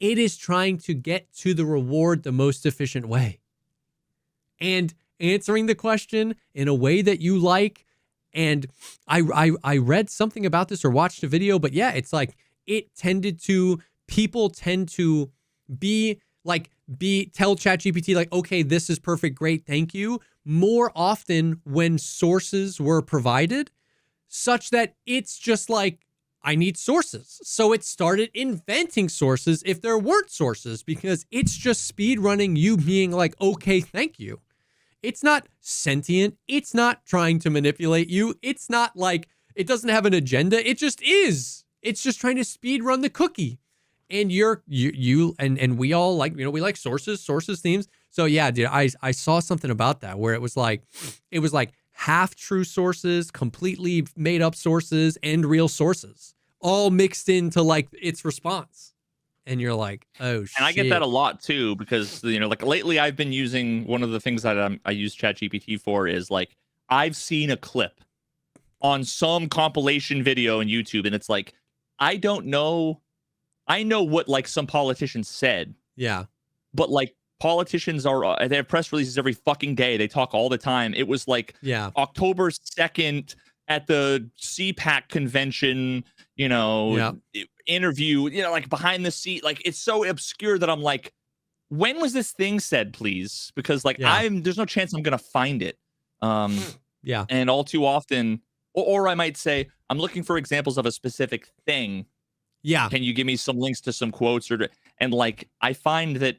Speaker 1: It is trying to get to the reward the most efficient way. And answering the question in a way that you like. And I read something about this or watched a video, but yeah, it's like people tend to tell ChatGPT like, okay, this is perfect, great, thank you, more often when sources were provided, such that it's just like, I need sources. So it started inventing sources if there weren't sources, because it's just speed running you being like, okay, thank you. It's not sentient. It's not trying to manipulate you. It's not like, it doesn't have an agenda. It just is. It's just trying to speed run the cookie. And and we all like, we like sources themes. So yeah, dude, I saw something about that where it was like half true sources, completely made up sources, and real sources all mixed into like its response. And you're like, oh shit.
Speaker 2: And I get that a lot too, because like lately I've been using, one of the things that I use ChatGPT for is like, I've seen a clip on some compilation video on YouTube, and it's like, I don't know. I know what like some politicians said.
Speaker 1: Yeah.
Speaker 2: But like politicians they have press releases every fucking day. They talk all the time. It was like October 2nd at the CPAC convention, interview, like behind the seat. Like it's so obscure that I'm like, when was this thing said, please? Because like there's no chance I'm going to find it. And all too often, or I might say, I'm looking for examples of a specific thing.
Speaker 1: Yeah.
Speaker 2: Can you give me some links to some quotes and like, I find that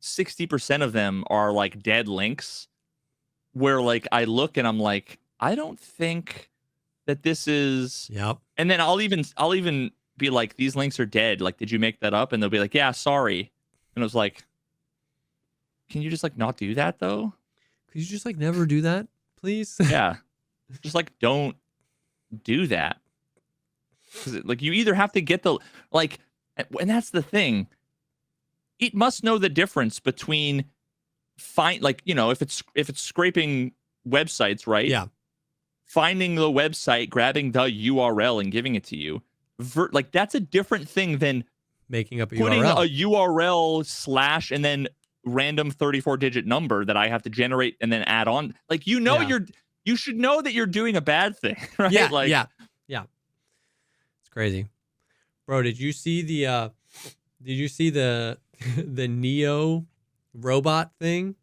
Speaker 2: 60% of them are like dead links where like I look and I'm like, I don't think that this is, and then I'll even be like, these links are dead. Like, did you make that up? And they'll be like, yeah, sorry. And I was like, can you just like not do that though?
Speaker 1: Could you just like never do that, please?
Speaker 2: Yeah. Just like, don't do that. Like you either have to get the like, and that's the thing. It must know the difference between if it's scraping websites, right?
Speaker 1: Yeah.
Speaker 2: Finding the website, grabbing the URL and giving it to you. Like that's a different thing than
Speaker 1: making up a
Speaker 2: putting
Speaker 1: URL.
Speaker 2: a URL / and then random 34-digit number that I have to generate and then add on. Like you should know that you're doing a bad thing, right?
Speaker 1: Yeah. It's crazy. Bro, did you see the the Neo robot thing?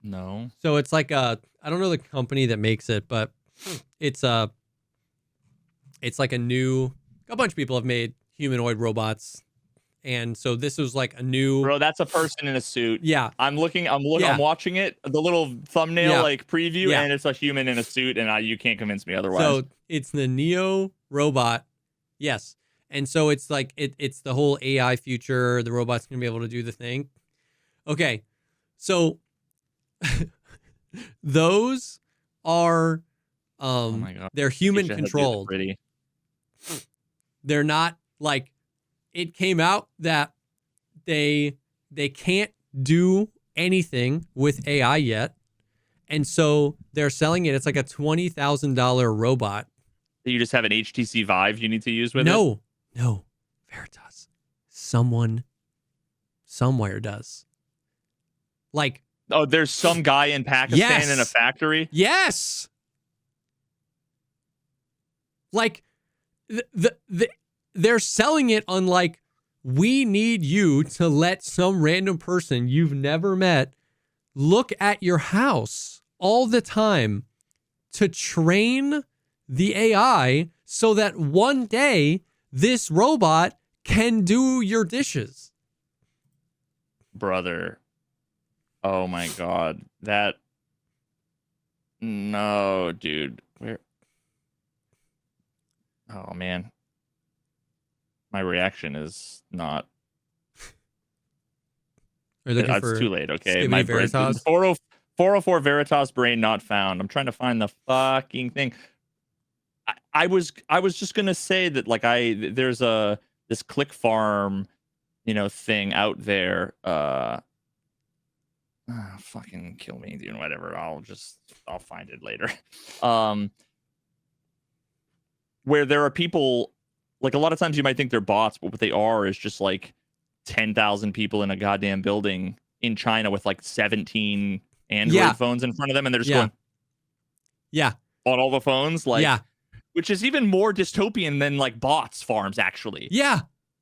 Speaker 2: No.
Speaker 1: So it's like I don't know the company that makes it, but it's like a new a bunch of people have made humanoid robots. And so this was like a new.
Speaker 2: Bro, that's a person in a suit.
Speaker 1: Yeah.
Speaker 2: I'm watching it, the little thumbnail like preview, and it's a human in a suit, and you can't convince me otherwise.
Speaker 1: So it's the Neo robot. Yes. And so it's like it's the whole AI future. The robot's gonna be able to do the thing. Okay. So those are
Speaker 2: oh my God.
Speaker 1: They're human controlled. They're not like, it came out that they can't do anything with AI yet. And so they're selling it. It's like a $20,000 robot.
Speaker 2: You just have an HTC Vive you need to use with it?
Speaker 1: No. Veritas. Someone somewhere does. Like,
Speaker 2: oh, there's some guy in Pakistan in a factory?
Speaker 1: Yes. Like, they're selling it on like, we need you to let some random person you've never met look at your house all the time to train the AI so that one day this robot can do your dishes.
Speaker 2: Brother. Oh my God. No, dude. Where? Oh man. My reaction is not. It's too late. Okay, my brain. 404 Veritas brain not found. I'm trying to find the fucking thing. I was just gonna say that like there's this click farm, thing out there. Fucking kill me, dude. Whatever. I'll find it later. Where there are people. Like, a lot of times you might think they're bots, but what they are is just like 10,000 people in a goddamn building in China with like 17 Android phones in front of them, and they're just going on all the phones, like, which is even more dystopian than like bots farms, actually.
Speaker 1: Yeah.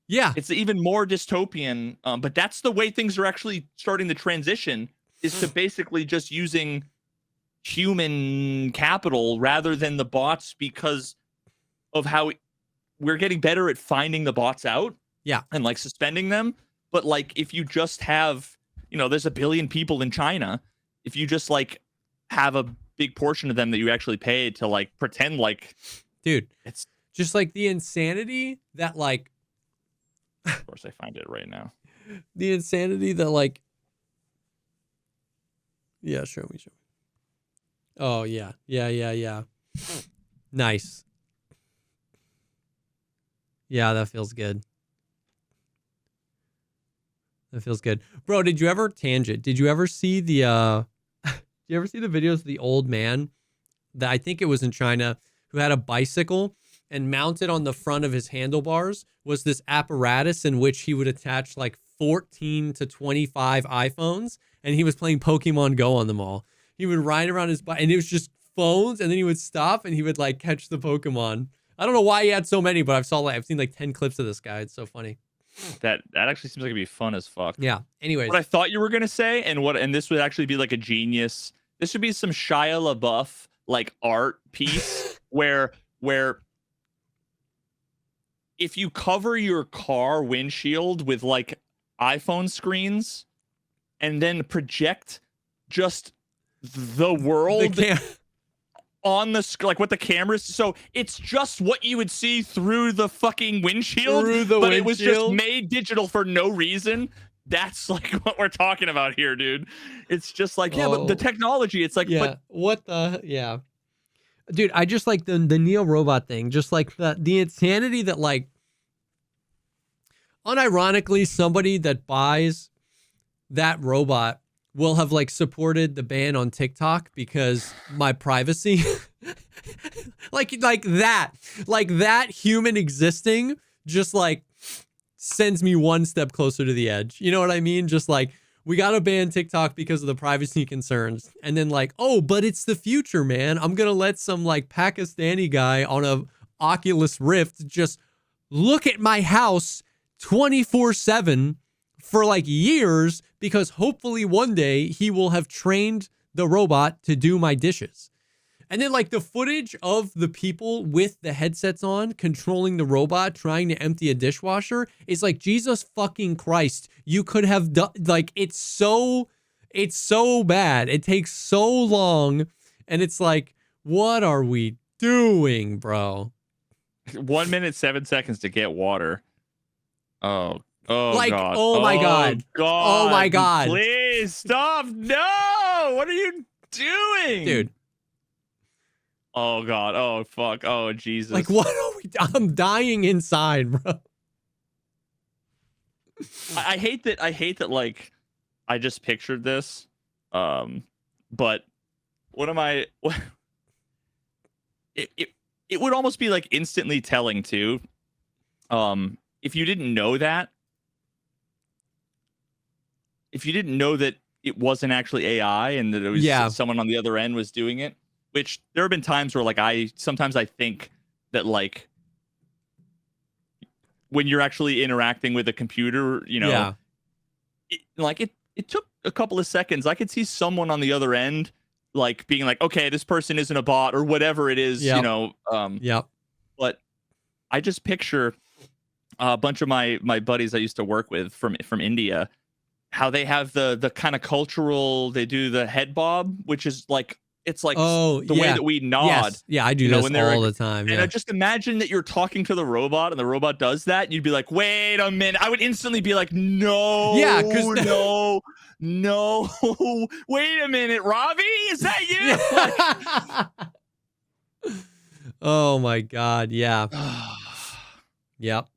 Speaker 2: It's even more dystopian, but that's the way things are actually starting to transition, is to basically just using human capital rather than the bots, because of how we're getting better at finding the bots out and like suspending them. But like, if you just have, there's 1 billion people in China, if you just like have a big portion of them that you actually paid to like pretend like,
Speaker 1: dude,
Speaker 2: it's
Speaker 1: just like the insanity that like,
Speaker 2: of course I find it right now.
Speaker 1: The insanity that like, show me. Oh yeah. Nice. Yeah, that feels good. Bro, did you ever see the videos of the old man that, I think it was in China, who had a bicycle, and mounted on the front of his handlebars was this apparatus in which he would attach like 14 to 25 iPhones, and he was playing Pokemon Go on them all. He would ride around his bike, and it was just phones, and then he would stop and he would like catch the Pokemon. I don't know why he had so many, but I've seen like 10 clips of this guy. It's so funny.
Speaker 2: That actually seems like it'd be fun as fuck.
Speaker 1: Yeah. Anyways,
Speaker 2: what I thought you were gonna say, and this would actually be like a genius. This would be some Shia LaBeouf like art piece where if you cover your car windshield with like iPhone screens and then project just the world on the like what the cameras, so it's just what you would see through the fucking windshield, it was just made digital for no reason. That's like what we're talking about here, dude. It's just like, but the technology, it's like, but
Speaker 1: what the dude, I just like the Neo robot thing, just like the insanity that like, unironically, somebody that buys that robot will have like supported the ban on TikTok because my privacy, like that human existing just like sends me one step closer to the edge. You know what I mean? Just like, we got to ban TikTok because of the privacy concerns. And then like, oh, but it's the future, man. I'm going to let some like Pakistani guy on a Oculus Rift just look at my house 24/7 for like years, because hopefully one day he will have trained the robot to do my dishes. And then like the footage of the people with the headsets on controlling the robot trying to empty a dishwasher is like, Jesus fucking Christ. You could have done, like, it's so bad. It takes so long. And it's like, what are we doing, bro?
Speaker 2: 1 minute, 7 seconds to get water. Oh
Speaker 1: Like,
Speaker 2: God.
Speaker 1: oh my God.
Speaker 2: God.
Speaker 1: Oh my God.
Speaker 2: Please stop. No. What are you doing?
Speaker 1: Dude.
Speaker 2: Oh God. Oh fuck. Oh Jesus.
Speaker 1: Like, what are we? I'm dying inside, bro.
Speaker 2: I hate that. Like, I just pictured this. But what am I? It would almost be like instantly telling too. If you didn't know that. If you didn't know that it wasn't actually AI and that it was someone on the other end was doing it, which there have been times where like sometimes I think that like when you're actually interacting with a computer, you know, it took a couple of seconds. I could see someone on the other end like being like, okay, this person isn't a bot or whatever it is, you know. But I just picture a bunch of my buddies I used to work with from India, how they have the kind of cultural, they do the head bob, which is like, it's like the way that we nod.
Speaker 1: Yes. Yeah, I do this all the time.
Speaker 2: And I just imagine that you're talking to the robot and the robot does that. You'd be like, wait a minute. I would instantly be like, no, no, wait a minute, Ravi, is that you?
Speaker 1: Oh my God. Yeah. Yep.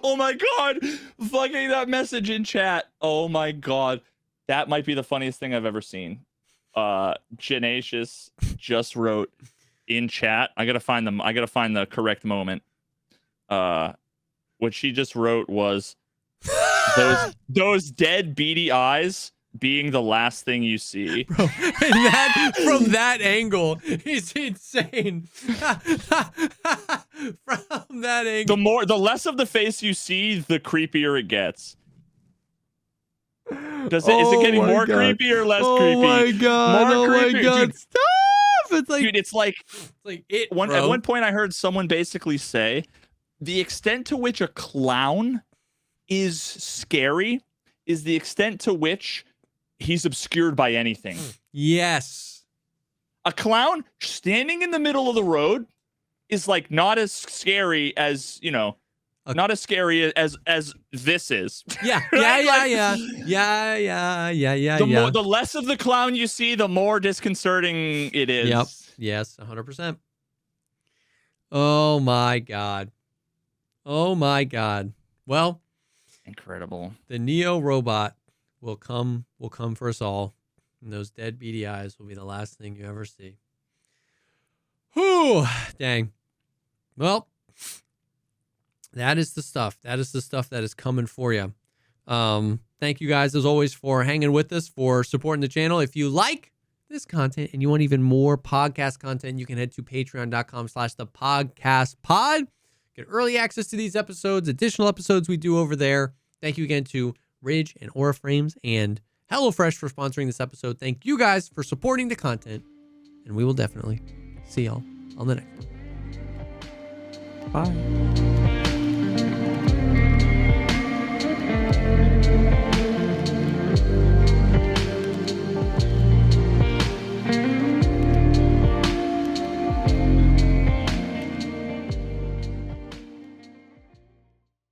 Speaker 2: Oh my God. Fucking that message in chat. Oh my God. That might be the funniest thing I've ever seen. Genacious just wrote in chat. I gotta find the correct moment. What she just wrote was those dead beady eyes being the last thing you see.
Speaker 1: Bro, and that from that angle is insane. From that angle.
Speaker 2: The less of the face you see, the creepier it gets. Is it getting more creepy or less creepy?
Speaker 1: Oh my God.
Speaker 2: More creepy.
Speaker 1: My God.
Speaker 2: Dude,
Speaker 1: stop. It's like,
Speaker 2: dude, it's like
Speaker 1: it,
Speaker 2: at one point I heard someone basically say the extent to which a clown is scary is the extent to which he's obscured by anything.
Speaker 1: Yes.
Speaker 2: A clown standing in the middle of the road is like not as scary as, you know, not as scary as this is.
Speaker 1: Yeah.
Speaker 2: Right?
Speaker 1: Yeah.
Speaker 2: The less of the clown you see, the more disconcerting it is.
Speaker 1: Yep. Yes, 100%. Oh my God. Oh my God. Well,
Speaker 2: incredible.
Speaker 1: The Neo robot will come for us all. And those dead beady eyes will be the last thing you ever see. Whew. Dang. Well, that is the stuff. That is the stuff that is coming for you. Thank you guys, as always, for hanging with us, for supporting the channel. If you like this content and you want even more podcast content, you can head to patreon.com/thepodcastpod. Get early access to these episodes, additional episodes we do over there. Thank you again to Ridge and Aura Frames and HelloFresh for sponsoring this episode. Thank you guys for supporting the content, and we will definitely see y'all on the next one. Bye.